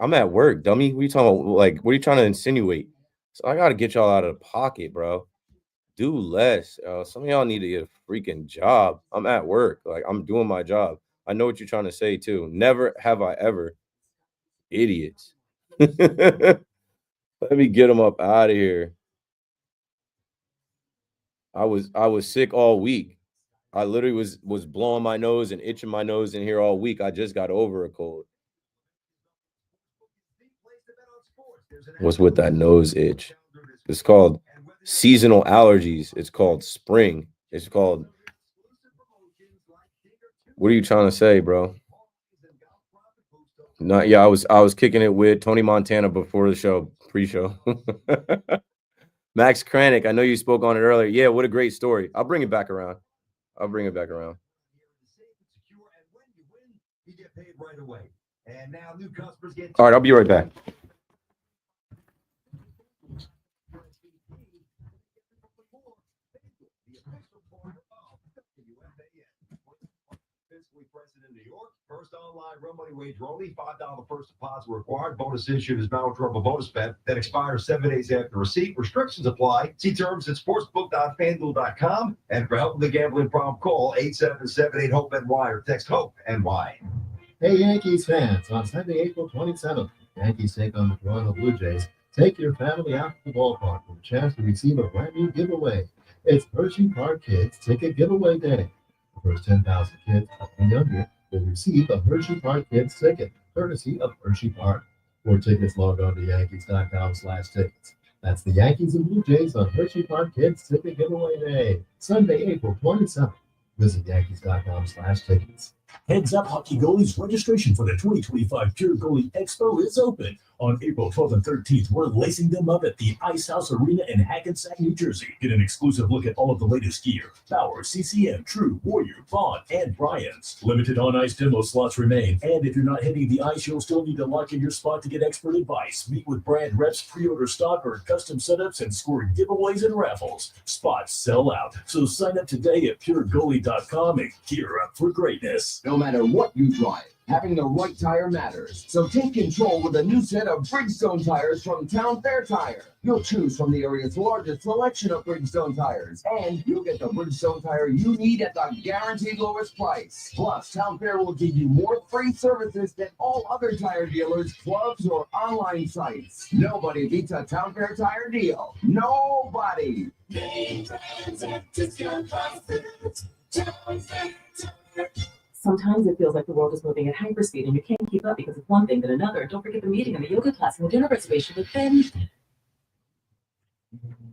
I'm at work, dummy. What are you talking about? Like, what are you trying to insinuate? So I gotta get y'all out of the pocket, bro. Do less. Some of y'all need to get a freaking job. I'm at work. Like, I'm doing my job. I know what you're trying to say too. Never have I ever. Idiots. Let me get them up out of here. I was sick all week. I literally was blowing my nose and itching my nose in here all week. I just got over a cold. What's with that nose itch? It's called seasonal allergies. It's called spring. It's called. What are you trying to say, bro? Not yeah. I was kicking it with Tony Montana before the show, pre-show. Max Kranick, I know you spoke on it earlier. Yeah, what a great story. I'll bring it back around. All right, I'll be right back. President New York. First online real money wager only. $5 first deposit required. Bonus issued is now a bonus bet that expires 7 days after receipt. Restrictions apply. See terms at sportsbook.fanduel.com. And for help with the gambling problem, call 877-8-HOPE-NY or text HOPE-NY. Hey, Yankees fans, on Sunday, April 27th, Yankees take on the Toronto Blue Jays. Take your family out to the ballpark with a chance to receive a brand new giveaway. It's Hershey Park Kids Ticket Giveaway Day. The first 10,000 kids and younger will receive a Hershey Park Kids ticket, courtesy of Hershey Park. For tickets, log on to Yankees.com/tickets. That's the Yankees and Blue Jays on Hershey Park Kids Ticket Giveaway Day, Sunday, April 27th. Visit Yankees.com/tickets. Heads up, hockey goalies. Registration for the 2025 Pure Goalie Expo is open. On April 12th and 13th, we're lacing them up at the Ice House Arena in Hackensack, New Jersey. Get an exclusive look at all of the latest gear. Bauer, CCM, True, Warrior, Vaughn, and Bryans. Limited on-ice demo slots remain. And if you're not hitting the ice, you'll still need to lock in your spot to get expert advice. Meet with brand reps, pre-order stock, or custom setups, and score giveaways and raffles. Spots sell out. So sign up today at puregoalie.com and gear up for greatness. No matter what you drive, having the right tire matters. So take control with a new set of Bridgestone tires from Town Fair Tire. You'll choose from the area's largest selection of Bridgestone tires, and you'll get the Bridgestone tire you need at the guaranteed lowest price. Plus, Town Fair will give you more free services than all other tire dealers, clubs, or online sites. Nobody beats a Town Fair tire deal. Nobody. Sometimes it feels like the world is moving at hyperspeed and you can't keep up because of one thing then another. Don't forget the meeting and the yoga class and the dinner reservation. But then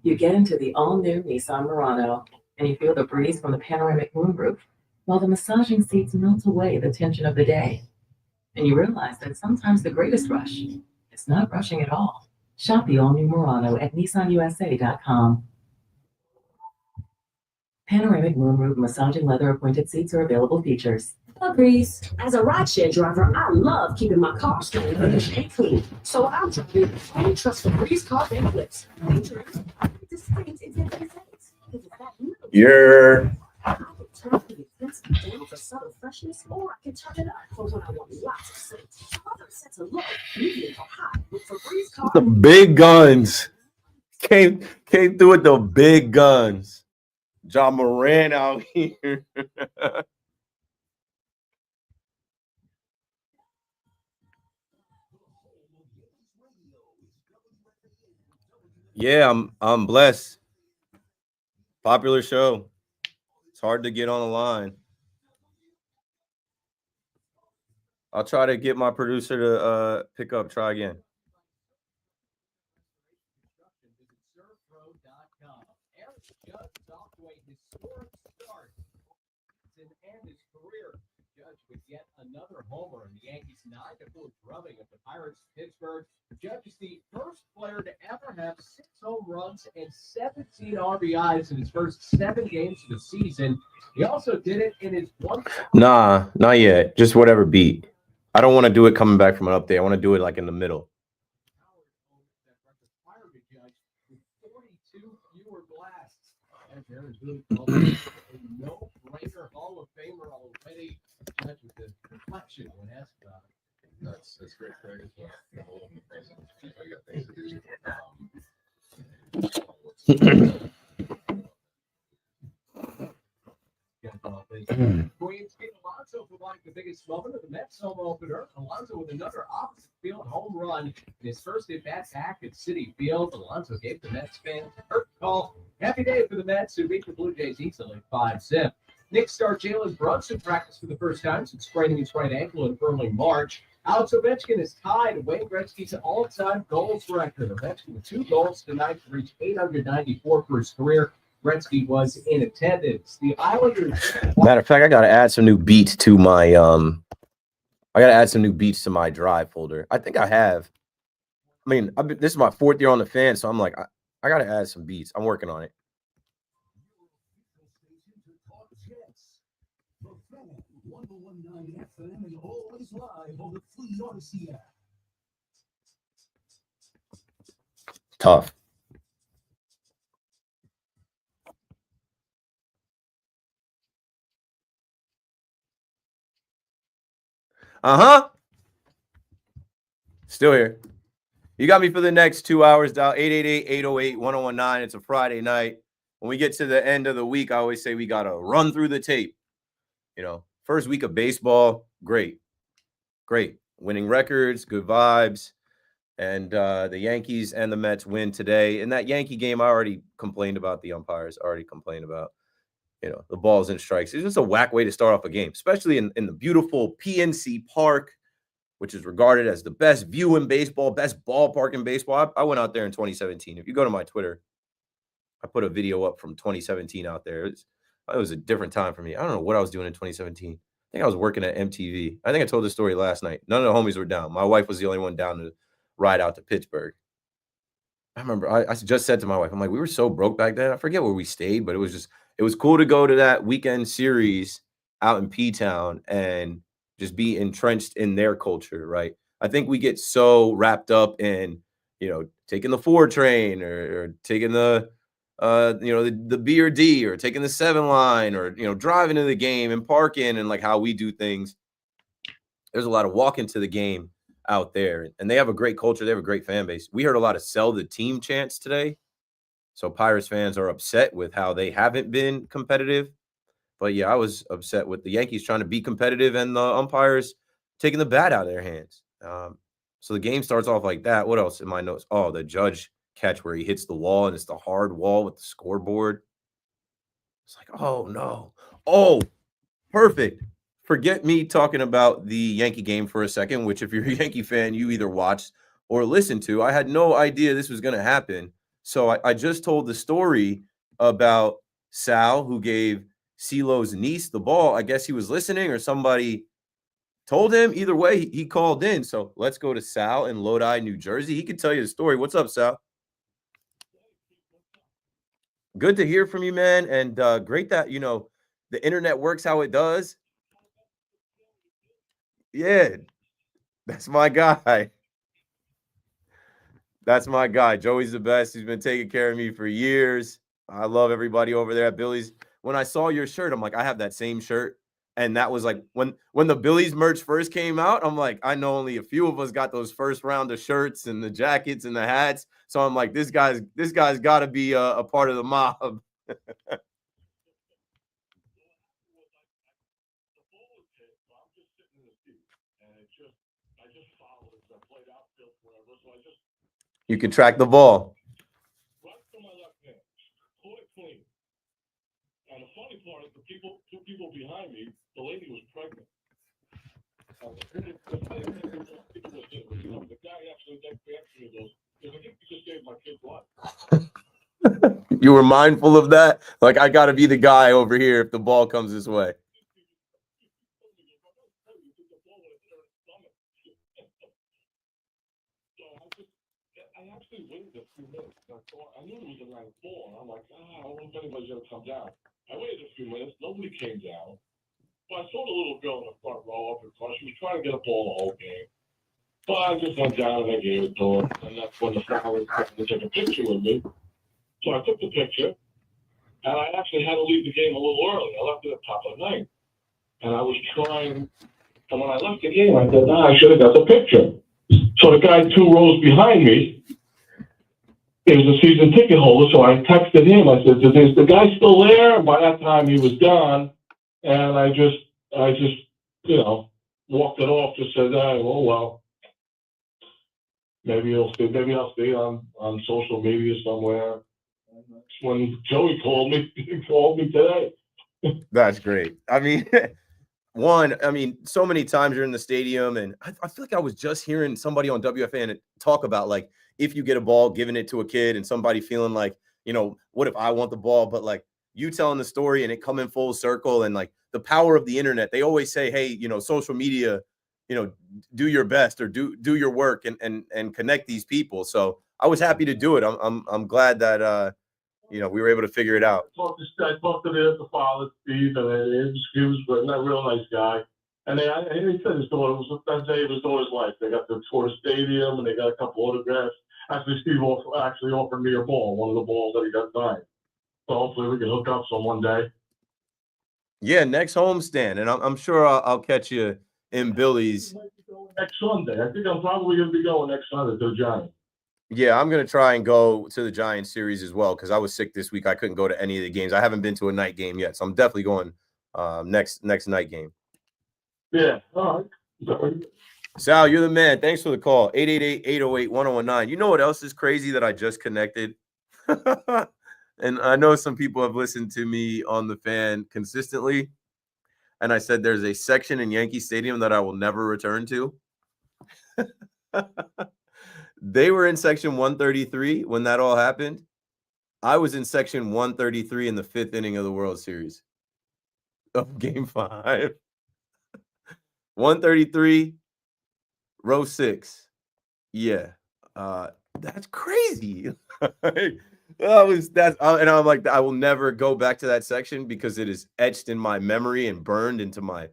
you get into the all-new Nissan Murano and you feel the breeze from the panoramic moonroof while the massaging seats melt away the tension of the day. And you realize that sometimes the greatest rush is not rushing at all. Shop the all-new Murano at nissanusa.com. Panoramic moonroof massaging leather appointed seats are available features. Breeze. As a rideshare driver, I love keeping my car strong and clean. So I'm driving and trust the Breeze car and flips. You're Turn the intensity down for subtle freshness, or I can turn it up for when I want lots of scent. Other sets of low, medium, or high with Febreze car. the big guns. Came through with the big guns. John Moran out here. Yeah, I'm blessed. Popular show. It's hard to get on the line. I'll try to get my producer to pick up. Try again. And his career. Judge with yet another homer in the Yankees' 9-4 drubbing of the Pirates of Pittsburgh. Judge is the first player to ever have 6 home runs and 17 RBIs in his first 7 games of the season. He also did it in his one. Nah, not yet. Just whatever beat. I don't want to do it coming back from an update. I want to do it like in the middle. 42 fewer blasts. And there is really a no-brainer Hall of Famer already. Judge with the reflection when asked about it. That's great, Craig. I got things to do. Queens Kid Alonso providing the biggest moment of the Mets home opener. Alonso with another opposite field home run in his first at-bat back at Citi Field. Alonso gave the Mets fans a perfect call. Happy day for the Mets, who beat the Blue Jays easily 5-0. Knicks star Jalen Brunson practiced for the first time since spraining his right ankle in early March. Alex Ovechkin is tied Wayne Gretzky's all-time goals record. Ovechkin with 2 goals tonight to reach 894 for his career. Gretzky was in attendance. The Islanders. Matter of fact, I gotta add some new beats to my drive folder. I think I have. I mean, this is my 4th year on the fan, so I'm like, I gotta add some beats. I'm working on it. Tough. Still here. You got me for the next 2 hours. Dial 888-808-1019. It's a Friday night. When we get to the end of the week, I always say we got to run through the tape. You know, first week of baseball, great. Winning records, good vibes. And the Yankees and the Mets win today. In that Yankee game, I already complained about the umpires, already complained about, the balls and strikes. It's just a whack way to start off a game, especially in the beautiful PNC Park, which is regarded as the best view in baseball, best ballpark in baseball. I went out there in 2017. If you go to my Twitter, I put a video up from 2017 out there. It was a different time for me. I don't know what I was doing in 2017. I think I was working at MTV. I think I told this story last night. None of the homies were down. My wife was the only one down to ride out to Pittsburgh. I remember I just said to my wife, I'm like, we were so broke back then. I forget where we stayed, but it was cool to go to that weekend series out in P-Town and just be entrenched in their culture, right? I think we get so wrapped up in, taking the 4 train or taking the B or D or taking the 7 line or, driving to the game and parking and like how we do things. There's a lot of walking to the game out there, and they have a great culture. They have a great fan base. We heard a lot of sell the team chants today. So Pirates fans are upset with how they haven't been competitive. But yeah, I was upset with the Yankees trying to be competitive and the umpires taking the bat out of their hands. So the game starts off like that. What else in my notes? Oh, the Judge catch where he hits the wall and it's the hard wall with the scoreboard. It's like, oh no. Oh, perfect. Forget me talking about the Yankee game for a second, which if you're a Yankee fan, you either watched or listened to. I had no idea this was going to happen. So I just told the story about Sal, who gave CeeLo's niece the ball. I guess he was listening or somebody told him. Either way, he called in. So let's go to Sal in Lodi, New Jersey. He can tell you the story. What's up, Sal? Good to hear from you, man. And great that, the internet works how it does. Yeah, that's my guy. That's my guy. Joey's the best. He's been taking care of me for years. I love everybody over there at Billy's. When I saw your shirt, I'm like, I have that same shirt. And that was like when the Billy's merch first came out, I'm like, I know only a few of us got those first round of shirts and the jackets and the hats. So I'm like, this guy's got to be a part of the mob. You can track the ball. And the funny part is two people behind me, the lady was pregnant. The guy actually next to me goes, I think you just saved my kid's life. You were mindful of that? Like, I got to be the guy over here if the ball comes this way. I actually waited a few minutes. I knew it was around 4, and I'm like, I don't know if anybody's going to come down. I waited a few minutes. Nobody came down. But I saw the little girl in the front row up in front. She was trying to get a ball the whole game. But I just went down and I gave it to her. And that's when the family came to take a picture with me. So I took the picture. And I actually had to leave the game a little early. I left it at the top of the night. And I was trying. And when I left the game, I said, I should have got the picture. So the guy 2 rows behind me is a season ticket holder. So I texted him. I said, is the guy still there? And by that time, he was gone. And I just, walked it off. Just said, oh well, maybe I'll stay on social media somewhere. When Joey called me, he called me today. That's great. I mean, so many times you're in the stadium, and I feel like I was just hearing somebody on WFAN talk about, like, if you get a ball, giving it to a kid, and somebody feeling like, what if I want the ball? But like you telling the story and it coming full circle, and like the power of the internet. They always say, hey, social media, do your best, or do your work and connect these people. So I was happy to do it. I'm glad that we were able to figure it out. I talked to the father, Steve, and he was a real nice guy. And he said his daughter was the best day of his daughter's life. They got to tour the stadium, and they got a couple autographs. Actually, Steve actually offered me a ball, one of the balls that he got signed. So hopefully we can hook up some one day. Yeah, next homestand, and I'm sure I'll catch you in Billy's next Sunday. I think I'm probably going to be going next Sunday to the Giants. Yeah, I'm going to try and go to the Giants series as well, because I was sick this week. I couldn't go to any of the games. I haven't been to a night game yet, so I'm definitely going next night game. Yeah, all right. Sal, you're the man. Thanks for the call. 888-808-1019. You know what else is crazy that I just connected? And I know some people have listened to me on the fan consistently, and I said there's a section in Yankee Stadium that I will never return to. They were in section 133 when that all happened. I was in section 133 in the 5th inning of the World Series of Game 5. 133, row 6. Yeah, that's crazy. And I'm like, I will never go back to that section because it is etched in my memory and burned into my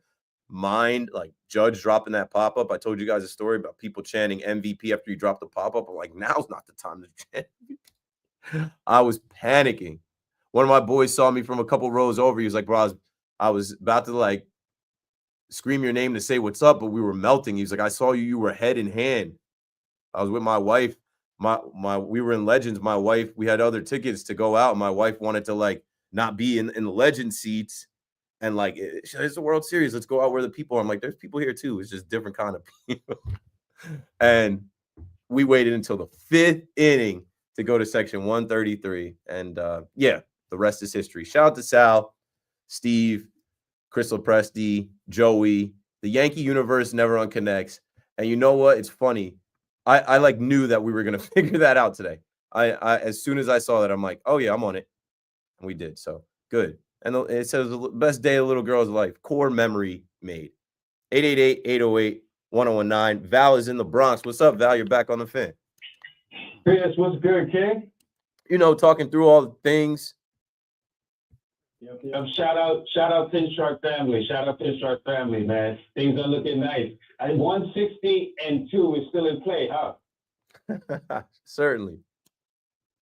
mind. Like Judge dropping that pop-up. I told you guys a story about people chanting MVP after you drop the pop-up. I'm like, now's not the time to chant. I was panicking. One of my boys saw me from a couple rows over. He was like, bro, I was about to like scream your name to say what's up, but we were melting. He was like, I saw you. You were head in hand. I was with my wife. We were in Legends. My wife, we had other tickets to go out. My wife wanted to like not be in the Legend seats. And like, it's the World Series. Let's go out where the people are. I'm like, there's people here too. It's just different kind of people. And we waited until the 5th inning to go to section 133. And yeah, the rest is history. Shout out to Sal, Steve, Crystal Presti, Joey. The Yankee universe never unconnects. And you know what? It's funny. I like knew that we were going to figure that out today. I as soon as I saw that, I'm like, oh yeah, I'm on it. And we did. So good. And it says the best day of a little girl's life. Core memory made. 888-808-1019. Val is in the Bronx. What's up, Val? You're back on the fan. Yes, what's good, King? Talking through all the things. Shout out Pinstripe family. Shout out Pinstripe family, man. Things are looking nice. 160 and 2 is still in play, huh? Certainly.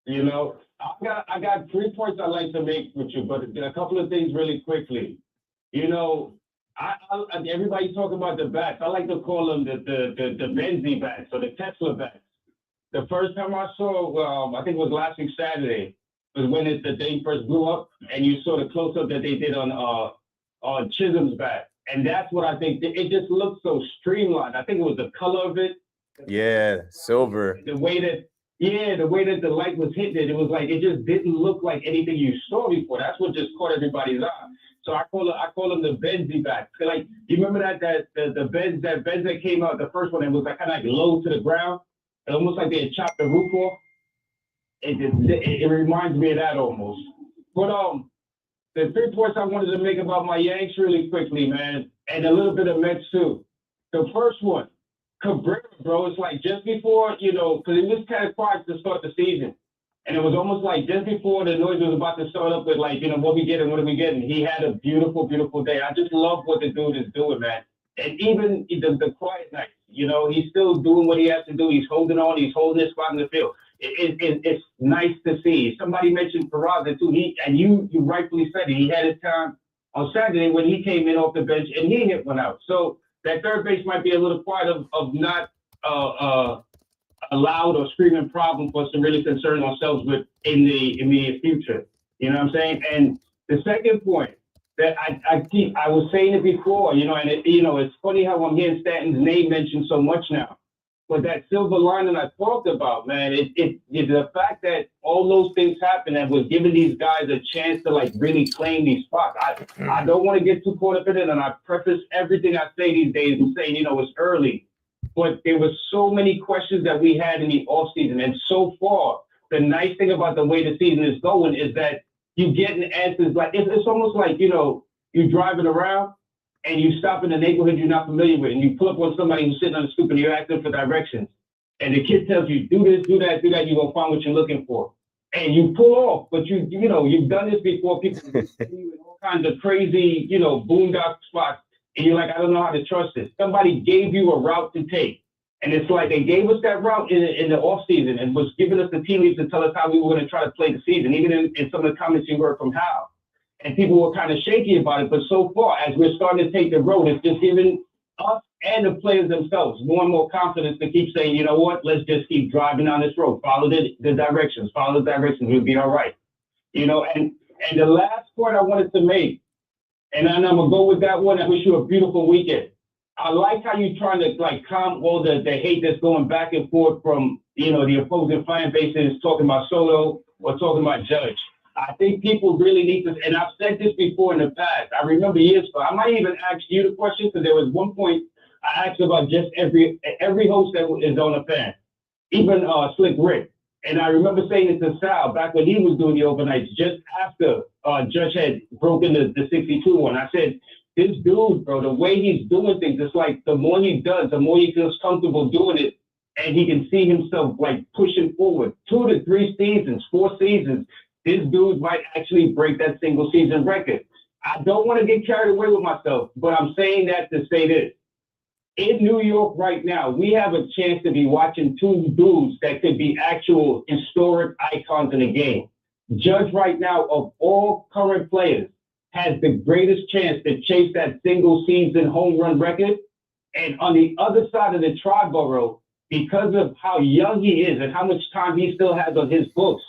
You know, I got 3 points I'd like to make with you, but a couple of things really quickly. You know, everybody talking about the bats. I like to call them the Benzie bats or the Tesla bats. The first time I saw, I think it was last week Saturday, was when the thing first blew up, and you saw the close up that they did on Chisholm's bat, and that's what I think. It just looked so streamlined. I think it was the color of it. Yeah, silver. The way that the light was hitting it, it was like it just didn't look like anything you saw before. That's what just caught everybody's eye. So I call them the Benzie bats. Like, you remember that Benz that came out, the first one, it was like kind of like low to the ground, almost like they had chopped the roof off. It reminds me of that almost. But the 3 points I wanted to make about my Yanks really quickly, man, and a little bit of Mets too. The first one, Cabrera, bro, it's like just before, you know, because it was kind of quiet to start the season. And it was almost like just before the noise was about to start up with, like, you know, what are we getting? He had a beautiful, beautiful day. I just love what the dude is doing, man. And even the quiet nights, you know, he's still doing what he has to do. He's holding on. He's holding his spot in the field. It's nice to see. Somebody mentioned Peraza, too. You rightfully said it. He had his time on Saturday when he came in off the bench, and he hit one out. So that third base might be a little part of not a loud or screaming problem for us to really concern ourselves with in the immediate future. You know what I'm saying? And the second point that I was saying it before, you know, and it's funny how I'm hearing Stanton's name mentioned so much now. But that silver lining I talked about, man, the fact that all those things happened and was giving these guys a chance to like really claim these spots. I don't want to get too caught up in it, and I preface everything I say these days and saying, you know, it's early. But there was so many questions that we had in the offseason. And so far, the nice thing about the way the season is going is that you getting answers. Like it's almost like, you know, you're driving around and you stop in a neighborhood you're not familiar with, and you pull up on somebody who's sitting on the stoop and you're asking for directions. And the kid tells you, do this, do that, you're going to find what you're looking for. And you pull off, but you know, you've done this before. People see you in all kinds of crazy, you know, boondock spots. And you're like, I don't know how to trust this. Somebody gave you a route to take. And it's like they gave us that route in the off season and was giving us the tea leaves to tell us how we were going to try to play the season, even in some of the comments you heard from Hal. And people were kind of shaky about it. But so far, as we're starting to take the road, it's just giving us and the players themselves more and more confidence to keep saying, you know what, let's just keep driving down this road. Follow the directions. Follow the directions. We'll be all right. You know, and the last point I wanted to make, and I'm going to go with that one. I wish you a beautiful weekend. I like how you're trying to like calm all the hate that's going back and forth from, you know, the opposing fan bases talking about Soto or talking about Judge. I think people really need to, and I've said this before in the past. I remember years ago. I might even ask you the question because there was one point I asked about just every host that is on the fan, even Slick Rick. And I remember saying it to Sal back when he was doing the overnights, just after Judge had broken the 62 one. I said, this dude, bro, the way he's doing things, it's like the more he does, the more he feels comfortable doing it. And he can see himself like pushing forward 2 to 3 seasons, 4 seasons. This dude might actually break that single season record. I don't want to get carried away with myself, but I'm saying that to say this. In New York right now, we have a chance to be watching 2 dudes that could be actual historic icons in the game. Judge right now, of all current players, has the greatest chance to chase that single season home run record. And on the other side of the Triborough, because of how young he is and how much time he still has on his books,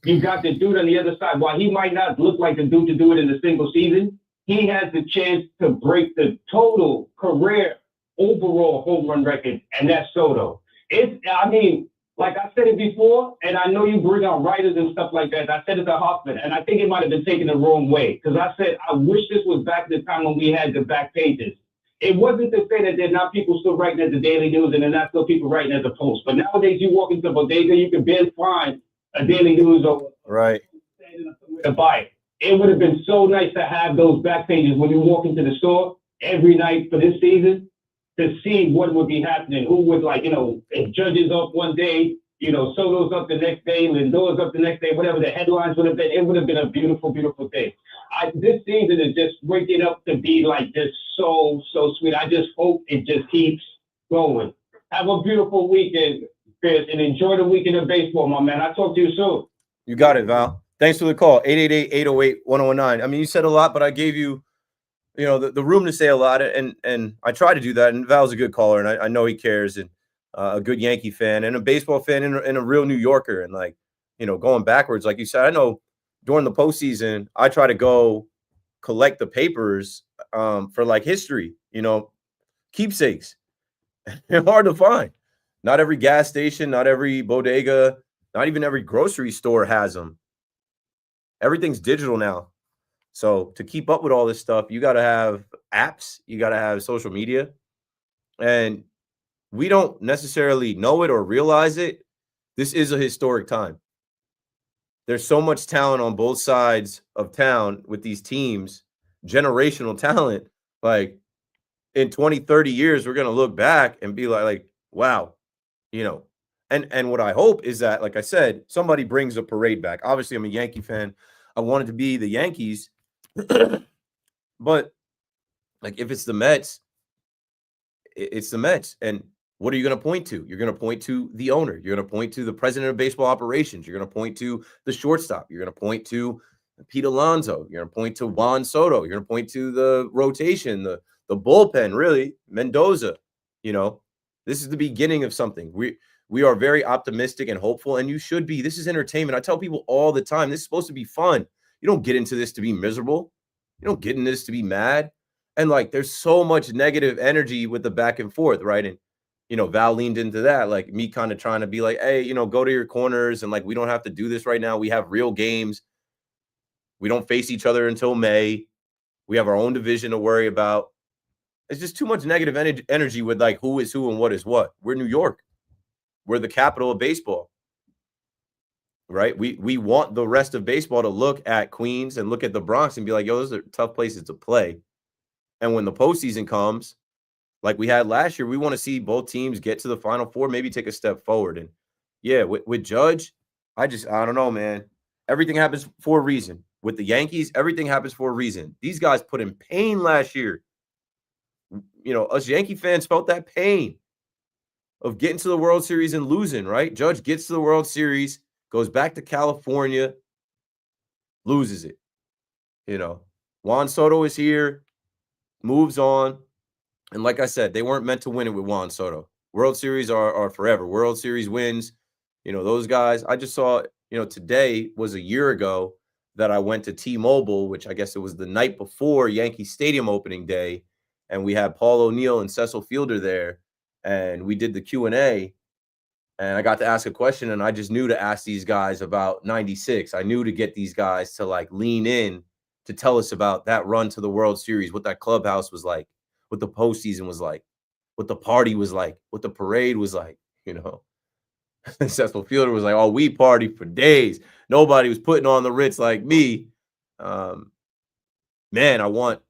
you got the dude on the other side. While he might not look like the dude to do it in the single season, he has the chance to break the total career overall home run record, and that's Soto. Like I said it before, and I know you bring on writers and stuff like that. I said it to Hoffman, and I think it might have been taken the wrong way because I said I wish this was back in the time when we had the back pages. It wasn't to say that there are not people still writing at the Daily News and there are not still people writing at the Post. But nowadays, you walk into a bodega, you can barely find a Daily News or right to buy it. It would have been so nice to have those back pages when you walk into the store every night for this season, to see what would be happening, who would, like, you know, if Judge is up one day, Soto's up the next day, Lindor's up the next day, whatever the headlines would have been. It would have been a beautiful, beautiful thing. This season is just waking up to be like this, so sweet. I just hope it just keeps going. Have a beautiful weekend, Chris, and enjoy the weekend of baseball, my man. I'll talk to you soon. You got it, Val. Thanks for the call. 888-808-1019. I mean, you said a lot, but I gave you, the room to say a lot, and I try to do that. And Val's a good caller, and I know he cares, and a good Yankee fan and a baseball fan and a real New Yorker. And going backwards, like you said, I know during the postseason, I try to go collect the papers for like history, keepsakes. They're hard to find. Not every gas station, not every bodega, not even every grocery store has them. Everything's digital now. So to keep up with all this stuff, you got to have apps, you got to have social media. And we don't necessarily know it or realize it. This is a historic time. There's so much talent on both sides of town with these teams, generational talent. Like in 20, 30 years, we're going to look back and be like, wow, and what I hope is that, like I said, somebody brings a parade back. Obviously, I'm a Yankee fan. I want it to be the Yankees. But like if it's the Mets, it's the Mets. And what are you going to point to? You're going to point to the owner. You're going to point to the president of baseball operations. You're going to point to the shortstop. You're going to point to Pete Alonso. You're going to point to Juan Soto. You're going to point to the rotation, the bullpen, really, Mendoza. This is the beginning of something. We are very optimistic and hopeful, and you should be. This is entertainment. I tell people all the time, this is supposed to be fun. You don't get into this to be miserable. You don't get in this to be mad. And there's so much negative energy with the back and forth, right? And, Val leaned into that, like me kind of trying to be like, hey, go to your corners. And we don't have to do this right now. We have real games. We don't face each other until May. We have our own division to worry about. It's just too much negative energy with who is who and what is what. We're New York. We're the capital of baseball. Right? We want the rest of baseball to look at Queens and look at the Bronx and be like, yo, those are tough places to play. And when the postseason comes, like we had last year, we want to see both teams get to the Final Four, maybe take a step forward. And yeah, with Judge, I don't know, man. Everything happens for a reason. With the Yankees, everything happens for a reason. These guys put in pain last year. Us Yankee fans felt that pain of getting to the World Series and losing, right? Judge gets to the World Series, goes back to California, loses it. Juan Soto is here, moves on. And like I said, they weren't meant to win it with Juan Soto. World Series are forever. World Series wins, those guys. I just saw, today was a year ago that I went to T-Mobile, which I guess it was the night before Yankee Stadium opening day. And we had Paul O'Neill and Cecil Fielder there. And we did the Q&A. And I got to ask a question, and I just knew to ask these guys about 96. I knew to get these guys to lean in to tell us about that run to the World Series, what that clubhouse was like, what the postseason was like, what the party was like, what the parade was like, Cecil Fielder was like, oh, we partied for days. Nobody was putting on the Ritz like me. Man, I want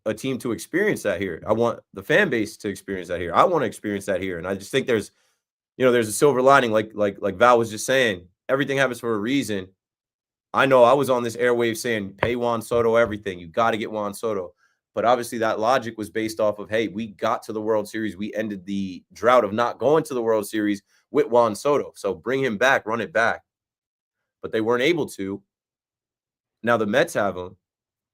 a team to experience that here. I want the fan base to experience that here. I want to experience that here. And I just think there's a silver lining, like Val was just saying. Everything happens for a reason. I know I was on this airwave saying, pay Juan Soto everything. You got to get Juan Soto. But obviously that logic was based off of, hey, we got to the World Series. We ended the drought of not going to the World Series with Juan Soto. So bring him back, run it back. But they weren't able to. Now the Mets have him.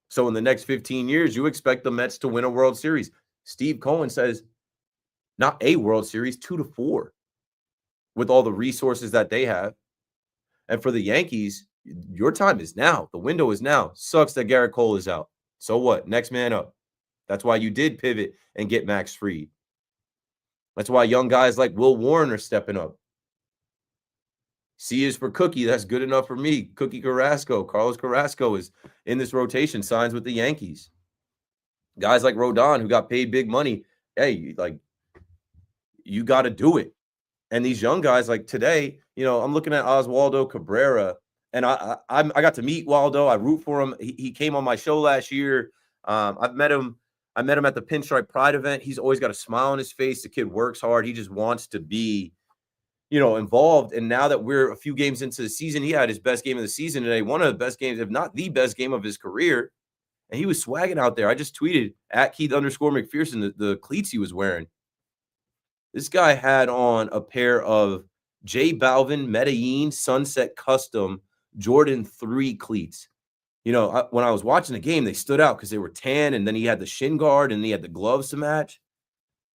So in the next 15 years, you expect the Mets to win a World Series. Steve Cohen says, not a World Series, 2 to 4. With all the resources that they have. And for the Yankees, your time is now. The window is now. Sucks that Garrett Cole is out. So what? Next man up. That's why you did pivot and get Max Fried. That's why young guys like Will Warren are stepping up. C is for Cookie. That's good enough for me. Cookie Carrasco. Carlos Carrasco is in this rotation, signs with the Yankees. Guys like Rodon, who got paid big money. Hey, you got to do it. And these young guys, like today, I'm looking at Oswaldo Cabrera, and I got to meet Waldo. I root for him. He came on my show last year. I've met him. I met him at the Pinstripe Pride event. He's always got a smile on his face. The kid works hard. He just wants to be, involved. And now that we're a few games into the season, he had his best game of the season today, one of the best games, if not the best game of his career. And he was swagging out there. I just tweeted at Keith_McPherson the cleats he was wearing. This guy had on a pair of J Balvin Medellin Sunset Custom Jordan 3 cleats. When I was watching the game, they stood out because they were tan, and then he had the shin guard and he had the gloves to match.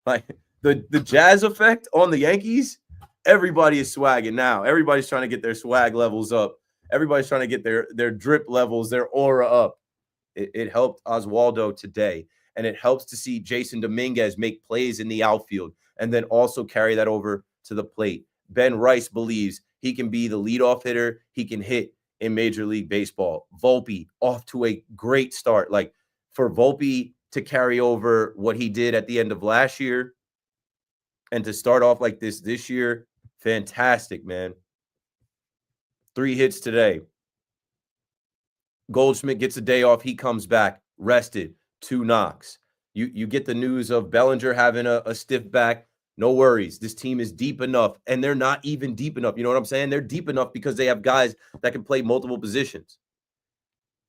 Like the Jazz effect on the Yankees, everybody is swagging now. Everybody's trying to get their swag levels up. Everybody's trying to get their drip levels, their aura up. It helped Oswaldo today, and it helps to see Jason Dominguez make plays in the outfield and then also carry that over to the plate. Ben Rice believes he can be the leadoff hitter. He can hit in Major League Baseball. Volpe off to a great start. Like, for Volpe to carry over what he did at the end of last year and to start off like this year, fantastic, man. 3 hits today. Goldschmidt gets a day off. He comes back rested, 2 knocks. You get the news of Bellinger having a stiff back. No worries. This team is deep enough, and they're not even deep enough. You know what I'm saying? They're deep enough because they have guys that can play multiple positions.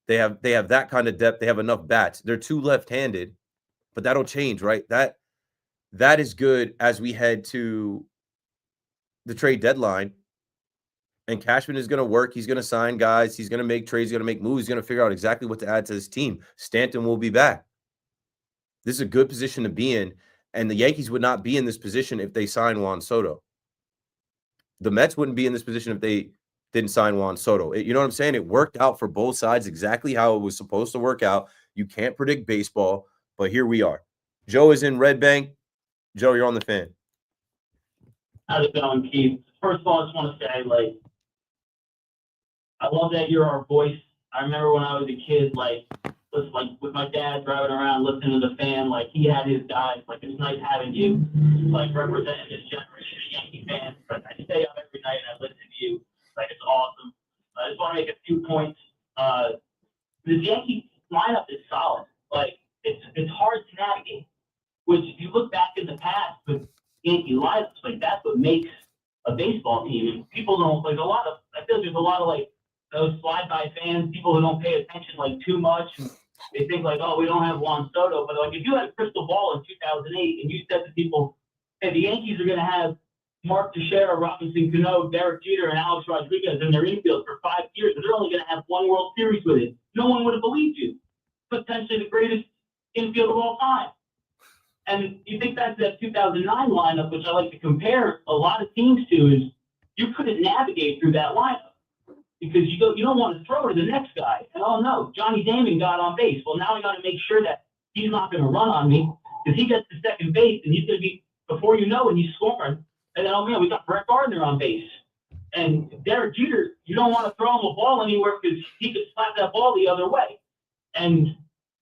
They have that kind of depth. They have enough bats. They're 2 left-handed, but that'll change, right? That is good as we head to the trade deadline. And Cashman is going to work. He's going to sign guys. He's going to make trades. He's going to make moves. He's going to figure out exactly what to add to this team. Stanton will be back. This is a good position to be in. And the Yankees would not be in this position if they signed Juan Soto. The Mets wouldn't be in this position if they didn't sign Juan Soto. You know what I'm saying? It worked out for both sides exactly how it was supposed to work out. You can't predict baseball, but here we are. Joe is in Red Bank. Joe, you're on the Fan. How's it going, Keith? First of all, I just want to say, I love that you're our voice. I remember when I was a kid, with my dad driving around listening to the Fan, he had his guys. It's nice having you, representing this generation of Yankee fans. But I stay up every night and I listen to you. It's awesome. I just want to make a few points. The Yankee lineup is solid. It's hard to navigate. Which, if you look back in the past with Yankee lineups, that's what makes a baseball team. And people don't I feel there's a lot of those slide by fans, people who don't pay attention too much. And they think oh, we don't have Juan Soto. But if you had a crystal ball in 2008 and you said to people, hey, the Yankees are going to have Mark Teixeira, Robinson Cano, Derek Jeter, and Alex Rodriguez in their infield for 5 years, but they're only going to have 1 World Series with it, no one would have believed you. Potentially the greatest infield of all time. And you think back to that 2009 lineup, which I like to compare a lot of teams to, is you couldn't navigate through that lineup because you don't want to throw to the next guy. And oh no, Johnny Damon got on base. Well, now we got to make sure that he's not going to run on me because he gets to second base and he's going to be, before you know it, he's scoring. And then, oh man, we got Brett Gardner on base. And Derek Jeter, you don't want to throw him a ball anywhere because he could slap that ball the other way. And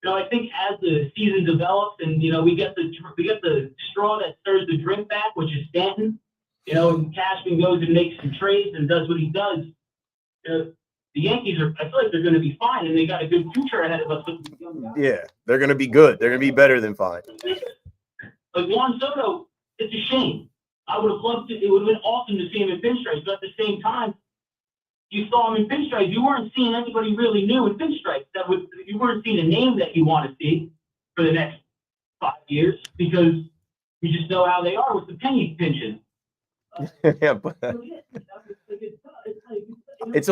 I think as the season develops and, we get the straw that stirs the drink back, which is Stanton, and Cashman goes and makes some trades and does what he does. The Yankees I feel like they're going to be fine, and they got a good future ahead of us. Yeah, they're going to be good. They're going to be better than fine. Juan Soto, it's a shame. I would have loved it. It would have been awesome to see him in pinstripes, but at the same time, you saw him in pinstripes. You weren't seeing anybody really new in pinstripes. You weren't seeing a name that you want to see for the next 5 years because you just know how they are with the penny pinching. Yeah, but it's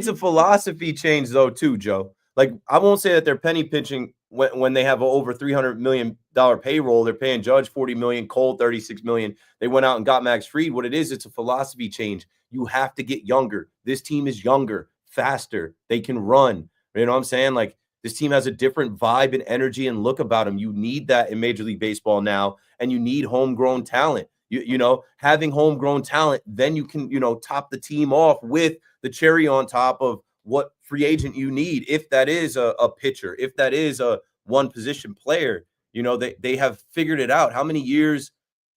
a philosophy change though too, Joe. I won't say that they're penny pinching when they have over $300 million payroll. They're paying Judge $40 million, Cole $36 million. They went out and got Max Fried. What it is, it's a philosophy change. You have to get younger. This team is younger, faster. They can run. You know what I'm saying? This team has a different vibe and energy and look about them. You need that in Major League Baseball now, and you need homegrown talent. Having homegrown talent, then you can, top the team off with the cherry on top of what free agent you need. If that is a pitcher, if that is a one position player, they have figured it out. How many years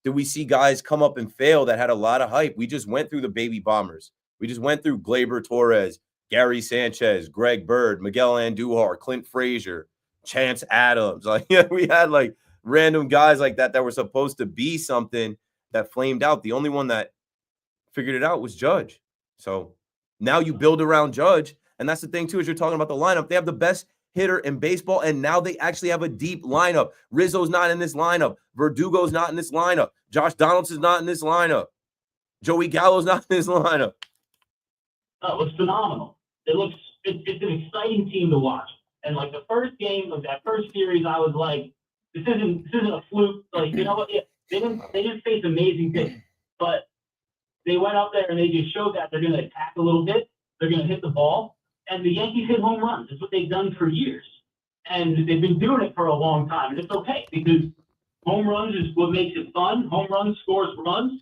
did we see guys come up and fail that had a lot of hype? We just went through the baby bombers. We just went through Gleyber Torres, Gary Sanchez, Greg Bird, Miguel Andujar, Clint Frazier, Chance Adams. We had random guys like that were supposed to be something that flamed out. The only one that figured it out was Judge. So now you build around Judge. And that's the thing, too, as you're talking about the lineup. They have the best hitter in baseball, and now they actually have a deep lineup. Rizzo's not in this lineup. Verdugo's not in this lineup. Josh Donaldson's not in this lineup. Joey Gallo's not in this lineup. Oh, it was phenomenal. It's an exciting team to watch. And like the first game of that first series, I was like, this isn't a fluke. Like, you know what? They didn't face amazing things, but they went up there and they just showed that they're going to attack a little bit. They're going to hit the ball, and the Yankees hit home runs. It's what they've done for years, and they've been doing it for a long time. And it's okay because home runs is what makes it fun. Home runs scores runs,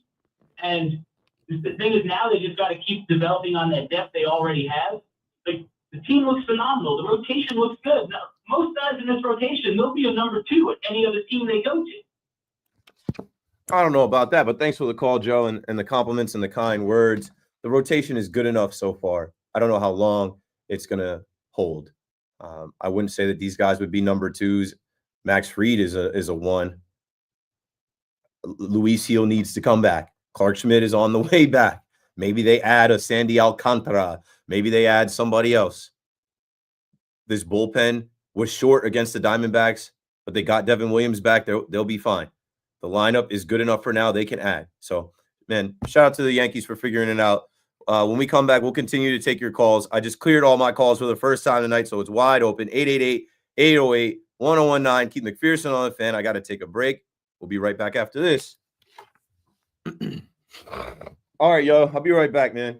and the thing is now they just got to keep developing on that depth they already have. Like the team looks phenomenal. The rotation looks good. Now, most guys in this rotation, they'll be a number 2 at any other team they go to. I don't know about that, but thanks for the call, Joe, and the compliments and the kind words. The rotation is good enough so far. I don't know how long it's going to hold. I wouldn't say that these guys would be number 2s. Max Fried is a 1. Luis Gil needs to come back. Clark Schmidt is on the way back. Maybe they add a Sandy Alcantara. Maybe they add somebody else. This bullpen was short against the Diamondbacks, but they got Devin Williams back. They'll be fine. The lineup is good enough for now. They can add. So, man, shout out to the Yankees for figuring it out. When we come back, we'll continue to take your calls. I just cleared all my calls for the first time tonight, so it's wide open. 888-808-1019. Keith McPherson on the Fan. I got to take a break. We'll be right back after this. All right, yo. I'll be right back, man.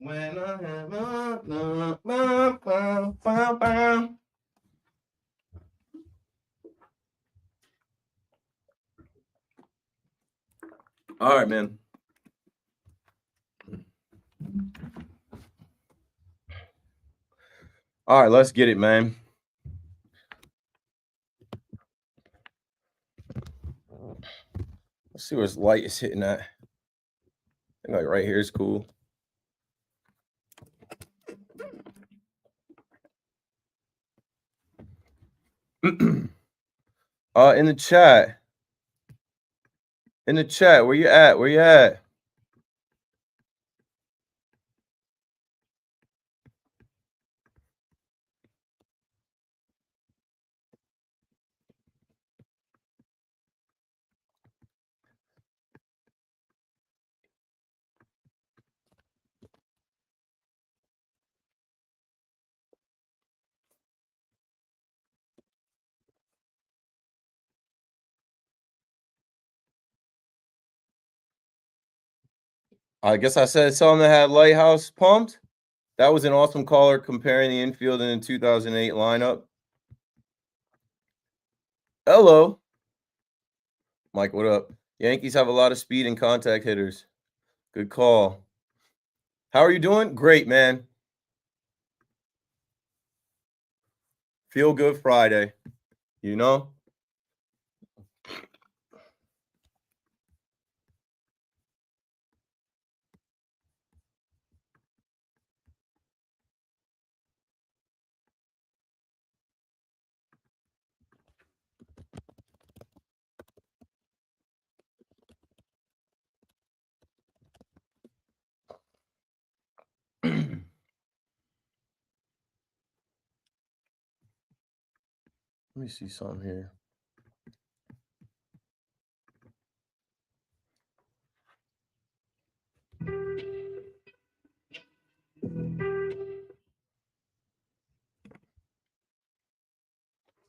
When I have all right, man. All right, let's get it, man. Let's see where this light is hitting at. I think like right here is cool. In the chat. In the chat, where you at? Where you at? I guess I said something that had Lighthouse pumped. That was an awesome caller comparing the infield in the 2008 lineup. Hello. Mike, what up? Yankees have a lot of speed and contact hitters. Good call. How are you doing? Great, man. Feel good Friday. You know? Let me see something here.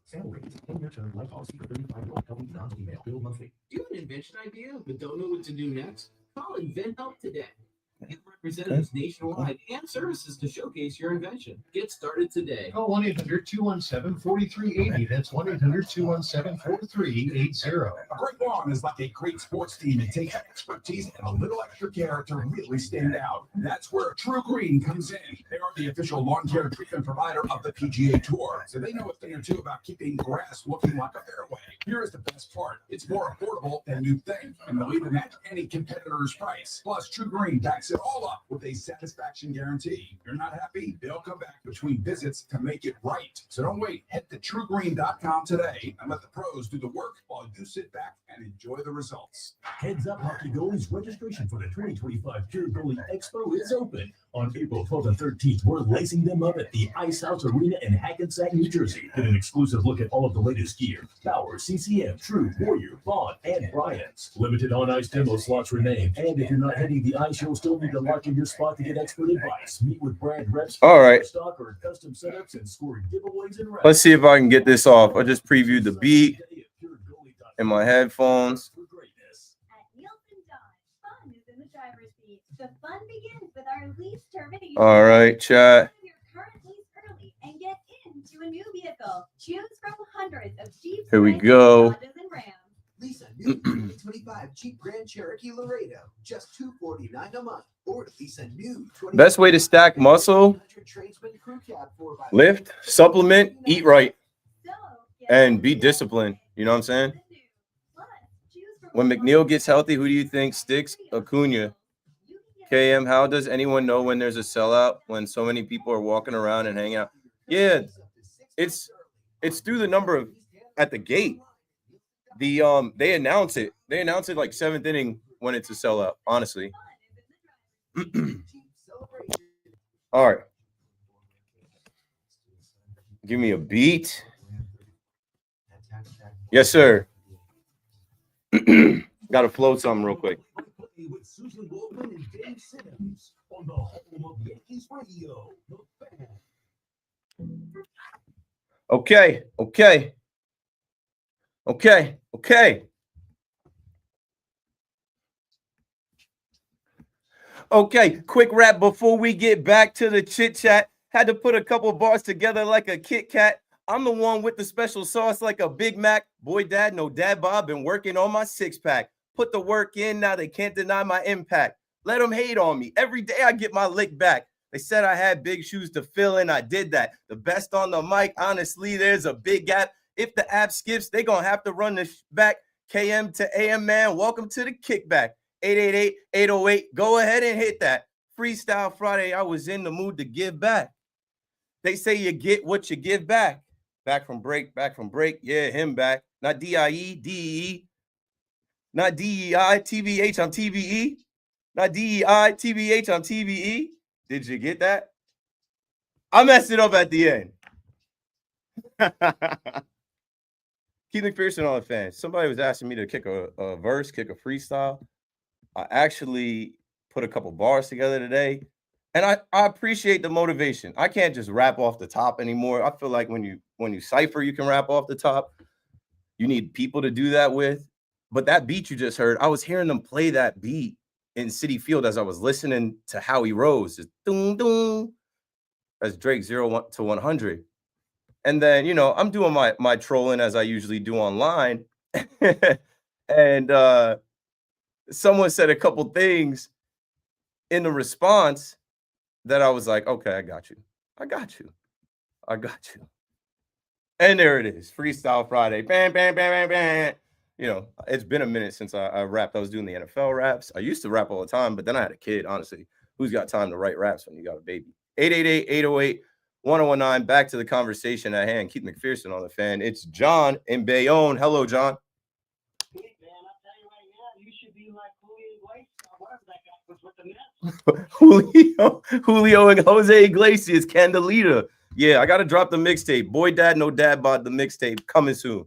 Salary, 10-year term life policy for 35-year-old couple non-email bill monthly. Do you have an invention idea but don't know what to do next? Call Invent Help today. Get representatives nationwide and services to showcase your invention. Get started today. Call 1-800-217-4380. That's 1-800-217-4380. A great lawn is like a great sports team. It takes expertise and a little extra care to really stand out. That's where True Green comes in. They are the official lawn care treatment provider of the PGA Tour, so they know a thing or two about keeping grass looking like a fairway. Here is the best part. It's more affordable than you think, and they'll even match any competitor's price. Plus, True Green backs it all up with a satisfaction guarantee. If you're not happy, they'll come back between visits to make it right. So don't wait. Head to truegreen.com today and let the pros do the work while you sit back and enjoy the results. Heads up, Hockey Goalies. Registration for the 2025 Pure Goalie Expo is open. On April 12th and 13th, we're lacing them up at the Ice House Arena in Hackensack, New Jersey. Get an exclusive look at all of the latest gear. Bauer, CCM, True, Warrior, Bond, and Bryant's. Limited on-ice demo slots remain. And if you're not heading the ice, you'll still need to lock in your spot to get expert advice. Meet with brand reps. All right. Stock or custom setups and score giveaways and Let's see if I can get this off. I just previewed the beat in my headphones. The fun begins with our lease termination. All right, chat. Your current lease early and get into a new vehicle. Choose from hundreds of Jeeps, Here we Wranglers, go. Hondas, and Rams. Lease a new 2025 Jeep Grand Cherokee Laredo, just $249 a month. Or lease a new Best way to stack muscle: lift, supplement, eat right, and be disciplined. You know what I'm saying? When McNeil gets healthy, who do you think sticks? Acuna. KM, how does anyone know when there's a sellout when so many people are walking around and hanging out? Yeah, it's through the number of at the gate. They announce it. They announce it like 7th inning when it's a sellout, honestly. All right. Give me a beat. Yes, sir. Got to float something real quick. With Susan Wolfman and Dave Sims on the home of Yankees Radio, The Fan. Okay. Okay, quick rap before we get back to the chit chat. Had to put a couple bars together like a Kit Kat. I'm the one with the special sauce like a Big Mac. Boy, dad, no dad, Bob. Been working on my 6-pack. Put the work in, now they can't deny my impact. Let them hate on me. Every day I get my lick back. They said I had big shoes to fill in. I did that. The best on the mic, honestly, there's a big gap. If the app skips, they going to have to run this back. KM to AM, man, welcome to the kickback. 888-808, go ahead and hit that. Freestyle Friday, I was in the mood to give back. They say you get what you give back. Back from break. Yeah, him back. Not D-I-E, D-E-E. Not DEI, TBH, I'm TBE. Not DEI, TBH, I'm TBE. Did you get that? I messed it up at the end. Keith McPherson on the fan. Somebody was asking me to kick a verse, kick a freestyle. I actually put a couple bars together today. And I appreciate the motivation. I can't just rap off the top anymore. I feel like when you cipher, you can rap off the top. You need people to do that with. But that beat you just heard, I was hearing them play that beat in Citi Field as I was listening to Howie Rose. It's doom, doom. That's Drake 0 to 100. And then, I'm doing my trolling as I usually do online. And someone said a couple things in the response that I was like, okay, I got you. And there it is. Freestyle Friday. Bam, bam, bam, bam, bam. It's been a minute since I rapped. I was doing the NFL raps. I used to rap all the time, but then I had a kid, honestly. Who's got time to write raps when you got a baby? 888-808-1019. Back to the conversation at hand. Keith McPherson on the fan. It's John in Bayonne. Hello, John. Julio and Jose Iglesias, Candelita. Yeah, I got to drop the mixtape. Boy, Dad, No Dad Bod, the mixtape coming soon.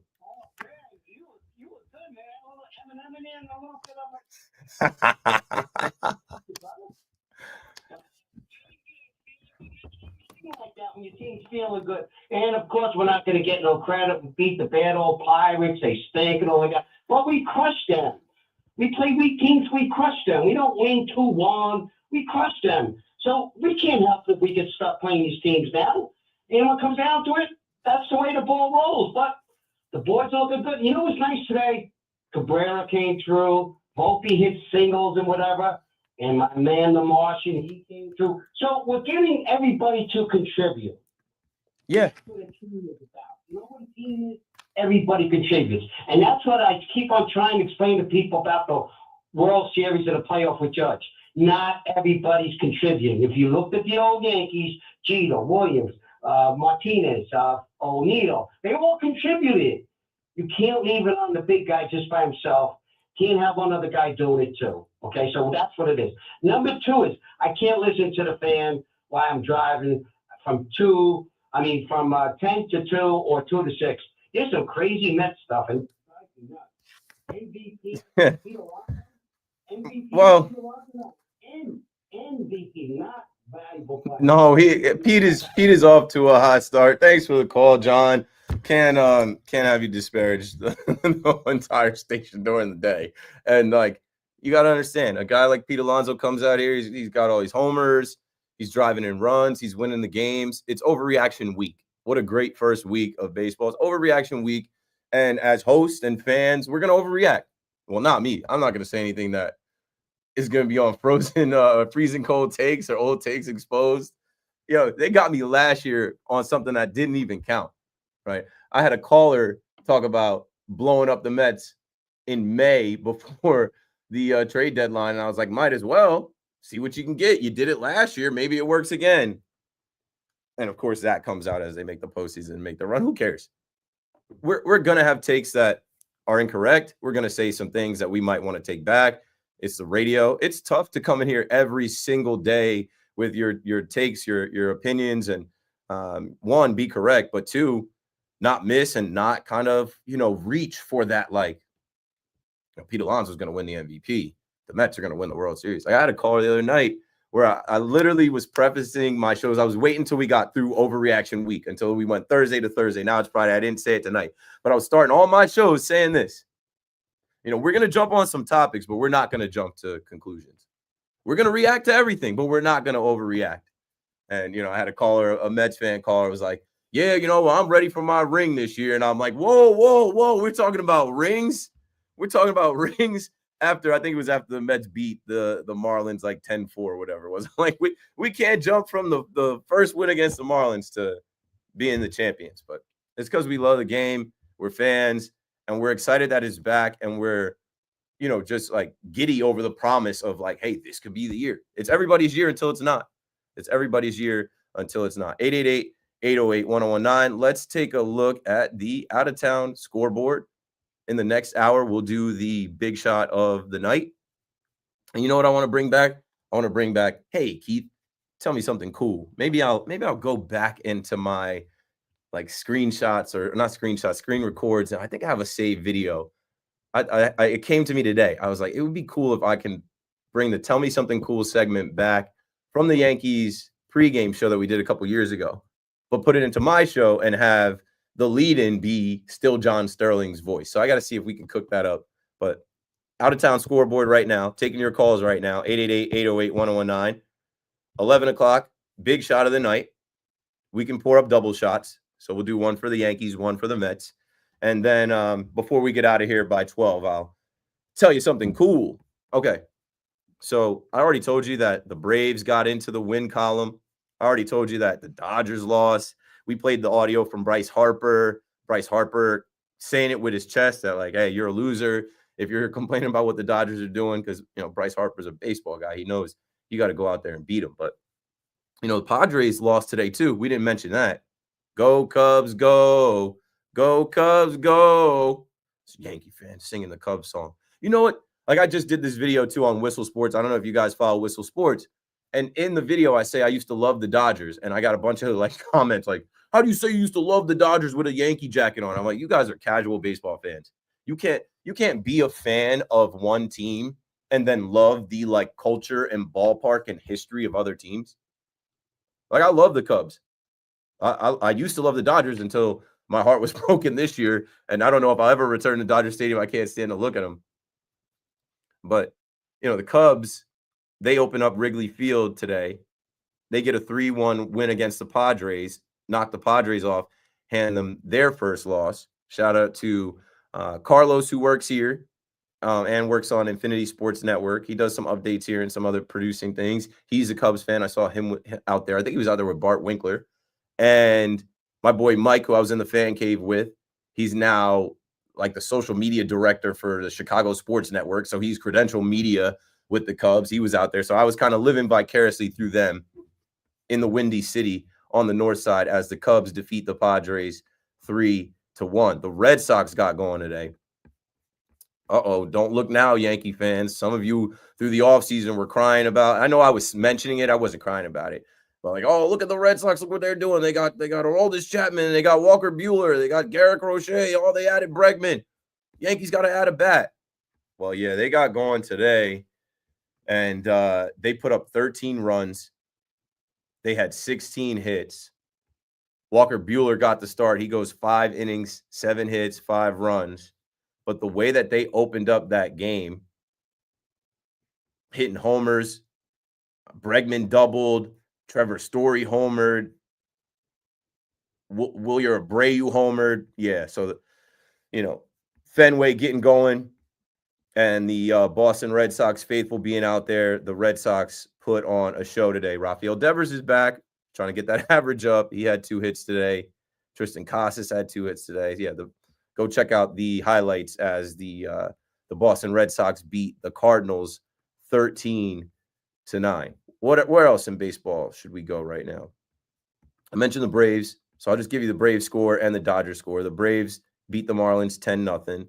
Like that when your team's feeling good. And of course, we're not going to get no credit. We beat the bad old Pirates. They stink and all like that. But we crushed them. We play weak teams. We crush them. We don't win 2-1. We crush them. So we can't help if we can start playing these teams now. And when it comes down to it, that's the way the ball rolls. But the boys are looking good. You know what's nice today? Cabrera came through. Volpe hit singles and whatever. And my man, the Martian, he came through. So we're getting everybody to contribute. Yeah. That's what a team is about. You know what a team is? Everybody contributes. And that's what I keep on trying to explain to people about the World Series and the playoff with Judge. Not everybody's contributing. If you looked at the old Yankees, Jeter, Williams, Martinez, O'Neill, they all contributed. You can't leave it on the big guy just by himself. Can't have one other guy doing it too. Okay, so that's what it is. Number two is I can't listen to the fan while I'm driving from 10 to 2 or 2 to 6. There's some crazy Mets stuff and MVP. Well, MVP, not valuable player. no, Pete is off to a hot start. Thanks for the call, John. Can't have you disparage the entire station during the day. And like, you got to understand, a guy like Pete Alonso comes out here. He's got all these homers. He's driving in runs. He's winning the games. It's overreaction week. What a great first week of baseball. It's overreaction week. And as hosts and fans, we're going to overreact. Well, not me. I'm not going to say anything that is going to be on freezing cold takes or old takes exposed. They got me last year on something that didn't even count, right? I had a caller talk about blowing up the Mets in May before the trade deadline. And I was like, might as well see what you can get. You did it last year. Maybe it works again. And of course, that comes out as they make the postseason and make the run. Who cares? We're going to have takes that are incorrect. We're going to say some things that we might want to take back. It's the radio. It's tough to come in here every single day with your takes, your opinions, and one, be correct, but two, not miss and not kind of, reach for that. Like, Pete Alonso is going to win the MVP. The Mets are going to win the World Series. I had a call the other night where I literally was prefacing my shows. I was waiting until we got through overreaction week, until we went Thursday to Thursday. Now it's Friday. I didn't say it tonight, but I was starting all my shows saying this. We're going to jump on some topics, but we're not going to jump to conclusions. We're going to react to everything, but we're not going to overreact. And, I had a Mets fan caller was like, yeah, I'm ready for my ring this year. And I'm like, whoa. We're talking about rings. We're talking about rings after the Mets beat the Marlins like 10-4 or whatever it was. Like, we can't jump from the first win against the Marlins to being the champions. But it's because we love the game. We're fans. And we're excited that it's back, and we're, just like giddy over the promise of like, hey, this could be the year. It's everybody's year until it's not. It's everybody's year until it's not. 888-808-1019. Let's take a look at the out-of-town scoreboard. In the next hour, we'll do the big shot of the night. And you know what I want to bring back? I want to bring back, hey, Keith, tell me something cool. Maybe I'll go back into my like screenshots or not screenshots, screen records. And I think I have a saved video. It came to me today. I was like, it would be cool if I can bring the Tell Me Something Cool segment back from the Yankees pregame show that we did a couple years ago, but put it into my show and have the lead-in be still John Sterling's voice. So I got to see if we can cook that up. But out-of-town scoreboard right now, taking your calls right now, 888-808-1019. 11 o'clock, big shot of the night. We can pour up double shots. So we'll do one for the Yankees, one for the Mets. And then before we get out of here by 12, I'll tell you something cool. Okay. So I already told you that the Braves got into the win column. I already told you that the Dodgers lost. We played the audio from Bryce Harper. Bryce Harper saying it with his chest that like, hey, you're a loser if you're complaining about what the Dodgers are doing, because, Bryce Harper's a baseball guy. He knows you got to go out there and beat them. But, the Padres lost today too. We didn't mention that. Go Cubs, go. Go Cubs, go. It's a Yankee fan singing the Cubs song. You know what? Like I just did this video too on Whistle Sports. I don't know if you guys follow Whistle Sports, And in the video, I say I used to love the Dodgers, and I got a bunch of like comments like, "How do you say you used to love the Dodgers with a Yankee jacket on?" I'm like, you guys are casual baseball fans. You can't be a fan of one team and then love the like culture and ballpark and history of other teams. Like I love the Cubs. I used to love the Dodgers until my heart was broken this year, and I don't know if I'll ever return to Dodger Stadium. I can't stand to look at them. But the Cubs, they open up Wrigley Field today. They get a 3-1 win against the Padres, knock the Padres off, hand them their first loss. Shout out to Carlos, who works here and works on Infinity Sports Network. He does some updates here and some other producing things. He's a Cubs fan. I saw him out there. I think he was out there with Bart Winkler. And my boy Mike, who I was in the fan cave with, he's now like the social media director for the Chicago Sports Network. So he's credential media with the Cubs. He was out there. So I was kind of living vicariously through them in the Windy City on the north side as the Cubs defeat the Padres 3-1. The Red Sox got going today. Uh-oh, don't look now, Yankee fans. Some of you through the offseason were crying about, I know I was mentioning it. I wasn't crying about it. But like, oh, look at the Red Sox. Look what they're doing. They got Aroldis Chapman. They got Walker Buehler. They got Garrett Crochet. Oh, they added Bregman. Yankees got to add a bat. Well, yeah, they got going today. And they put up 13 runs. They had 16 hits. Walker Buehler got the start. He goes 5 innings, 7 hits, 5 runs. But the way that they opened up that game, hitting homers, Bregman doubled, Trevor Story homered, Wilyer Abreu homered. Yeah, so, Fenway getting going and the Boston Red Sox faithful being out there. The Red Sox put on a show today. Rafael Devers is back, trying to get that average up. He had 2 hits today. Tristan Casas had 2 hits today. Yeah, go check out the highlights as the Boston Red Sox beat the Cardinals 13-9. Where else in baseball should we go right now? I mentioned the Braves, so I'll just give you the Braves score and the Dodgers score. The Braves beat the Marlins 10-0.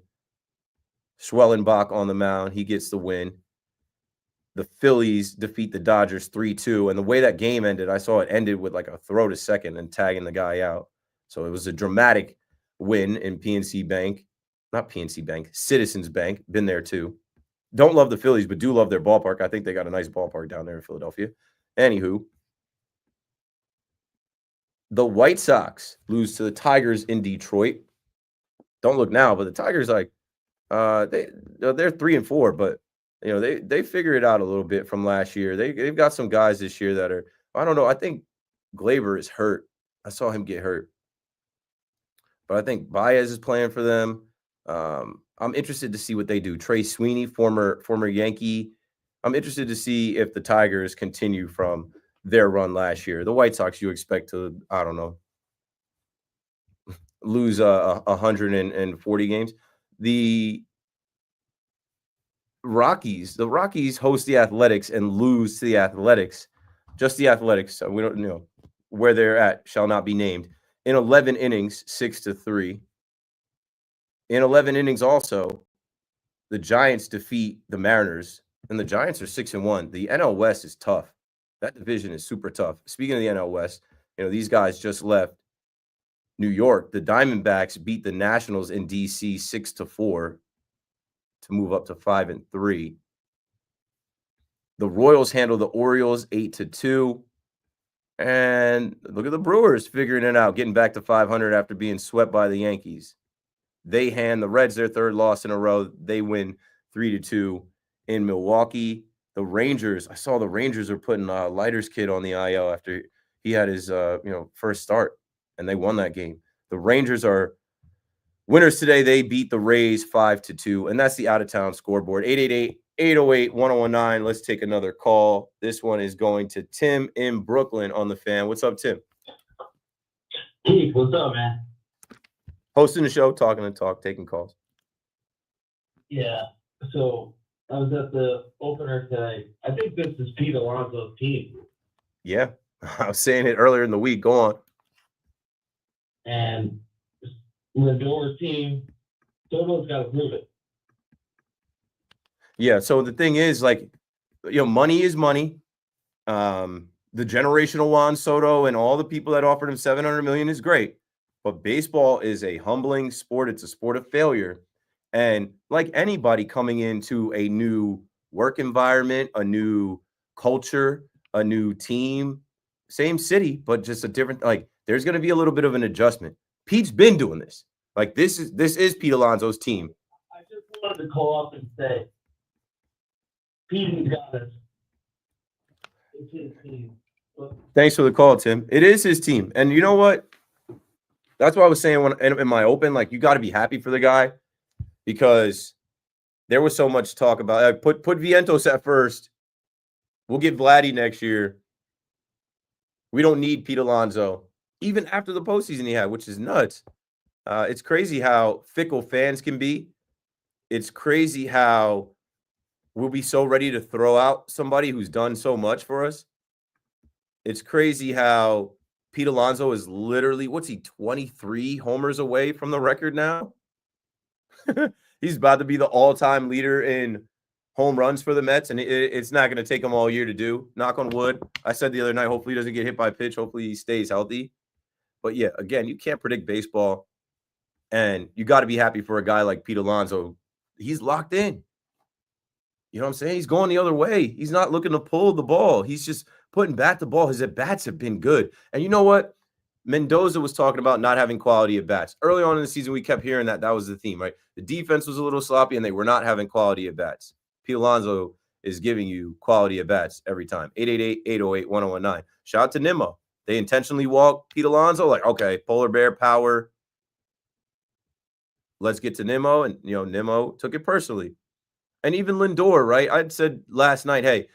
Schwellenbach on the mound. He gets the win. The Phillies defeat the Dodgers 3-2. And the way that game ended, I saw it ended with like a throw to second and tagging the guy out. So it was a dramatic win in PNC Bank. Not PNC Bank, Citizens Bank. Been there too. Don't love the Phillies, but do love their ballpark. I think they got a nice ballpark down there in Philadelphia. Anywho, the White Sox lose to the Tigers in Detroit. Don't look now, but the Tigers, like, they're 3-4, but they figure it out a little bit from last year. They've got some guys this year that are, I don't know. I think Glaber is hurt. I saw him get hurt, but I think Baez is playing for them. I'm interested to see what they do. Trey Sweeney, former Yankee. I'm interested to see if the Tigers continue from their run last year. The White Sox, you expect to, I don't know, lose 140 games. The Rockies host the Athletics and lose to the Athletics. Just the Athletics. So we don't know where they're at. Shall not be named. In 11 innings, 6-3. In 11 innings also, the Giants defeat the Mariners, and the Giants are 6-1. The NL West is tough. That division is super tough. Speaking of the NL West, these guys just left New York. The Diamondbacks beat the Nationals in D.C. 6-4 to move up to 5-3. The Royals handle the Orioles 8-2. And look at the Brewers figuring it out, getting back to 500 after being swept by the Yankees. They hand the Reds their 3rd loss in a row. They win 3-2 in Milwaukee. The Rangers, I saw the Rangers are putting Leiter's kid on the IL after he had his first start, and they won that game. The Rangers are winners today. They beat the Rays 5-2, and that's the out-of-town scoreboard. 888-808-1019. Let's take another call. This one is going to Tim in Brooklyn on the Fan. What's up, Tim? Keith, what's up, man? Hosting the show, talking the talk, taking calls. Yeah, so I was at the opener today. I think this is Pete Alonso's team. Yeah, I was saying it earlier in the week. Go on. And Lindor's team, Soto's got to prove it. Yeah, so the thing is, like, money is money. The generational Juan Soto and all the people that offered him $700 million is great, but baseball is a humbling sport. It's a sport of failure. And like anybody coming into a new work environment, a new culture, a new team, same city, but just a different, like there's going to be a little bit of an adjustment. Pete's been doing this. Like this is Pete Alonso's team. I just wanted to call up and say, Pete's got us. It's his team. Thanks for the call, Tim. It is his team. And you know what? That's what I was saying when in my open, like you got to be happy for the guy because there was so much talk about put Vientos at first. We'll get Vladdy next year. We don't need Pete Alonso, even after the postseason he had, which is nuts. It's crazy how fickle fans can be. It's crazy how we'll be so ready to throw out somebody who's done so much for us. It's crazy how Pete Alonso is literally, 23 homers away from the record now? He's about to be the all-time leader in home runs for the Mets, and it's not going to take him all year to do. Knock on wood. I said the other night, hopefully he doesn't get hit by a pitch. Hopefully he stays healthy. But, yeah, again, you can't predict baseball, and you got to be happy for a guy like Pete Alonso. He's locked in. You know what I'm saying? He's going the other way. He's not looking to pull the ball. He's just putting bat to ball. His at-bats have been good. And you know what? Mendoza was talking about not having quality at-bats. Early on in the season, we kept hearing that was the theme, right? The defense was a little sloppy, and they were not having quality at-bats. Pete Alonso is giving you quality at-bats every time. 888-808-1019. Shout out to Nimmo. They intentionally walked Pete Alonso. Like, okay, polar bear power. Let's get to Nimmo. And, Nimmo took it personally. And even Lindor, right? I said last night, hey,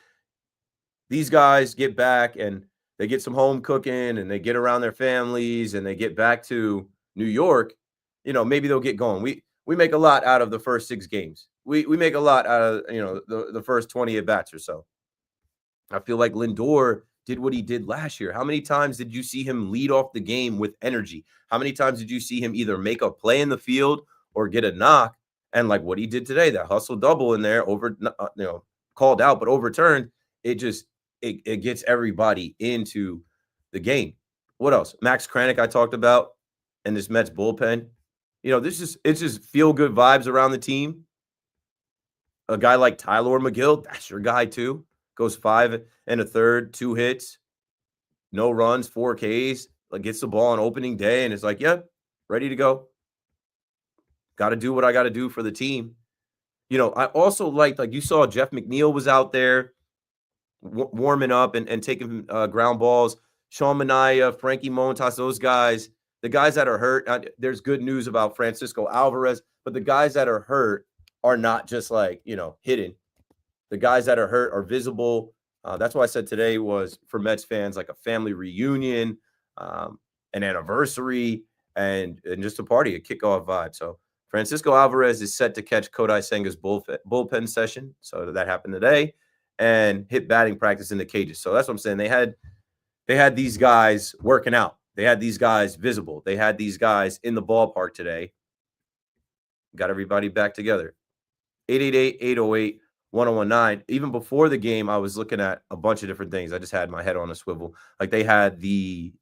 these guys get back and they get some home cooking and they get around their families and they get back to New York, maybe they'll get going. We make a lot out of the first 6 games. We make a lot out of, the first 20 at-bats or so. I feel like Lindor did what he did last year. How many times did you see him lead off the game with energy? How many times did you see him either make a play in the field or get a knock? And like what he did today, that hustle double in there, called out but overturned, it gets everybody into the game. What else? Max Kranick I talked about, and this Mets bullpen. It's just feel good vibes around the team. A guy like Tyler McGill, that's your guy too. Goes 5 1/3, 2 hits, no runs, 4 Ks. Like gets the ball on opening day, and it's like, yeah, ready to go. Got to do what I got to do for the team. I also like you saw Jeff McNeil was out there warming up and taking ground balls. Sean Manaea, Frankie Montas, those guys, the guys that are hurt. There's good news about Francisco Alvarez, but the guys that are hurt are not just hidden. The guys that are hurt are visible. That's why I said today was for Mets fans like a family reunion, an anniversary, and just a party, a kickoff vibe. So Francisco Alvarez is set to catch Kodai Senga's bullpen session. So that happened today, and hit batting practice in the cages. So that's what I'm saying. They had these guys working out. They had these guys visible. They had these guys in the ballpark today. Got everybody back together. 888-808-1019. Even before the game, I was looking at a bunch of different things. I just had my head on a swivel. Like they had the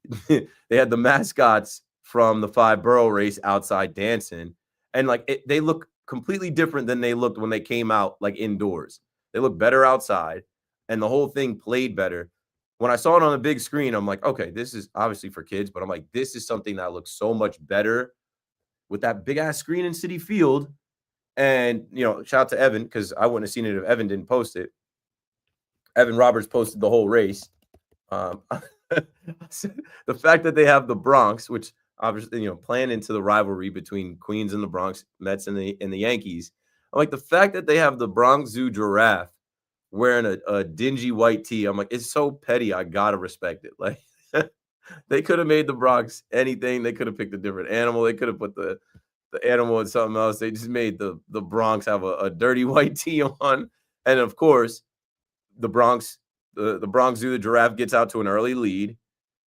mascots from the 5 borough race outside dancing. And they look completely different than they looked when they came out indoors. They look better outside, and the whole thing played better. When I saw it on the big screen, I'm like, okay, this is obviously for kids, but I'm like, this is something that looks so much better with that big ass screen in Citi Field. And, shout out to Evan, because I wouldn't have seen it if Evan didn't post it. Evan Roberts posted the whole race. The fact that they have the Bronx, which obviously, playing into the rivalry between Queens and the Bronx, Mets and the Yankees. I'm like, the fact that they have the Bronx Zoo giraffe wearing a dingy white tee, I'm like, it's so petty. I gotta respect it. Like, they could have made the Bronx anything. They could have picked a different animal. They could have put the animal in something else. They just made the Bronx have a dirty white tee on. And of course, the Bronx Zoo, the giraffe gets out to an early lead.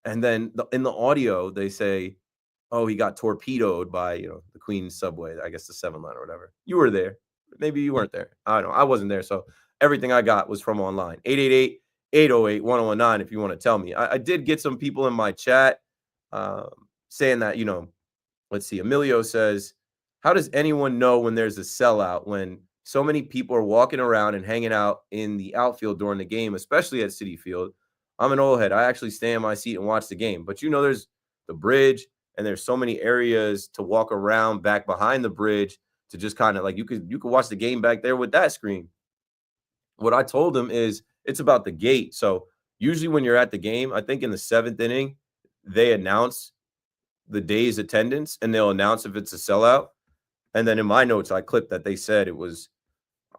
And then in the audio, they say, oh, he got torpedoed by, the Queens subway, I guess the 7 line or whatever. You were there. Maybe you weren't there. I don't know. I wasn't there. So everything I got was from online. 888-808-1019 if you want to tell me. I did get some people in my chat saying that, let's see. Emilio says, how does anyone know when there's a sellout when so many people are walking around and hanging out in the outfield during the game, especially at Citi Field? I'm an old head. I actually stay in my seat and watch the game. But there's the bridge, and there's so many areas to walk around back behind the bridge to just kind of like you could watch the game back there with that screen. What I told them is it's about the gate. So usually when you're at the game, I think in the 7th inning, they announce the day's attendance and they'll announce if it's a sellout. And then in my notes, I clipped that they said it was,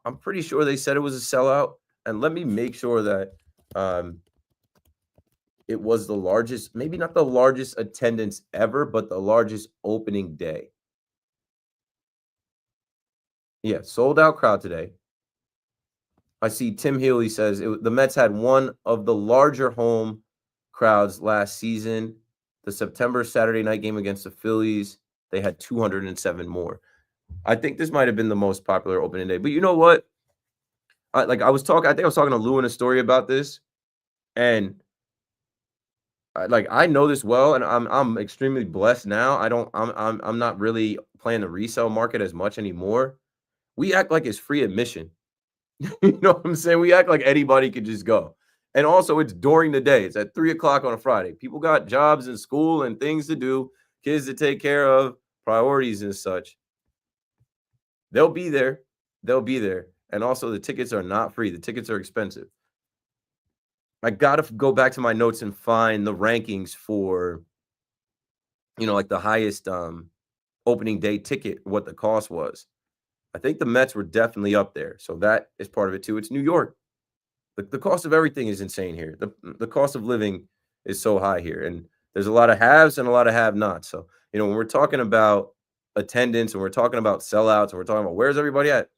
I'm pretty sure they said it was a sellout. And let me make sure that it was the largest, maybe not the largest attendance ever, but the largest opening day. Yeah, sold out crowd today. I see Tim Healy says the Mets had one of the larger home crowds last season. The September Saturday night game against the Phillies, they had 207 more. I think this might have been the most popular opening day. But you know what? I think I was talking to Lou in a story about this, and I know this well, and I'm extremely blessed now. I'm not really playing the resale market as much anymore. We act like it's free admission. You know what I'm saying? We act like anybody could just go. And also, it's during the day. It's at 3:00 on a Friday. People got jobs and school and things to do, kids to take care of, priorities and such. They'll be there. They'll be there. And also, the tickets are not free. The tickets are expensive. I got to go back to my notes and find the rankings for, like the highest opening day ticket, what the cost was. I think the Mets were definitely up there. So that is part of it too. It's New York. The cost of everything is insane here. The cost of living is so high here. And there's a lot of haves and a lot of have-nots. So, when we're talking about attendance and we're talking about sellouts and we're talking about where's everybody at,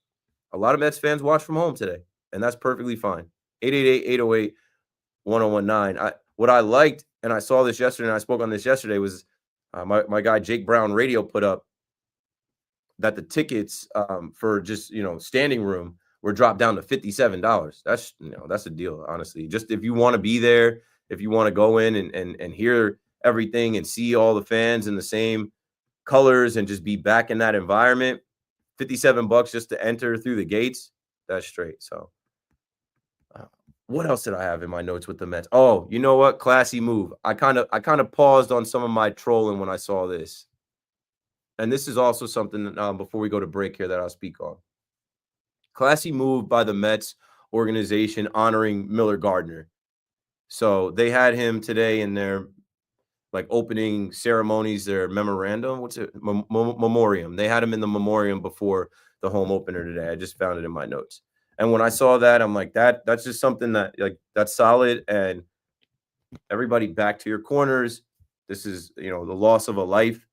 a lot of Mets fans watch from home today. And that's perfectly fine. 888-808-1019. What I liked, and I saw this yesterday and I spoke on this yesterday, was my guy Jake Brown Radio put up that the tickets for just, standing room were dropped down to $57. That's a deal, honestly. Just if you want to be there, if you want to go in and hear everything and see all the fans in the same colors and just be back in that environment, $57 just to enter through the gates, that's straight. So what else did I have in my notes with the Mets? Oh, you know what? Classy move. I kind of paused on some of my trolling when I saw this. And this is also something before we go to break here that I'll speak on. Classy move by the Mets organization honoring Miller Gardner. So they had him today in their opening ceremonies, their memorandum. What's it? Memoriam. They had him in the memoriam before the home opener today. I just found it in my notes. And when I saw that, I'm like, that's just something that that's solid. And everybody back to your corners. This is, the loss of a life.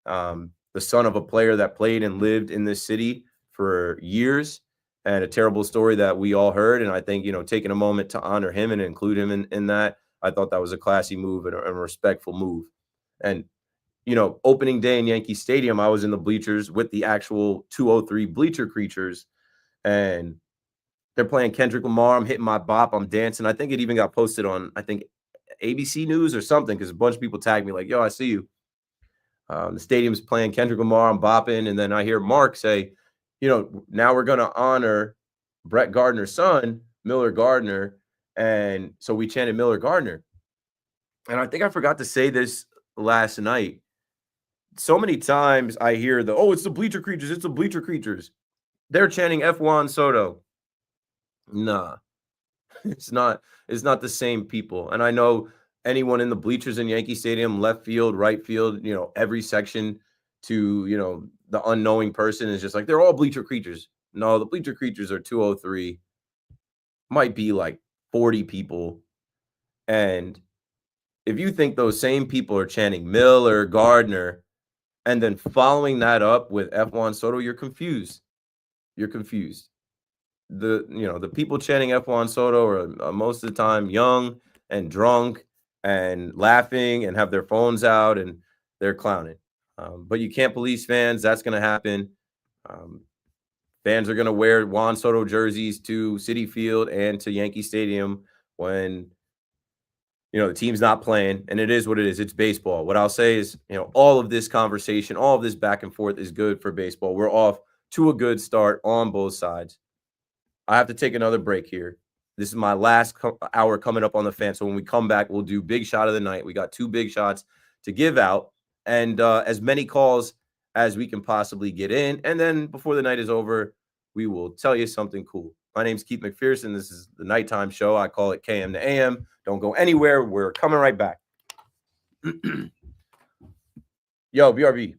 The son of a player that played and lived in this city for years, and a terrible story that we all heard. And I think, taking a moment to honor him and include him in that, I thought that was a classy move and a respectful move. And, opening day in Yankee Stadium, I was in the bleachers with the actual 203 bleacher creatures, and they're playing Kendrick Lamar. I'm hitting my bop. I'm dancing. I think it even got posted on, ABC News or something, because a bunch of people tagged me like, yo, I see you. The stadium's playing Kendrick Lamar, I'm bopping, and then I hear Mark say, now we're going to honor Brett Gardner's son, Miller Gardner, and so we chanted Miller Gardner. And I think I forgot to say this last night. So many times I hear it's the bleacher creatures, it's the bleacher creatures. They're chanting F. Juan Soto. Nah, it's not the same people. And I know anyone in the bleachers in Yankee Stadium, left field, right field, every section to, the unknowing person is just like, they're all bleacher creatures. No, the bleacher creatures are 203, might be 40 people. And if you think those same people are chanting Miller, Gardner, and then following that up with F. Juan Soto, you're confused. You're confused. The people chanting F. Juan Soto are most of the time young and drunk and laughing and have their phones out and they're clowning. But you can't police fans. That's going to happen. Fans are going to wear Juan Soto jerseys to Citi Field and to Yankee Stadium when the team's not playing, and it is what it is. It's baseball. What I'll say is, all of this conversation, all of this back and forth is good for baseball. We're off to a good start on both sides. I have to take another break here. This is my last hour coming up on the Fan. So when we come back, we'll do big shot of the night. We got 2 big shots to give out, and as many calls as we can possibly get in. And then before the night is over, we will tell you something cool. My name's Keith McPherson. This is the nighttime show. I call it KM to AM. Don't go anywhere. We're coming right back. Yo, BRB.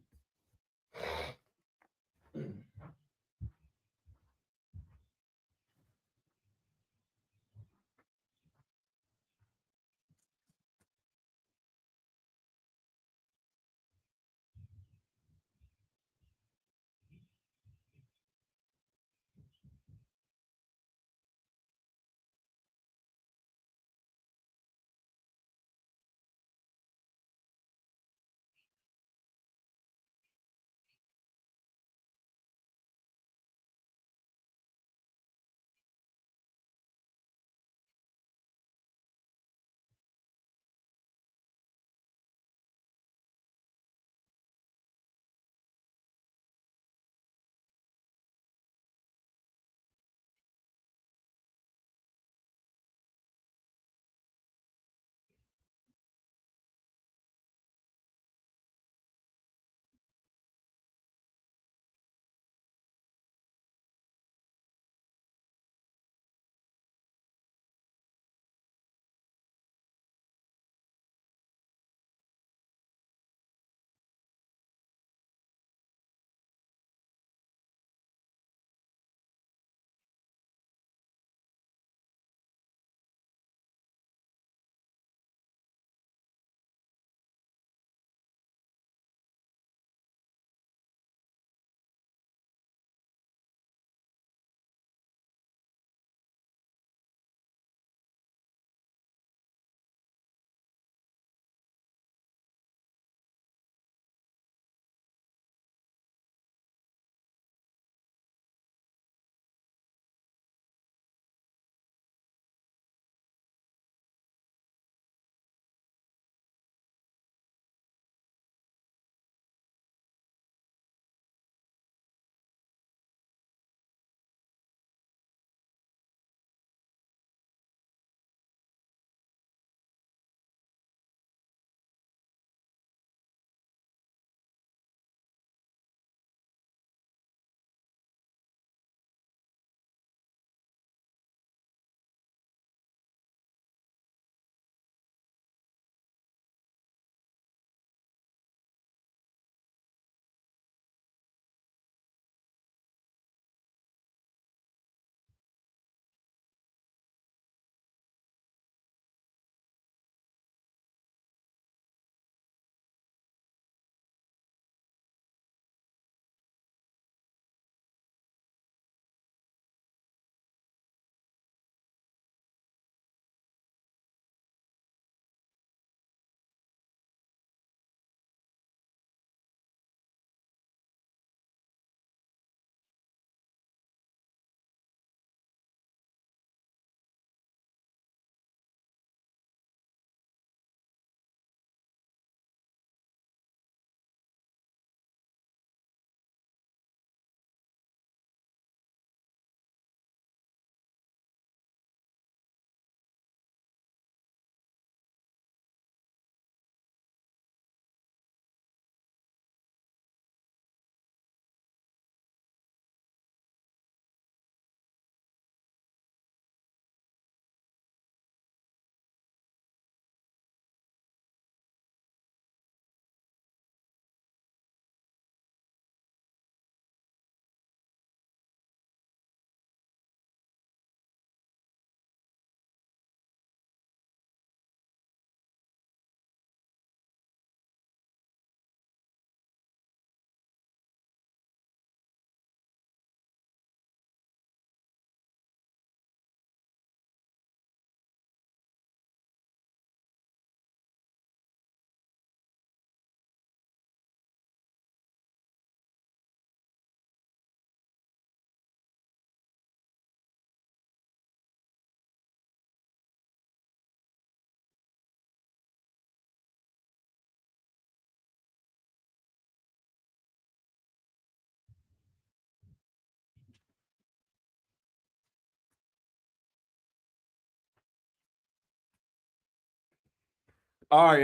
All right,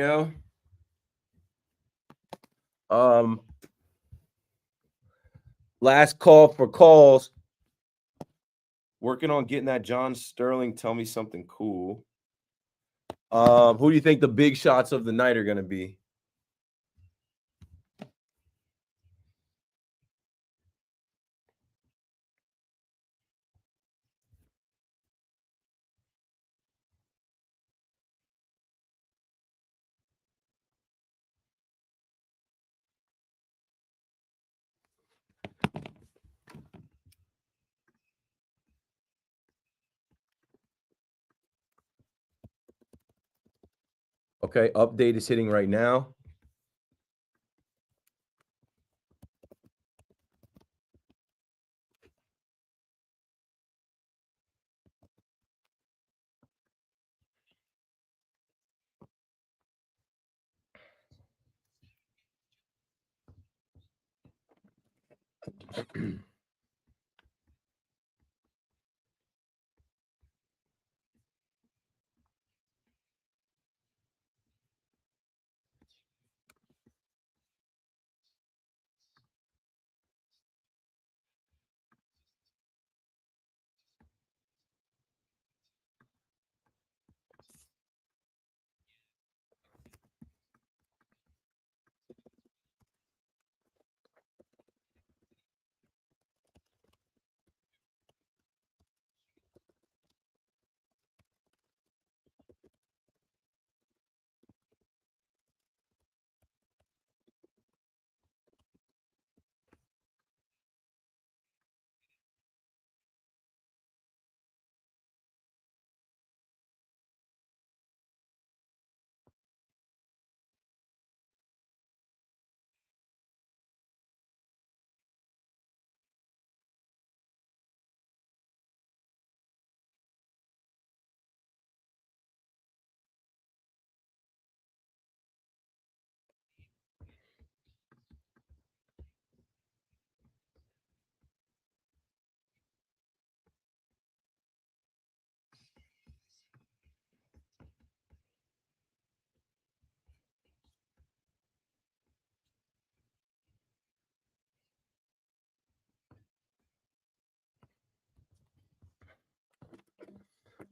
yo. Last call for calls. Working on getting that John Sterling. Tell me something cool. Who do you think the big shots of the night are going to be? Okay, update is hitting right now.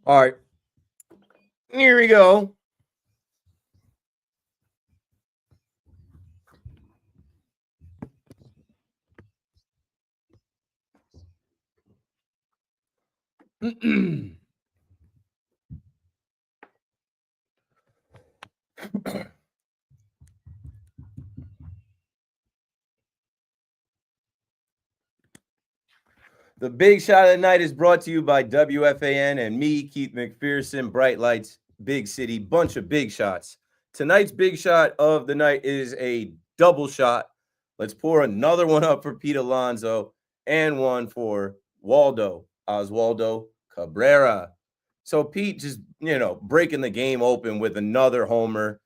All right. Here we go. The big shot of the night is brought to you by WFAN and me, Keith McPherson. Bright lights, big city, bunch of big shots. Tonight's big shot of the night is a double shot. Let's pour another one up for Pete Alonso and one for Oswaldo Cabrera. So Pete just, breaking the game open with another homer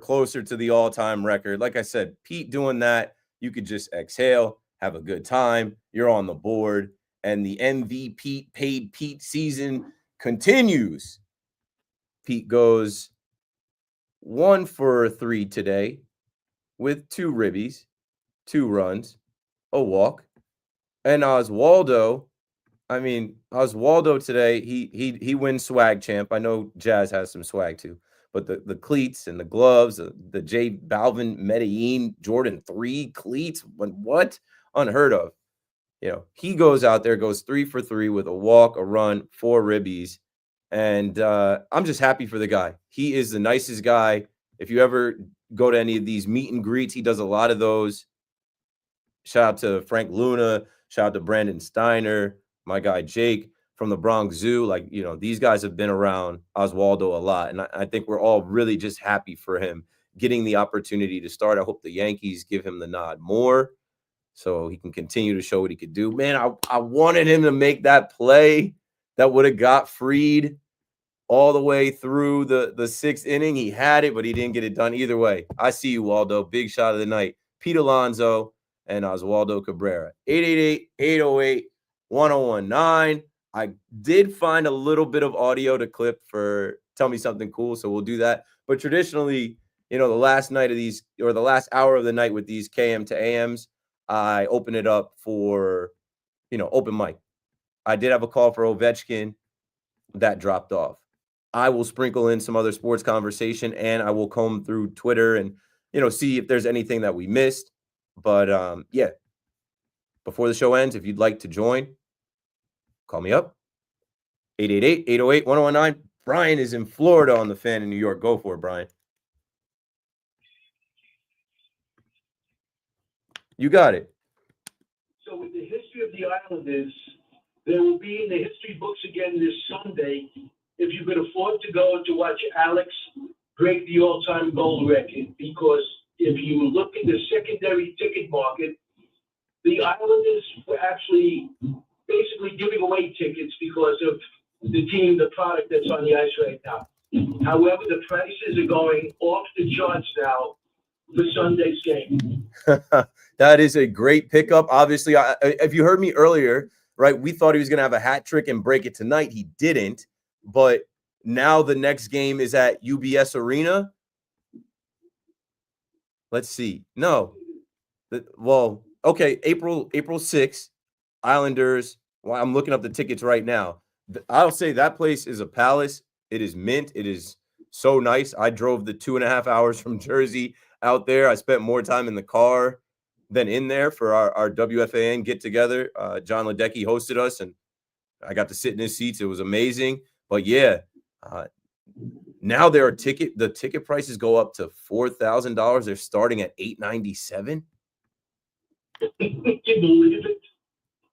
closer to the all-time record. Like I said, Pete doing that, you could just exhale, have a good time. You're on the board, and the MVP paid Pete season continues. Pete goes 1 for 3 today with 2 ribbies, 2 runs, a walk. And Oswaldo today, he wins swag champ. I know Jazz has some swag too. But the cleats and the gloves, the J Balvin Medellin Jordan 3 cleats, what? Unheard of. He goes out there, goes 3 for 3 with a walk, a run, 4 ribbies. And I'm just happy for the guy. He is the nicest guy. If you ever go to any of these meet and greets, he does a lot of those. Shout out to Frank Luna. Shout out to Brandon Steiner, my guy Jake from the Bronx Zoo. These guys have been around Oswaldo a lot. And I think we're all really just happy for him getting the opportunity to start. I hope the Yankees give him the nod more so he can continue to show what he could do. Man, I wanted him to make that play that would have got Fried all the way through the 6th inning. He had it, but he didn't get it done. Either way, I see you, Waldo. Big shot of the night. Pete Alonso and Oswaldo Cabrera. 888-808-1019. I did find a little bit of audio to clip for tell me something cool. So we'll do that. But traditionally, you know, the last night of these, or the last hour of the night with these KM to AMs, I open it up for, you know, open mic. I did have a call for Ovechkin that dropped off. I will sprinkle in some other sports conversation, and I will comb through Twitter and, you know, see if there's anything that we missed. But yeah, before the show ends, if you'd like to join, call me up. 888-808-1019. Brian is in Florida on the Fan in New York. Go for it, Brian. You got it. So with the history of the Islanders, there will be in the history books again this Sunday. If you could afford to go to watch Alex break the all-time goal record, because if you look at the secondary ticket market, the Islanders were actually basically giving away tickets because of the team, the product that's on the ice right now. However, the prices are going off the charts now for Sunday's game. That is a great pickup. Obviously, if you heard me earlier, right, we thought he was going to have a hat trick and break it tonight. He didn't. But now the next game is at UBS Arena. Let's see. No. Well, okay, April 6th, Islanders. Well, I'm looking up the tickets right now. I'll say that place is a palace. It is mint. It is so nice. I drove the 2.5 hours from Jersey out there. I spent more time in the car than in there for our WFAN get together. John Ledecky hosted us, and I got to sit in his seats. It was amazing. But yeah, now the ticket prices go up to $4,000. They're starting at $897. Can you believe it?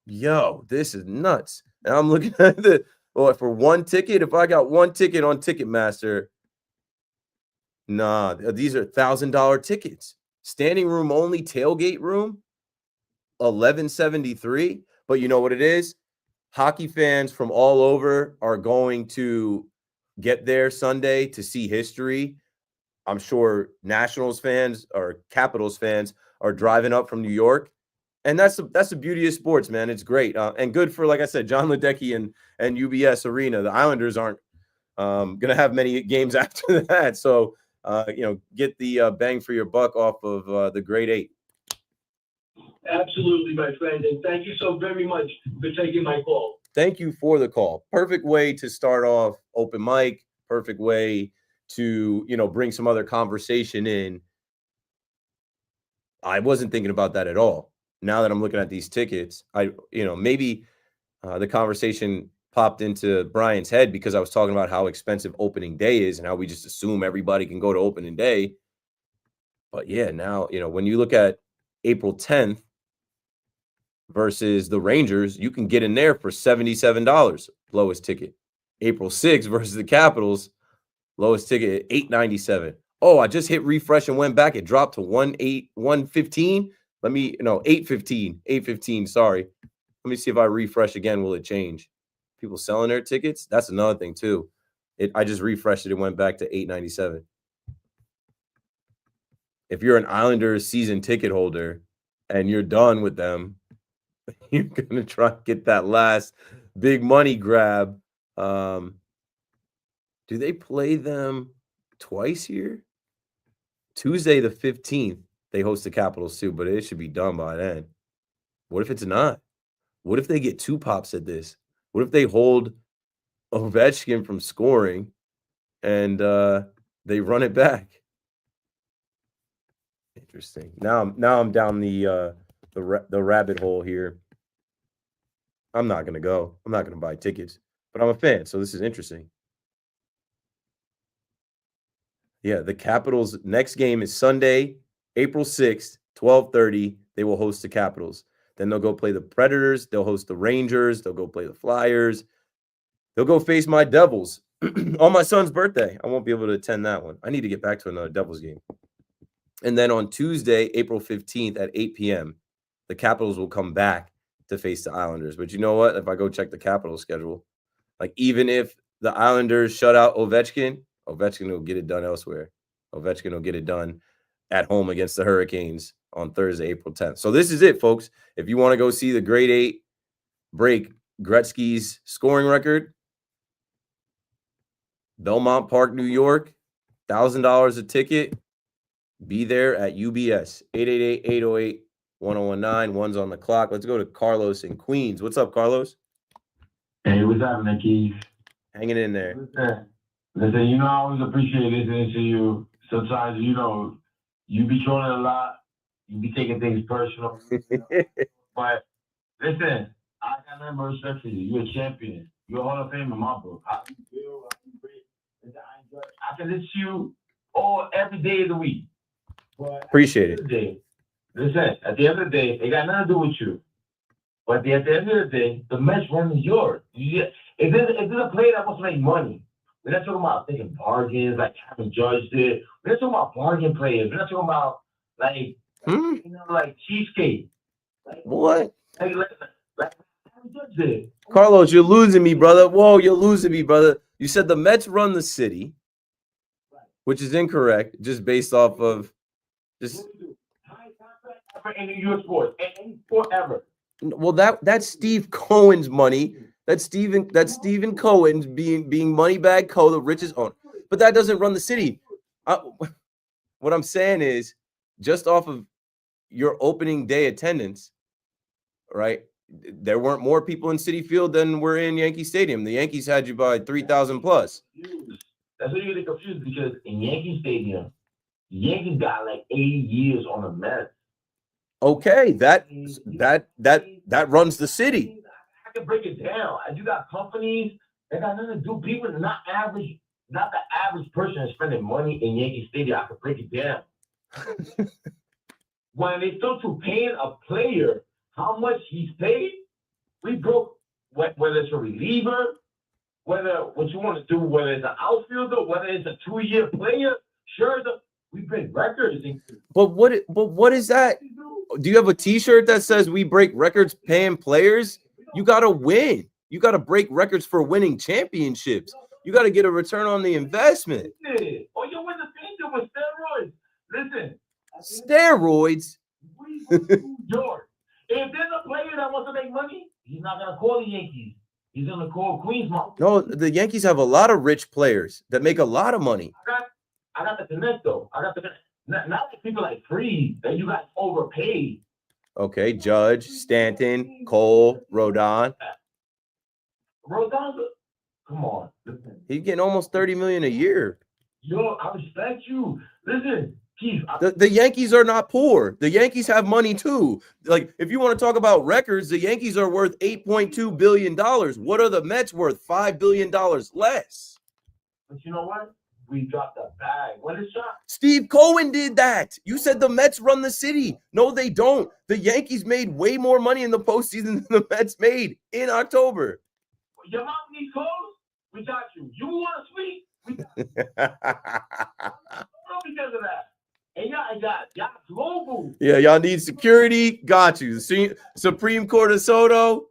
Yo, this is nuts. And I'm looking at for one ticket. If I got one ticket on Ticketmaster, nah, these are $1,000 tickets. Standing room only, tailgate room, $1,173. But you know what it is? Hockey fans from all over are going to get there Sunday to see history. I'm sure Nationals fans or Capitals fans are driving up from New York. And that's the beauty of sports, man. It's great. And good for, like I said, John Ledecky and UBS Arena. The Islanders aren't going to have many games after that. So, you know, get the bang for your buck off of the grade 8. Absolutely, my friend. And thank you so very much for taking my call. Thank you for the call. Perfect way to start off open mic. Perfect way to, you know, bring some other conversation in. I wasn't thinking about that at all. Now that I'm looking at these tickets, maybe the conversation popped into Brian's head because I was talking about how expensive opening day is and how we just assume everybody can go to opening day. But yeah, now, you know, when you look at April 10th versus the Rangers, you can get in there for $77, lowest ticket. April 6th versus the Capitals, lowest ticket at $897. Oh, I just hit refresh and went back. It dropped to 115. $815. Sorry. Let me see if I refresh again. Will it change? People selling their tickets? That's another thing too. I just refreshed it and went back to $897. If you're an Islanders season ticket holder and you're done with them, you're gonna try to get that last big money grab. Do they play them twice here? Tuesday the 15th. They host the Capitals too, but it should be done by then. What if it's not? What if they get 2 pops at this? What if they hold Ovechkin from scoring and they run it back? Interesting. Now I'm down the rabbit hole here. I'm not gonna go. I'm not gonna buy tickets, but I'm a fan, so this is interesting. Yeah, the Capitals' next game is Sunday, April 6th, 12:30. They will host the Capitals. Then they'll go play the Predators. They'll host the Rangers. They'll go play the Flyers. They'll go face my Devils on my son's birthday. I won't be able to attend that one. I need to get back to another Devils game. And then on Tuesday, April 15th at 8 p.m., the Capitals will come back to face the Islanders. But you know what? If I go check the Capitals schedule, like even if the Islanders shut out Ovechkin will get it done elsewhere. Ovechkin will get it done at home against the Hurricanes on Thursday, April 10th. So this is it, folks. If you want to go see the grade 8 break Gretzky's scoring record, Belmont Park, New York, $1,000 a ticket. Be there at UBS, 888-808-1019. One's on the clock. Let's go to Carlos in Queens. What's up, Carlos? Hey, what's happening, Keith? Hanging in there. Listen, you know, I always appreciate listening to you. Sometimes, you know, you be trolling a lot. You be taking things personal. But listen, I got nothing but respect for you. You're a champion. You're a Hall of Fame in my book. I can listen to you every day of the week. But appreciate it. Listen, at the end of the day, it got nothing to do with you. But at the end of the day, the Mets run is yours. If there's a player that wants to make money, we're not talking about taking bargains like Aaron Judge did. We're not talking about bargain players. We're not talking about like like cheesecake. What? Like Aaron Judge did. Carlos, you're losing me, brother. Whoa, you're losing me, brother. You said the Mets run the city, which is incorrect, just based off of just. In your sport, any sport ever. Well, that's Steve Cohen's money. That's Stephen Cohen's being Moneybag Co, the richest owner. But that doesn't run the city. What I'm saying is, just off of your opening day attendance, right? There weren't more people in Citi Field than were in Yankee Stadium. The Yankees had you by 3,000 plus. That's what you're getting confused because in Yankee Stadium, Yankees got like 80 years on the Mets. Okay, that runs the city. I can break it down. You got companies that got nothing to do. People not the average person is spending money in Yankee Stadium. I can break it down. When they start to paying a player how much he's paid, we broke whether it's a reliever, whether what you want to do, whether it's an outfielder, whether it's a 2-year player, sure. We break records. But what is that? Do you have a T-shirt that says we break records paying players? You got to win. You got to break records for winning championships. You got to get a return on the investment. Oh, you win the thing with steroids. Listen. Steroids? George, if there's a player that wants to make money, he's not going to call the Yankees. He's going to call Queens. No, the Yankees have a lot of rich players that make a lot of money. I got the connect, though. I got the connect. Not the people like Freeze that you got overpaid. Okay, Judge, Stanton, Cole, Rodon. Rodon, come on. Listen. He's getting almost $30 million a year. Yo, I respect you. Listen, Keith. The Yankees are not poor. The Yankees have money too. Like, if you want to talk about records, the Yankees are worth $8.2 billion. What are the Mets worth? $5 billion less. But you know what? We dropped the bag. What is shot? Steve Cohen did that. You said the Mets run the city. No, they don't. The Yankees made way more money in the postseason than the Mets made in October. Your mom needs clothes? We got you. You want to sleep? Because of that. And y'all global. Yeah, y'all need security. Got you. Supreme Court of Soto.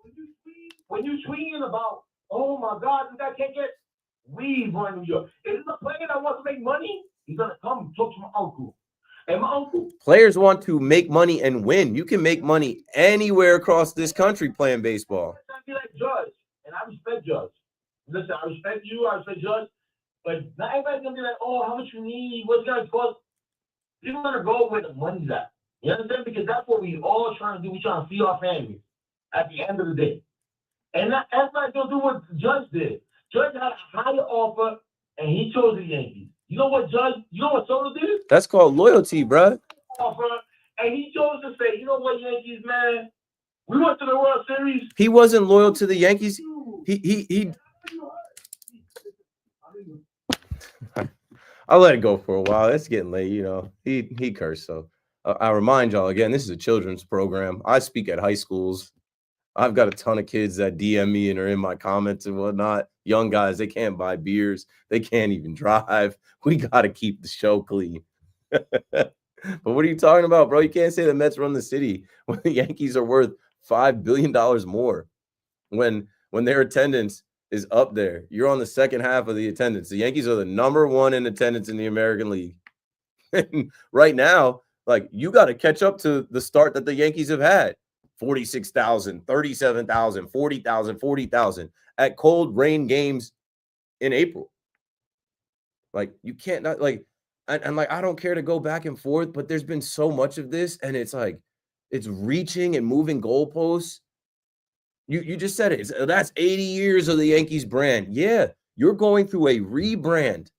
When you tweeting about, oh my God, this guy can't get weed on New York. If it's a player that wants to make money, he's gonna come and talk to my uncle. And my uncle. Players want to make money and win. You can make money anywhere across this country playing baseball. I be like Judge, and I respect Judge. Listen, I respect you, I respect Judge, but not everybody's gonna be like, oh, how much you need, what's gonna cost? People gonna go where the money's at. You understand? Because that's what we all trying to do. We trying to feed our families at the end of the day. And that's not gonna do what Judge did. Judge had a higher offer, and he chose the Yankees. You know what Soto did? That's called loyalty, bro. Offer, and he chose to say, you know what, Yankees, man? We went to the World Series. He wasn't loyal to the Yankees. He I'll let it go for a while. It's getting late, you know. He cursed, so I remind y'all again, this is a children's program. I speak at high schools. I've got a ton of kids that DM me and are in my comments and whatnot. Young guys, they can't buy beers. They can't even drive. We got to keep the show clean. But what are you talking about, bro? You can't say the Mets run the city when the Yankees are worth $5 billion more. When their attendance is up there, you're on the second half of the attendance. The Yankees are the #1 in attendance in the American League. And right now, like, you got to catch up to the start that the Yankees have had. 46,000, 37,000, 40,000, 40,000 at cold rain games in April. Like, you can't not like, and like, I don't care to go back and forth, but there's been so much of this, and it's like, it's reaching and moving goalposts. You just said it. That's 80 years of the Yankees brand. Yeah, you're going through a rebrand.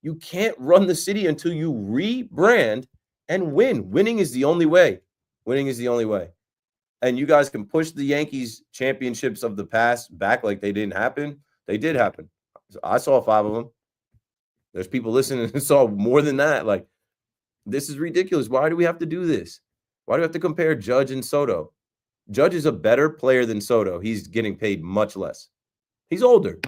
You can't run the city until you rebrand and win. Winning is the only way. Winning is the only way. And you guys can push the Yankees championships of the past back like they didn't happen. They did happen. I saw 5 of them. There's people listening who saw more than that. Like, this is ridiculous. Why do we have to do this? Why do we have to compare Judge and Soto? Judge is a better player than Soto. He's getting paid much less. He's older.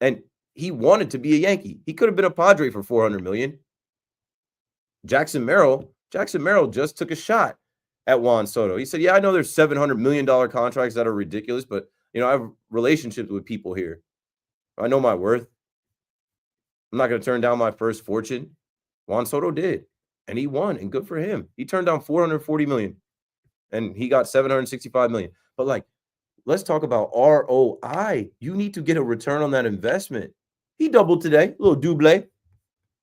And he wanted to be a Yankee. He could have been a Padre for $400 million. Jackson Merrill just took a shot at Juan Soto. He said, yeah, I know there's $700 million contracts that are ridiculous, but, you know, I have relationships with people here. I know my worth. I'm not going to turn down my first fortune. Juan Soto did, and he won, and good for him. He turned down $440 million, and he got $765 million. But, like, let's talk about ROI. You need to get a return on that investment. He doubled today, little double,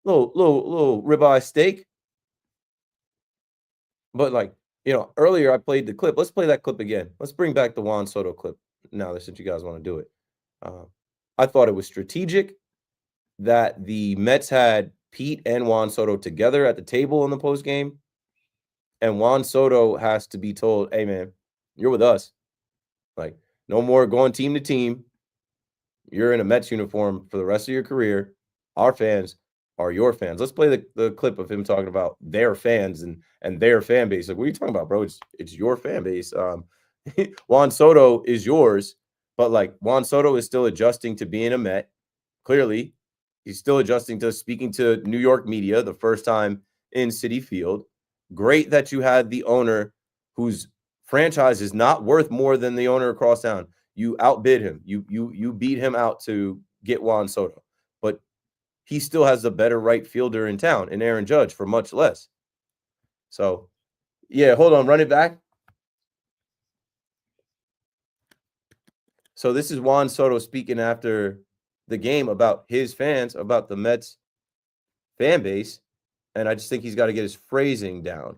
little ribeye steak. But, like, you know, earlier I played the clip. Let's play that clip again. Let's bring back the Juan Soto clip now, since you guys want to do it. I thought it was strategic that the Mets had Pete and Juan Soto together at the table in the postgame. And Juan Soto has to be told, hey, man, you're with us. Like, no more going team to team. You're in a Mets uniform for the rest of your career. Our fans are your fans. Let's play the clip of him talking about their fans and their fan base. Like, what are you talking about, bro? It's your fan base. Juan Soto is yours, but, like, Juan Soto is still adjusting to being a Met. Clearly, he's still adjusting to speaking to New York media the first time in Citi Field. Great that you had the owner whose franchise is not worth more than the owner across town. You outbid him. You beat him out to get Juan Soto. But he still has the better right fielder in town, in Aaron Judge, for much less. So, yeah, hold on. Run it back. So this is Juan Soto speaking after the game about his fans, about the Mets fan base. And I just think he's got to get his phrasing down.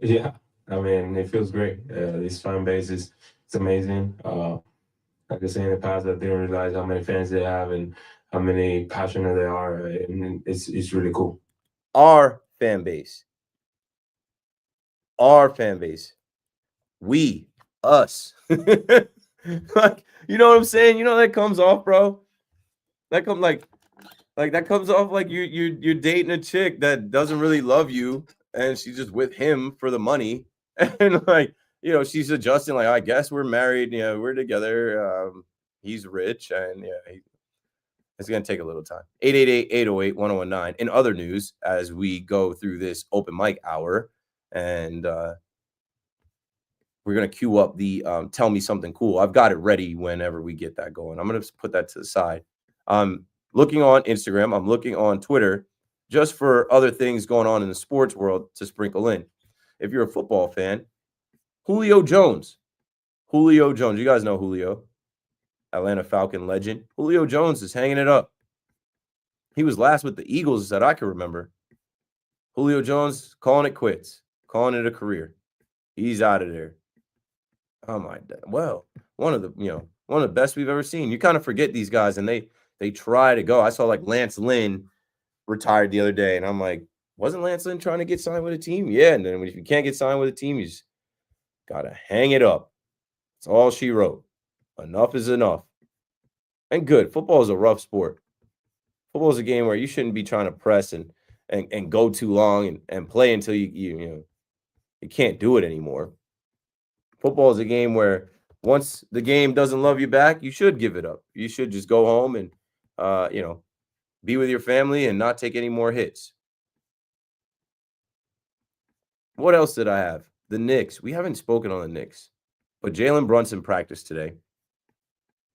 Yeah, I mean, it feels great. This fan base it's amazing. Like I said in the past, I didn't realize how many fans they have and how many passionate they are. And it's really cool. Our fan base. Our fan base. We, us. Like, you know what I'm saying? You know, that comes off, bro. That comes that comes off like you're dating a chick that doesn't really love you, and she's just with him for the money. And, like, you know, she's adjusting, like, I guess we're married, you know, we're together. He's rich, and yeah, it's gonna take a little time. 888-808-1019. In other news, as we go through this open mic hour, and we're going to queue up the Tell Me Something Cool. I've got it ready whenever we get that going. I'm going to put that to the side. I'm looking on Instagram. I'm looking on Twitter just for other things going on in the sports world to sprinkle in. If you're a football fan, Julio Jones. You guys know Julio, Atlanta Falcon legend. Julio Jones is hanging it up. He was last with the Eagles that I can remember. Julio Jones calling it quits, calling it a career. He's out of there. Oh my God. Well, one of the best we've ever seen. You kind of forget these guys, and they try to go. I saw, like, Lance Lynn retired the other day, and I'm like, wasn't Lance Lynn trying to get signed with a team? Yeah, and then if you can't get signed with a team, you just gotta hang it up. That's all she wrote. Enough is enough. And good. Football is a rough sport. Football is a game where you shouldn't be trying to press and go too long and play until you can't do it anymore. Football is a game where once the game doesn't love you back, you should give it up. You should just go home and, be with your family and not take any more hits. What else did I have? The Knicks. We haven't spoken on the Knicks, but Jalen Brunson practiced today.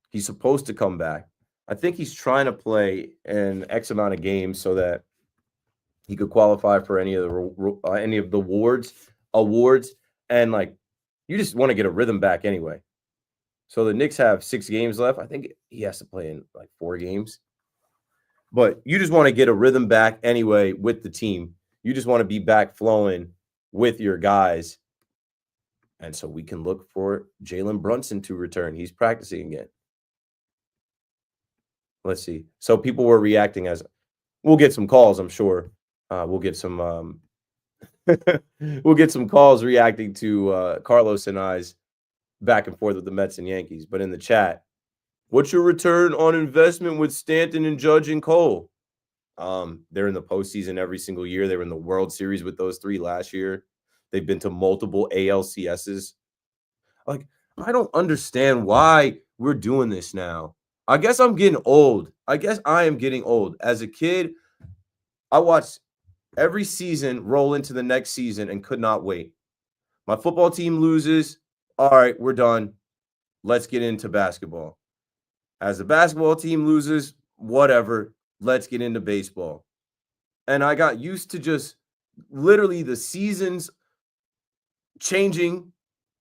He's supposed to come back. I think he's trying to play an X amount of games so that he could qualify for any of the awards. And, like, you just want to get a rhythm back anyway. So the Knicks have 6 games left. I think he has to play in, like, 4 games. But you just want to get a rhythm back anyway with the team. You just want to be back flowing with your guys. And so we can look for Jalen Brunson to return. He's practicing again. Let's see. So people were reacting as we'll get some calls, I'm sure. We'll get some we'll get some calls reacting to Carlos and I's back and forth with the Mets and Yankees. But in the chat, what's your return on investment with Stanton and Judge and Cole? They're in the postseason every single year. They were in the World Series with those three last year. They've been to multiple ALCSs. Like, I don't understand why we're doing this now. I guess I'm getting old. I guess I am getting old. As a kid, I watched every season roll into the next season and could not wait. My football team loses. All right, we're done. Let's get into basketball. As the basketball team loses, whatever. Let's get into baseball. And I got used to just literally the seasons changing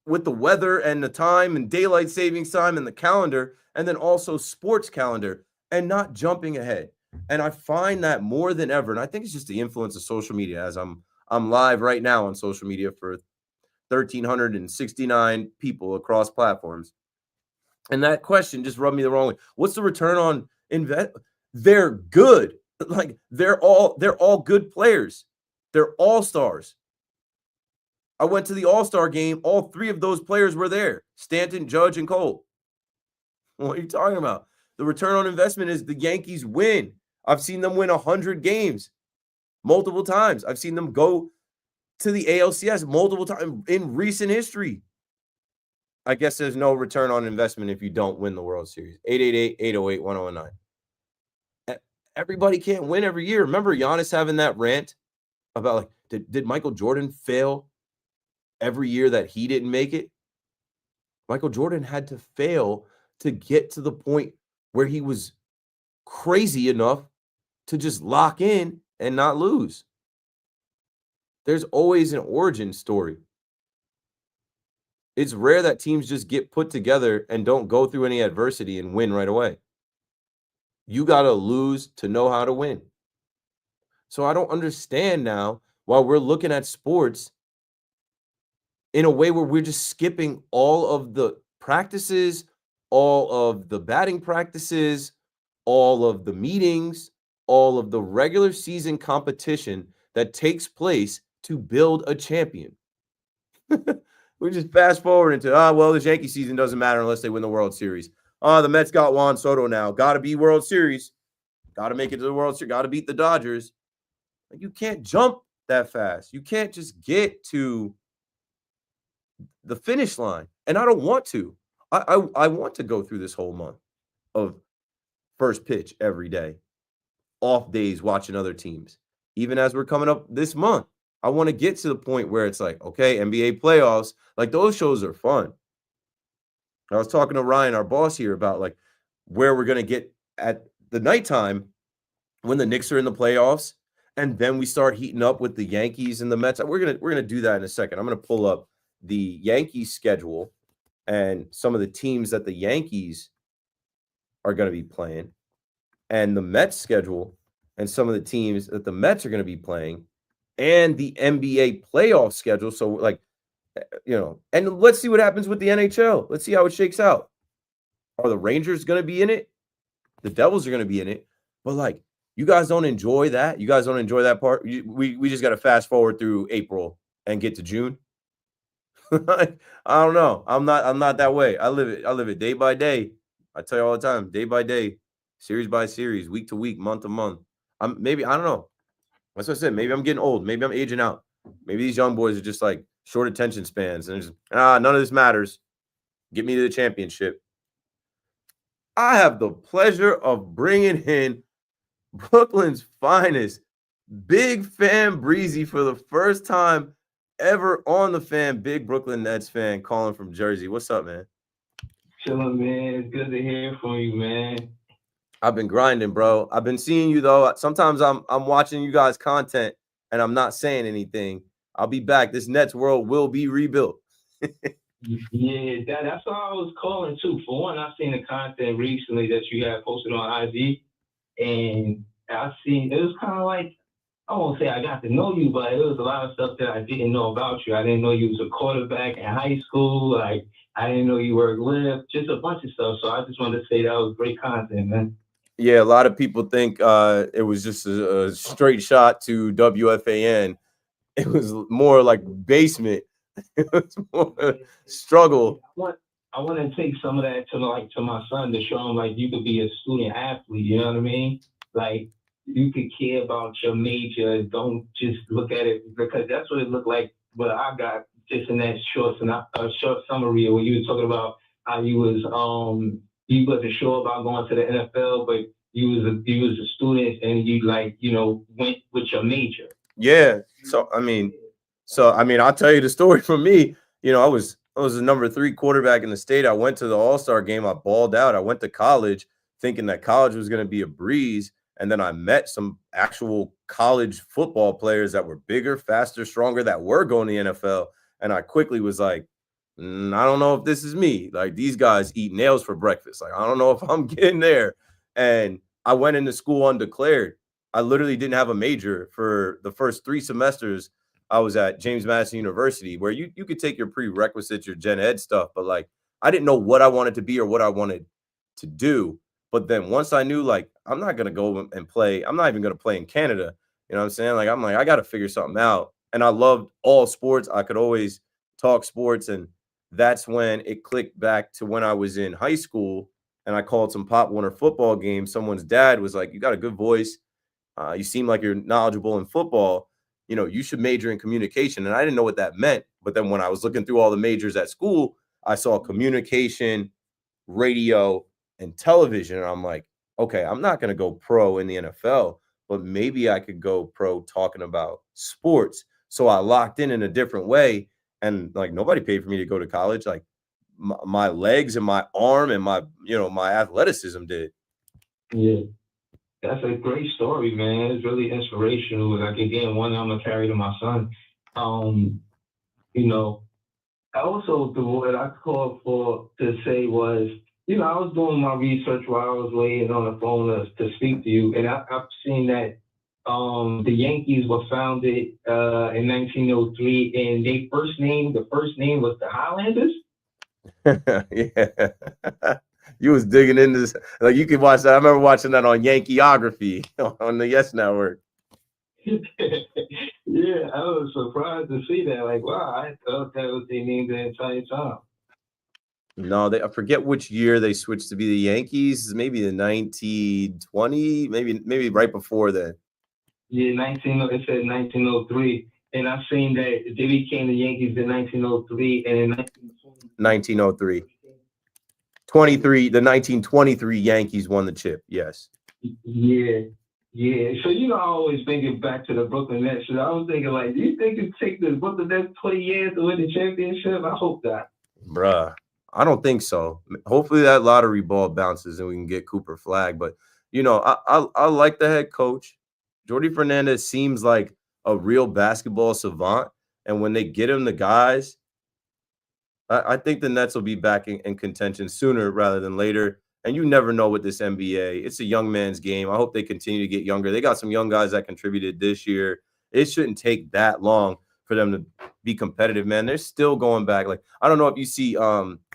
with the weather and the time and daylight savings time and the calendar, and then also sports calendar, and not jumping ahead. And I find that more than ever, and I think it's just the influence of social media, as I'm live right now on social media for 1,369 people across platforms. And that question just rubbed me the wrong way. What's the return on invest? They're good. Like they're all good players. They're all-stars. I went to the All-Star game. All three of those players were there. Stanton, Judge, and Cole. What are you talking about? The return on investment is the Yankees win. I've seen them win 100 games multiple times. I've seen them go to the ALCS multiple times in recent history. I guess there's no return on investment if you don't win the World Series. 888-808-1019. Everybody can't win every year. Remember Giannis having that rant about like, did Michael Jordan fail every year that he didn't make it? Michael Jordan had to fail to get to the point where he was crazy enough to just lock in and not lose. There's always an origin story. It's rare that teams just get put together and don't go through any adversity and win right away. You got to lose to know how to win. So I don't understand now why we're looking at sports in a way where we're just skipping all of the practices, all of the batting practices, all of the meetings, all of the regular season competition that takes place to build a champion. We just fast forward into, well, this Yankee season doesn't matter unless they win the World Series. The Mets got Juan Soto now. Got to be World Series. Got to make it to the World Series. Got to beat the Dodgers. Like, you can't jump that fast. You can't just get to the finish line. And I don't want to. I want to go through this whole month of first pitch every day, off days watching other teams. Even as we're coming up this month, I want to get to the point where it's like, okay, NBA playoffs, like those shows are fun. I was talking to Ryan, our boss here, about like where we're going to get at the nighttime when the Knicks are in the playoffs, and then we start heating up with the Yankees and the Mets. We're gonna do that in a second. I'm gonna pull up the Yankees schedule and some of the teams that the Yankees are going to be playing, and the Mets schedule and some of the teams that the Mets are going to be playing, and the NBA playoff schedule. So, like, and let's see what happens with the NHL. Let's see how it shakes out. Are the Rangers going to be in it? The Devils are going to be in it. But, like, you guys don't enjoy that? You guys don't enjoy that part? We just got to fast forward through April and get to June? I don't know. I'm not that way. I live it day by day. I tell you all the time, day by day, series by series, week to week, month to month. I don't know. That's what I said. Maybe I'm getting old. Maybe I'm aging out. Maybe these young boys are just like short attention spans and just none of this matters. Get me to the championship. I have the pleasure of bringing in Brooklyn's finest, Big Fan Breezy, for the first time ever on the Fan. Big Brooklyn Nets fan calling from Jersey. What's up, man? Chilling, man. It's good to hear from you, man. I've been grinding, bro. I've been seeing you though. Sometimes I'm watching you guys' content and I'm not saying anything. I'll be back. This Nets world will be rebuilt. Yeah, that's why I was calling too. For one, I've seen the content recently that you had posted on IG, and I seen it was kind of like, I won't say I got to know you, but it was a lot of stuff that I didn't know about you. I didn't know you was a quarterback in high school. Like, I didn't know you were a lift, just a bunch of stuff. So I just wanted to say that was great content, man. Yeah, a lot of people think it was just a straight shot to WFAN. It was more like basement. It was more struggle. I want to take some of that to my son to show him like you could be a student athlete. You know what I mean? Like you could care about your major. Don't just look at it because that's what it looked like. What I got just in that short summary where you were talking about how you wasn't sure about going to the NFL, but you was a student and you went with your major. Yeah. I'll tell you the story from me. I was the number 3 quarterback in the state. I went to the All-Star game. I balled out. I went to college thinking that college was going to be a breeze. And then I met some actual college football players that were bigger, faster, stronger, that were going to the NFL. And I quickly was like, I don't know if this is me. Like, these guys eat nails for breakfast. Like, I don't know if I'm getting there. And I went into school undeclared. I literally didn't have a major for the first 3 semesters. I was at James Madison University, where you could take your prerequisites, your gen ed stuff, but like I didn't know what I wanted to be or what I wanted to do. But then once I knew, like, I'm not gonna go and play, I'm not even gonna play in Canada. You know what I'm saying? Like, I'm like, I gotta figure something out. And I loved all sports. I could always talk sports. And that's when it clicked back to when I was in high school and I called some Pop Warner football games. Someone's dad was like, you got a good voice. You seem like you're knowledgeable in football. You should major in communication. And I didn't know what that meant. But then when I was looking through all the majors at school, I saw communication, radio, and television. And I'm like, okay, I'm not going to go pro in the NFL, but maybe I could go pro talking about sports. So I locked in a different way. And like, nobody paid for me to go to college. Like my legs and my arm and my athleticism did. Yeah. That's a great story, man. It's really inspirational. Like again, one I'm gonna carry to my son. Also what I called for to say was, I was doing my research while I was waiting on the phone to speak to you, and I've seen that the Yankees were founded in 1903, and the first name was the Highlanders. Yeah. You was digging into this. Like, you could watch that. I remember watching that on Yankeeography on the Yes Network. Yeah, I was surprised to see that. Like, wow, I thought that was their name the entire time. No, I forget which year they switched to be the Yankees. Maybe the 1920, maybe right before that. Yeah, it said 1903. And I've seen that they became the Yankees in 1903 and in 1903. 23, the 1923 Yankees won the chip. Yes. Yeah. So I always think it back to the Brooklyn Nets. So I was thinking, like, do you think it take the Brooklyn Nets 20 years to win the championship? I hope not. Bruh, I don't think so. Hopefully that lottery ball bounces and we can get Cooper Flag. But I like the head coach. Jordi Fernandez seems like a real basketball savant, and when they get him the guys, I think the Nets will be back in contention sooner rather than later. And you never know with this NBA. It's a young man's game. I hope they continue to get younger. They got some young guys that contributed this year. It shouldn't take that long for them to be competitive, man. They're still going back. Like, I don't know if you see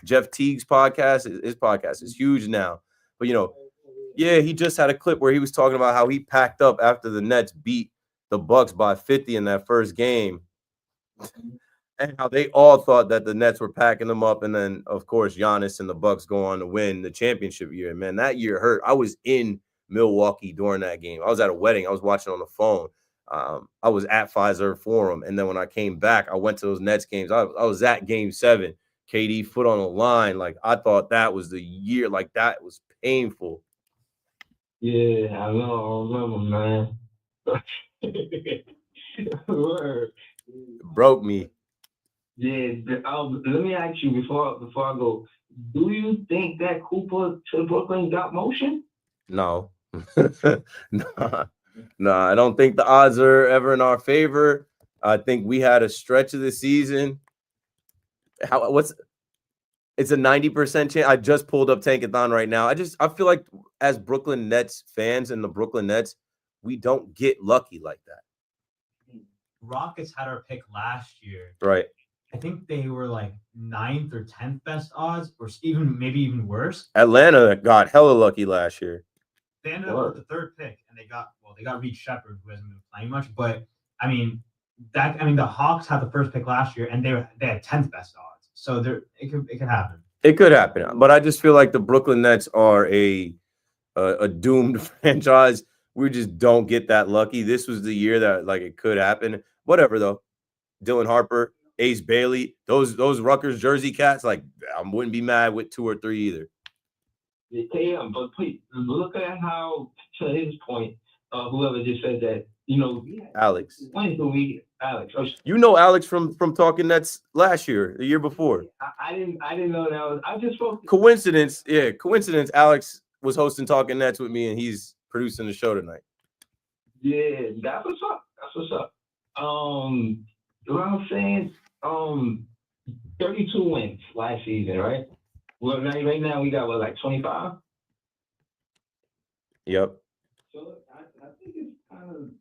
Jeff Teague's podcast. His podcast is huge now. But, yeah, he just had a clip where he was talking about how he packed up after the Nets beat the Bucks by 50 in that first game. And how they all thought that the Nets were packing them up. And then, of course, Giannis and the Bucks go on to win the championship year. Man, that year hurt. I was in Milwaukee during that game. I was at a wedding. I was watching on the phone. I was at Pfizer Forum. And then when I came back, I went to those Nets games. I was at Game 7. KD foot on the line. Like, I thought that was the year. Like, that was painful. Yeah, I know. I remember, man. Word. Broke me. Yeah, let me ask you before I go. Do you think that Cooper to Brooklyn got motion? No. No, I don't think the odds are ever in our favor. I think we had a stretch of the season. It's a 90% chance. I just pulled up Tankathon right now. I feel like as Brooklyn Nets fans and the Brooklyn Nets, We don't get lucky like that. Rockets had our pick last year. Right. I think they were like 9th or 10th best odds, or maybe even worse. Atlanta got hella lucky last year. They ended up with the 3rd pick, and they got Reed Shepard, who hasn't been playing much. But I mean, the Hawks had the 1st pick last year, and they had 10th best odds. So it could happen. It could happen, but I just feel like the Brooklyn Nets are a doomed franchise. We just don't get that lucky. This was the year that like it could happen. Whatever though. Dylan Harper, Ace Bailey, those Rutgers Jersey cats, like I wouldn't be mad with 2 or 3 either. Yeah, but please look at how, to his point, whoever just said that, Alex. When's the week, Alex? You know Alex from Talking Nets last year, the year before. I didn't know that was. I just spoke. Coincidence, yeah, coincidence. Alex was hosting Talking Nets with me, and he's producing the show tonight. Yeah, that's what's up. That's what's up. What I'm saying, 32 wins last season, right? Well, right now we got like 25. Yep. So I think it's kind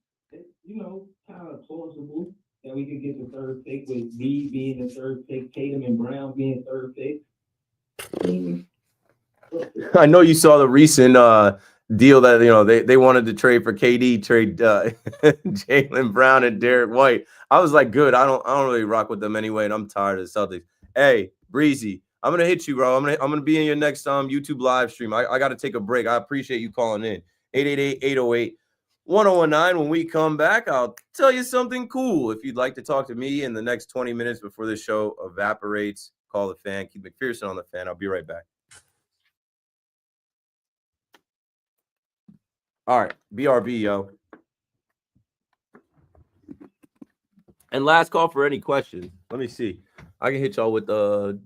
of plausible that we could get the 3rd pick with me being the 3rd pick, Tatum and Brown being 3rd pick. I know you saw the recent deal that they wanted to trade for KD, trade Jaylen Brown and Derek White. I was like, good. I don't really rock with them anyway, and I'm tired of the Celtics. Hey, Breezy, I'm gonna hit you, bro. I'm gonna be in your next YouTube live stream. I got to take a break. I appreciate you calling in. 888-808-1019. When we come back, I'll tell you something cool. If you'd like to talk to me in the next 20 minutes before the show evaporates, call the fan. Keep McPherson on the fan. I'll be right back. All right, BRB, yo. And last call for any questions. Let me see. I can hit y'all with too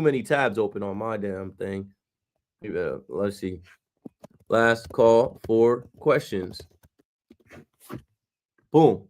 many tabs open on my damn thing. Let's see. Last call for questions. Boom.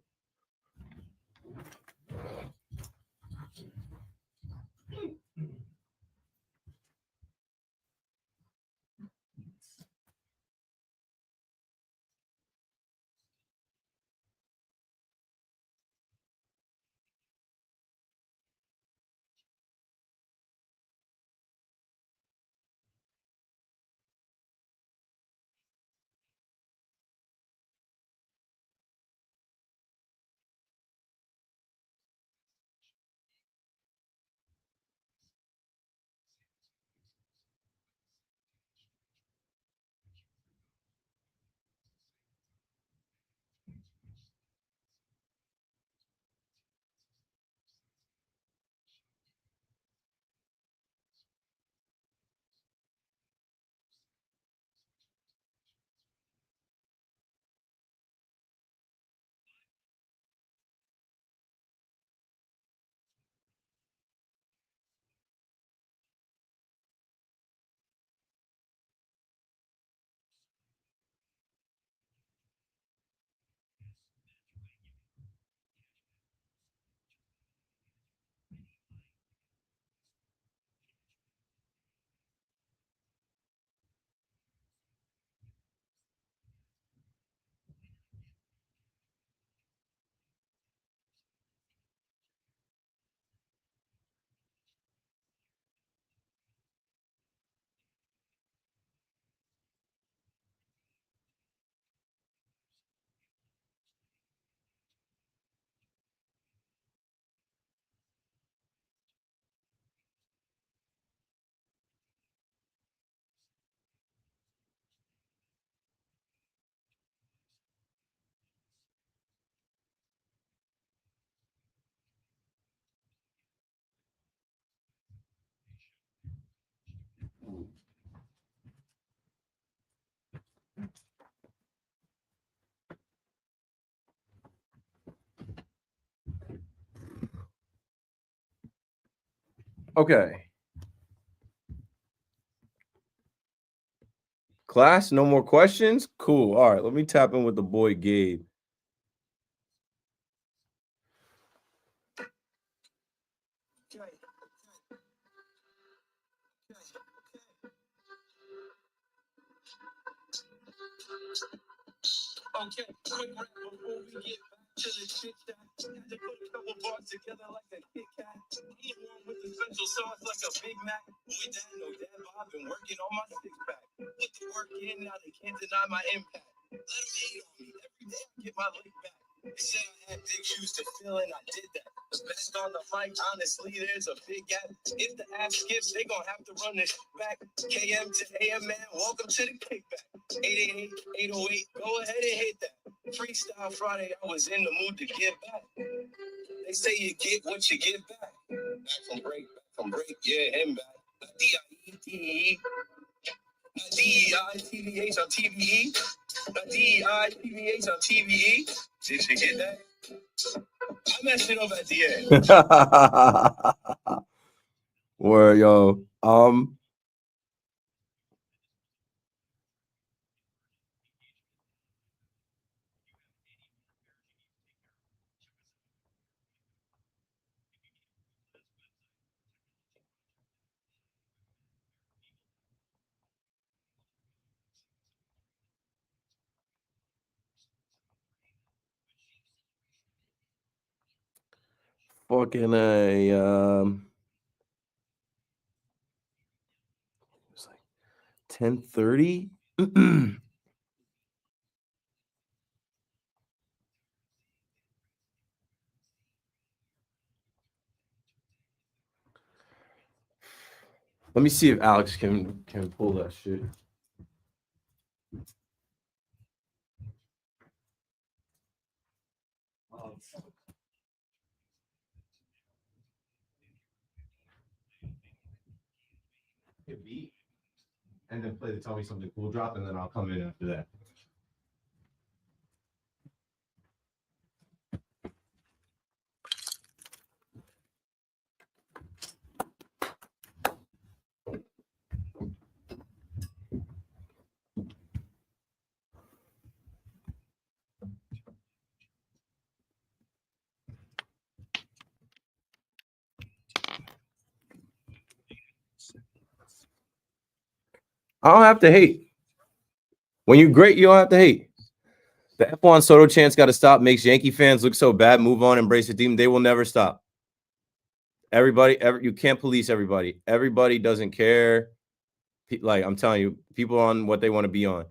Okay. Class, no more questions? Cool. All right, let me tap in with the boy Gabe. Okay, quick rap before we get back to the chit chat. Had to put a couple bars together like a Kit Kat. I'm the one with the special sauce like a Big Mac. Boy, dad, no dad, but I've been working on my six pack. Put the work in, now they can't deny my impact. Let them hate on me. Every day I get my lick back. They said I had big shoes to fill, and I did that. The best on the mic, honestly, there's a big gap. If the app skips, they gonna have to run this back. KM to AM, man, welcome to the kickback. 888, 808, go ahead and hit that. Freestyle Friday, I was in the mood to give back. They say you get what you give back. Back from break, yeah, him back. Not D-I-E-T-E, not D-E-I-T-V-H on TVE, not D-E-I-T-V-H on TVE. Did you get that? I messed it up at the end. Where yo, fucking a it's like 10:30. Let me see if Alex can pull that shit. Beat and then play the Tell Me Something Cool drop, and then I'll come in after that. I don't have to hate. When you're great, you don't have to hate. The F1 Soto chants got to stop. Makes Yankee fans look so bad. Move on, embrace the team. They will never stop. Everybody, you can't police everybody. Everybody doesn't care. Like I'm telling you, people on what they want to be on.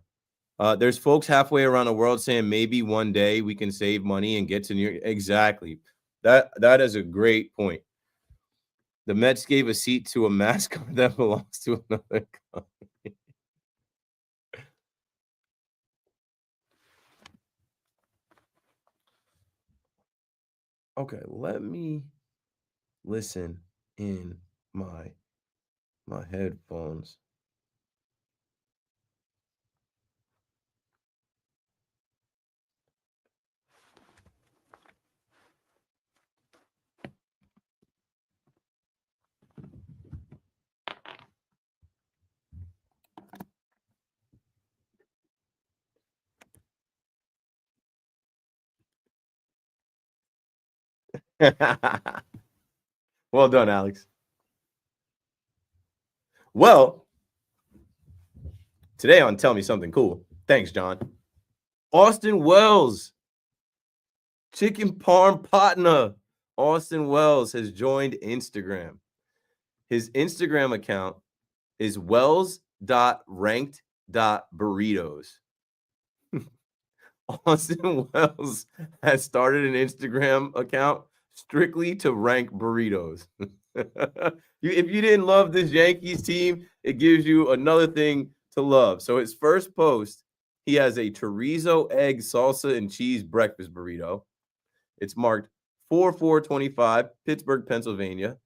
There's folks halfway around the world saying maybe one day we can save money and get to New York. Exactly. That is a great point. The Mets gave a seat to a mascot that belongs to another company. Okay, let me listen in my headphones. Well done, Alex. Well, today on Tell Me Something Cool. Thanks, John. Austin Wells, chicken parm partner. Austin Wells has joined Instagram. His Instagram account is wells.ranked.burritos. Austin Wells has started an Instagram account strictly to rank burritos. If you didn't love this Yankees team, it gives you another thing to love. So his first post, he has a chorizo, egg, salsa, and cheese breakfast burrito. It's marked 4425, Pittsburgh, Pennsylvania,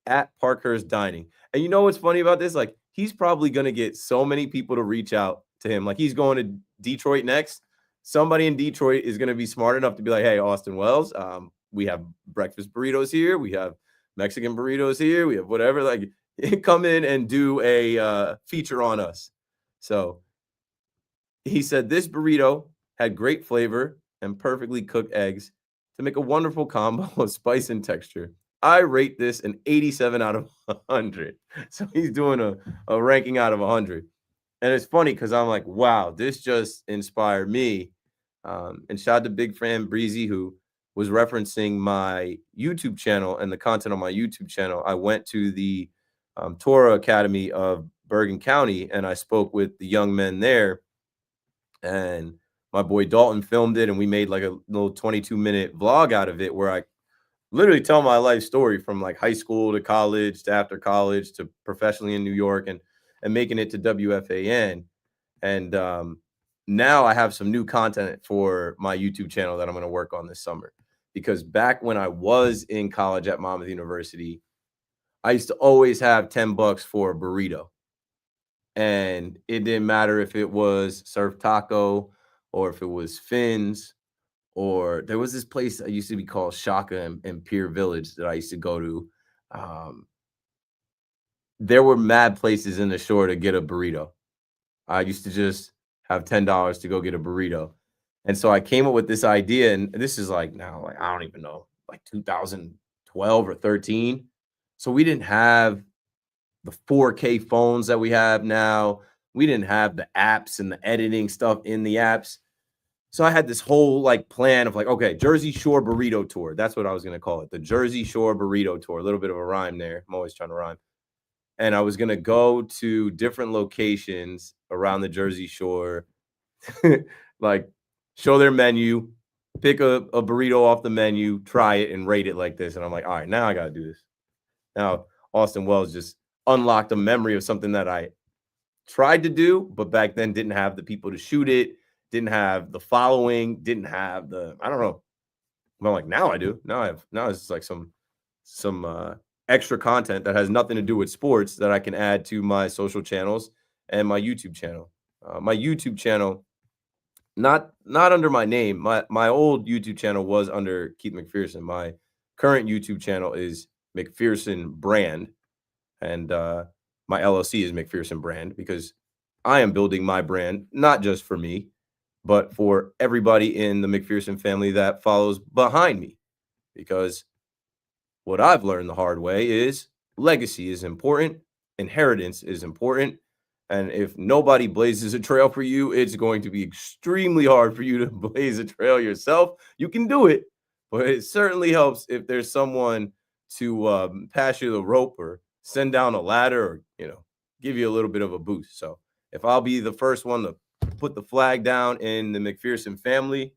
at Parkhurst Dining. And you know what's funny about this? Like, he's probably going to get so many people to reach out to him. Like, he's going to Detroit next. Somebody in Detroit is going to be smart enough to be like, hey, Austin Wells, we have breakfast burritos here. We have Mexican burritos here. We have whatever. Like, come in and do a feature on us. So he said this burrito had great flavor and perfectly cooked eggs to make a wonderful combo of spice and texture. I rate this an 87 out of 100. So he's doing a ranking out of 100. And it's funny because I'm like, wow, this just inspired me. And shout out to Big Fran Breezy, who was referencing my YouTube channel and the content on my YouTube channel. I went to the Torah Academy of Bergen County, and I spoke with the young men there. And my boy Dalton filmed it, and we made like a little 22-minute vlog out of it where I literally tell my life story from like high school to college to after college to professionally in New York and making it to WFAN. And now I have some new content for my YouTube channel that I'm going to work on this summer. Because back when I was in college at Monmouth University, I used to always have $10 for a burrito. And it didn't matter if it was Surf Taco or if it was Finn's, or there was this place that used to be called Shaka in Pier Village that I used to go to. There were mad places in the shore to get a burrito. I used to just have $10 to go get a burrito. And so I came up with this idea, and this is like now, like, I don't even know, like 2012 or 13. So we didn't have the 4K phones that we have now. We didn't have the apps and the editing stuff in the apps. So I had this whole like plan of like, okay, Jersey Shore Burrito Tour. That's what I was going to call it. The Jersey Shore Burrito Tour. A little bit of a rhyme there. I'm always trying to rhyme. And I was going to go to different locations around the Jersey Shore, like show their menu, pick a burrito off the menu, try it, and rate it like this. And I'm like, all right, now I got to do this. Now, Austin Wells just unlocked a memory of something that I tried to do, but back then didn't have the people to shoot it, didn't have the following, didn't have the, I don't know. Well, like now I do. Now it's like some extra content that has nothing to do with sports that I can add to my social channels and my YouTube channel. My YouTube channel, not under my name. My old YouTube channel was under Keith McPherson. My current YouTube channel is McPherson Brand, and my LLC is McPherson Brand, because I am building my brand, not just for me, but for everybody in the McPherson family that follows behind me. Because what I've learned the hard way is legacy is important, inheritance is important. And if nobody blazes a trail for you, it's going to be extremely hard for you to blaze a trail yourself. You can do it, but it certainly helps if there's someone to pass you the rope or send down a ladder, or, give you a little bit of a boost. So if I'll be the first one to put the flag down in the McPherson family,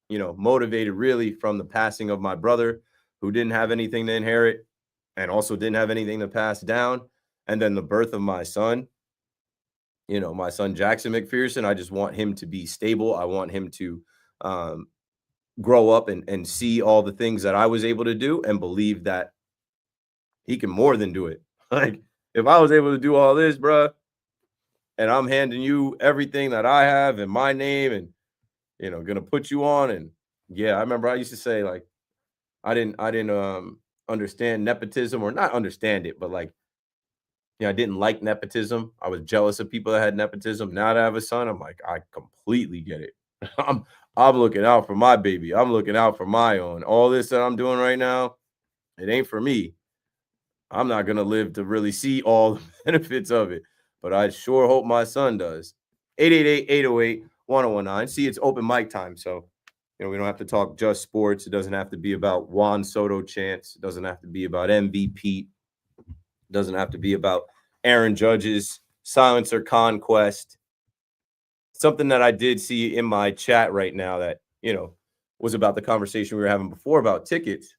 motivated really from the passing of my brother, who didn't have anything to inherit and also didn't have anything to pass down, and then the birth of my son, my son Jackson McPherson. I just want him to be stable. I want him to grow up and see all the things that I was able to do, and believe that he can more than do it. Like, if I was able to do all this, bro, and I'm handing you everything that I have in my name, and gonna put you on. And yeah, I remember I used to say, like, I didn't understand nepotism, or not understand it, but like, I didn't like nepotism. I was jealous of people that had nepotism. Now that I have a son, I'm like, I completely get it. I'm looking out for my baby. I'm looking out for my own. All this that I'm doing right now, it ain't for me. I'm not gonna live to really see all the benefits of it, but I sure hope my son does. 888-808-1019. See, it's open mic time, so we don't have to talk just sports. It doesn't have to be about Juan Soto chants. It doesn't have to be about MVP. It doesn't have to be about Aaron Judge's silencer conquest. Something that I did see in my chat right now that, was about the conversation we were having before about tickets.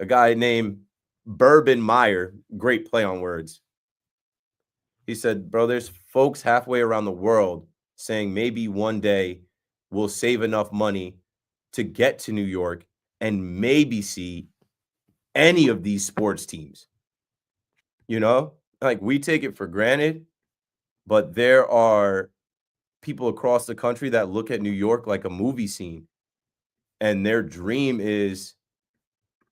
A guy named Bourbon Meyer, great play on words. He said, bro, there's folks halfway around the world saying maybe one day we'll save enough money to get to New York and maybe see any of these sports teams. Like, we take it for granted, but there are people across the country that look at New York like a movie scene, and their dream is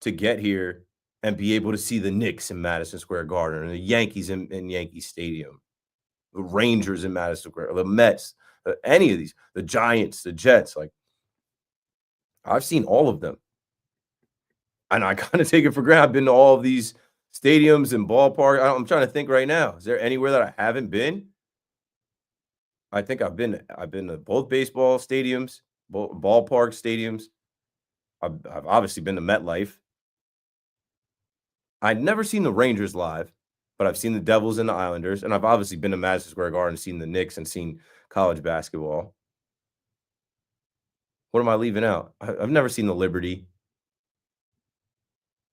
to get here and be able to see the Knicks in Madison Square Garden, and the Yankees in Yankee Stadium, the Rangers in Madison Square, the Mets, any of these, the Giants, the Jets. Like, I've seen all of them, and I kind of take it for granted. I've been to all of these stadiums and ballparks. I'm trying to think right now. Is there anywhere that I haven't been? I think I've been to both baseball stadiums, ballpark stadiums. I've obviously been to MetLife. I'd never seen the Rangers live, but I've seen the Devils and the Islanders, and I've obviously been to Madison Square Garden, seen the Knicks, and seen college basketball. What am I leaving out? I've never seen the Liberty.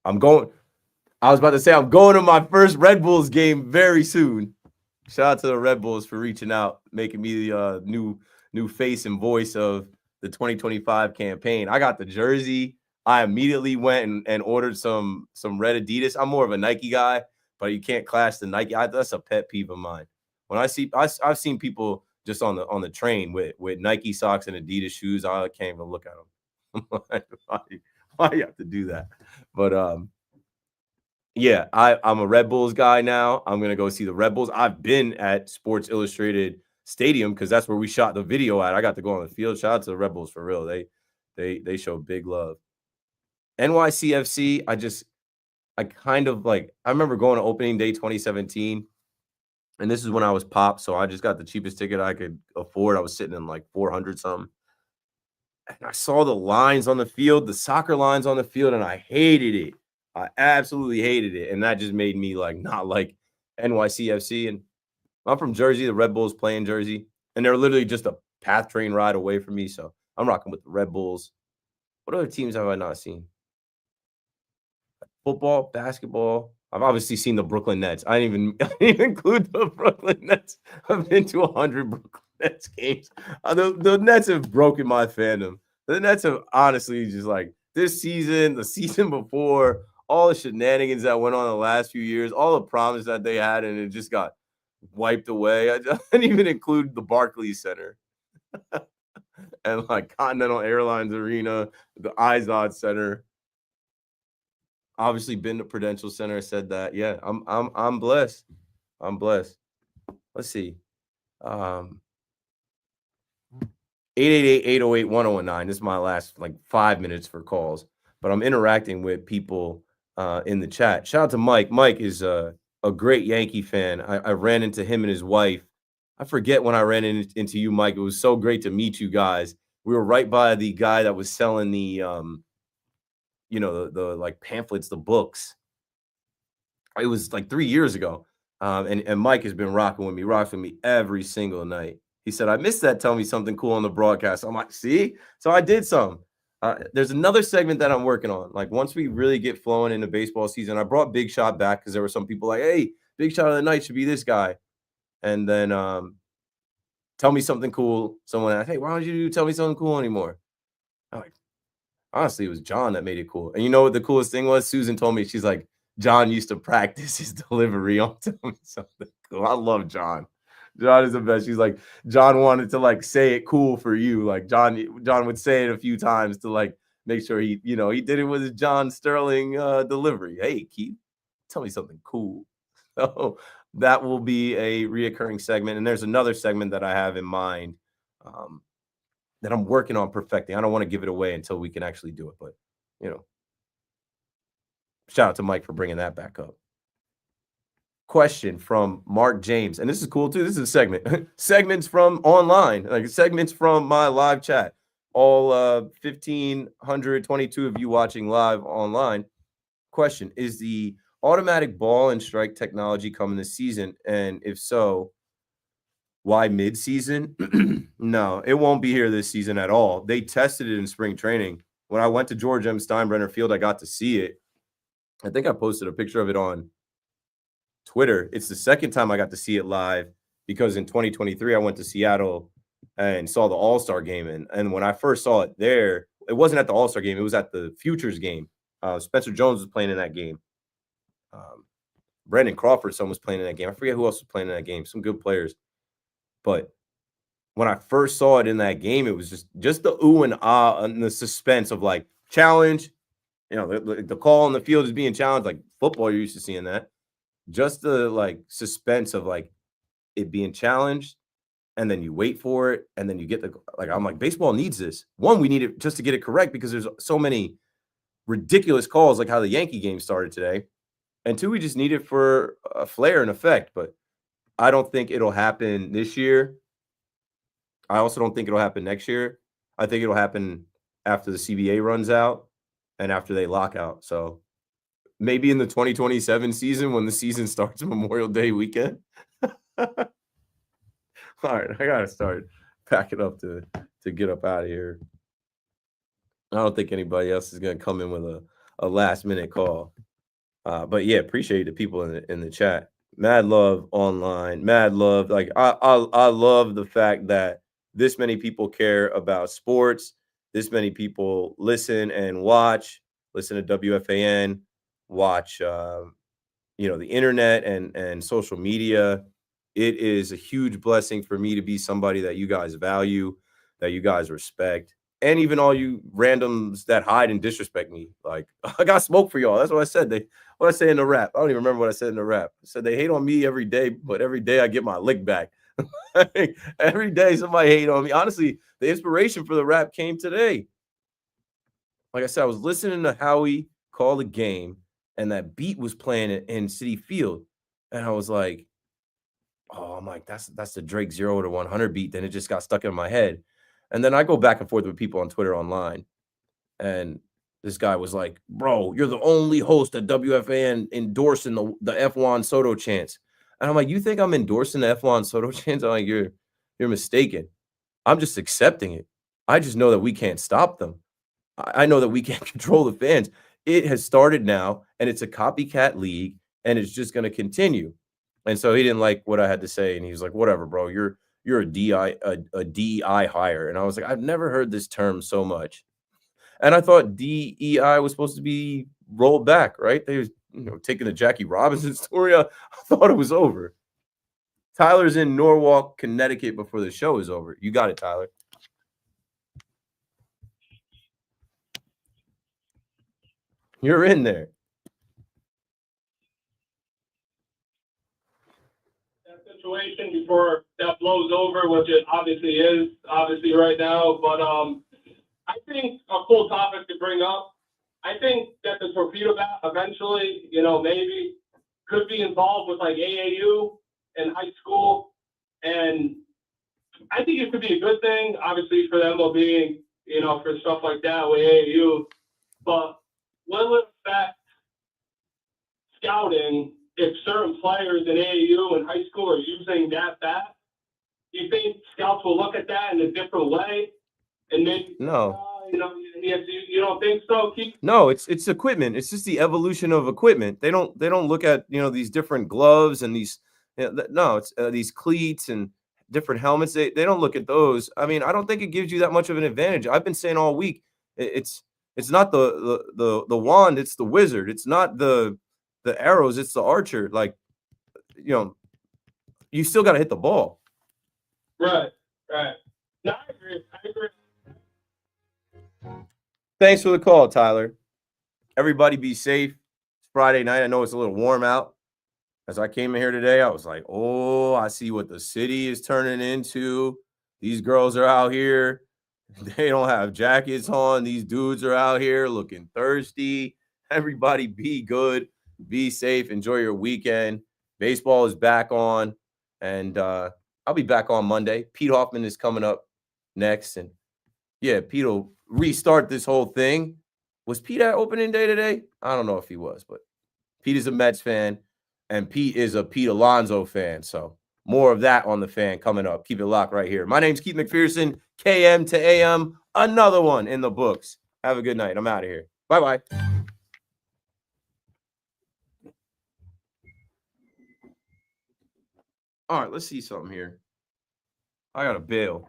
I was about to say I'm going to my first Red Bulls game very soon. Shout out to the Red Bulls for reaching out, making me the new face and voice of the 2025 campaign. I got the jersey. I immediately went and ordered some red Adidas. I'm more of a Nike guy, but you can't clash the Nike. That's a pet peeve of mine. When I've seen people just on the train with Nike socks and Adidas shoes, I can't even look at them. Why do you have to do that? But yeah, I'm a Red Bulls guy now. I'm gonna go see the Red Bulls. I've been at Sports Illustrated Stadium because that's where we shot the video at. I got to go on the field. Shout out to the Red Bulls for real. They show big love. NYCFC, I kind of like, I remember going to opening day 2017, and this is when I was popped, so I just got the cheapest ticket I could afford. I was sitting in like 400 something. And I saw the lines on the field, the soccer lines on the field, and I hated it. I absolutely hated it. And that just made me like not like NYCFC. And I'm from Jersey, the Red Bulls play in Jersey, and they're literally just a path train ride away from me. So I'm rocking with the Red Bulls. What other teams have I not seen? Football, basketball. I've obviously seen the Brooklyn Nets. I didn't even include the Brooklyn Nets. I've been to 100 Brooklyn Nets games. The Nets have broken my fandom. The Nets have honestly just like this season, the season before, all the shenanigans that went on the last few years, all the promise that they had, and it just got wiped away. I didn't even include the Barclays Center and like Continental Airlines Arena, the Izod Center. Obviously been to Prudential Center. I said that. Yeah, I'm blessed. I'm blessed. Let's see. 888-808-1019. This is my last like 5 minutes for calls, but I'm interacting with people in the chat. Shout out to Mike. Mike is a great Yankee fan. I ran into him and his wife. I forget when I ran into you, Mike. It was so great to meet you guys. We were right by the guy that was selling the the like pamphlets, the books. It was like 3 years ago. And Mike has been rocks with me every single night. He said, I missed that. Tell me something cool on the broadcast. I'm like, see? So I did some. There's another segment that I'm working on. Like once we really get flowing into baseball season, I brought Big Shot back because there were some people like, hey, Big Shot of the night should be this guy. And then tell me something cool. Someone asked, hey, why don't you do tell me something cool anymore? I'm like, honestly, it was John that made it cool. And you know what the coolest thing was? Susan told me, she's like, John used to practice his delivery on Tell Me Something Cool. I love John. John is the best. She's like, John wanted to like say it cool for you. Like John would say it a few times to like make sure he did it with his John Sterling delivery. Hey, Keith, tell me something cool. So that will be a reoccurring segment. And there's another segment that I have in mind that I'm working on perfecting. I don't want to give it away until we can actually do it, but shout out to Mike for bringing that back up. Question from Mark James, and this is cool too. This is a segment. Segments from online, like segments from my live chat. All 1,522 of you watching live online. Question: is the automatic ball and strike technology coming this season? And if so, why mid-season? No, it won't be here this season at all. They tested it in spring training. When I went to George M. Steinbrenner Field, I got to see it. I think I posted a picture of it on Twitter. It's the second time I got to see it live because in 2023, I went to Seattle and saw the All-Star game. And when I first saw it there, it wasn't at the All-Star game. It was at the Futures game. Spencer Jones was playing in that game. Brandon Crawford's son was playing in that game. I forget who else was playing in that game. Some good players. But when I first saw it in that game, it was just the ooh and ah and the suspense of like challenge. The call on the field is being challenged. Like football, you're used to seeing that. Just the like suspense of like it being challenged, and then you wait for it, and then you get I'm like, baseball needs this. One, we need it just to get it correct because there's so many ridiculous calls, like how the Yankee game started today. And two, we just need it for a flair and effect. But I don't think it'll happen this year. I also don't think it'll happen next year. I think it'll happen after the CBA runs out and after they lock out. So maybe in the 2027 season when the season starts Memorial Day weekend. All right, I gotta start packing up to get up out of here. I don't think anybody else is gonna come in with a last minute call. But yeah, appreciate the people in the chat. Mad love online. Mad love. Like I love the fact that this many people care about sports. This many people listen and watch. Listen to WFAN. Watch. The internet and social media. It is a huge blessing for me to be somebody that you guys value, that you guys respect, and even all you randoms that hide and disrespect me. Like, I got smoke for y'all. That's what I said. What I say in the rap. I don't even remember what I said in the rap. I said they hate on me every day, but every day I get my lick back. Every day somebody hate on me. Honestly, the inspiration for the rap came today. Like I said, I was listening to Howie call the game, and that beat was playing in Citi Field, and I was like, "Oh, I'm like, that's the Drake 0 to 100 beat." Then it just got stuck in my head, and then I go back and forth with people on Twitter online, and this guy was like, "Bro, you're the only host at WFAN endorsing the F. Juan Soto chants," and I'm like, "You think I'm endorsing the F. Juan Soto chants?" I'm like, "You're mistaken. I'm just accepting it. I just know that we can't stop them. I know that we can't control the fans. It has started now, and it's a copycat league, and it's just going to continue." And so he didn't like what I had to say, and he was like, "Whatever, bro. You're a DEI hire." And I was like, "I've never heard this term so much." And I thought DEI was supposed to be rolled back, right? They was, taking the Jackie Robinson story. I thought it was over. Tyler's in Norwalk, Connecticut before the show is over. You got it, Tyler. You're in there. That situation before that blows over, which it obviously is, right now. But I think a cool topic to bring up. I think that the torpedo bat eventually, maybe could be involved with like AAU in high school, and I think it could be a good thing, obviously for them being, for stuff like that with AAU. But will it affect scouting if certain players in AAU and high school are using that bat? Do you think scouts will look at that in a different way? And maybe No. You don't think so, Keith? No, it's equipment. It's just the evolution of equipment. They don't look at these different gloves and these no, it's these cleats and different helmets. They don't look at those. I mean, I don't think it gives you that much of an advantage. I've been saying all week, it's not the wand, it's the wizard. It's not the arrows, it's the archer. Like, you still got to hit the ball. Right. No, I agree. Thanks for the call, Tyler. Everybody be safe. It's Friday night. I know it's a little warm out. As I came in here today, I was like, oh, I see what the city is turning into. These girls are out here. They don't have jackets on. These dudes are out here looking thirsty. Everybody be good. Be safe. Enjoy your weekend. Baseball is back on. And I'll be back on Monday. Pete Hoffman is coming up next. And yeah, Pete will restart this whole thing. Was Pete at opening day today? I don't know if he was, but Pete is a Mets fan, and Pete is a Pete Alonso fan. So more of that on the Fan coming up. Keep it locked right here. My name's Keith McPherson, KM to AM. Another one in the books. Have a good night. I'm out of here. Bye-bye. All right, let's see something here. I got to bail.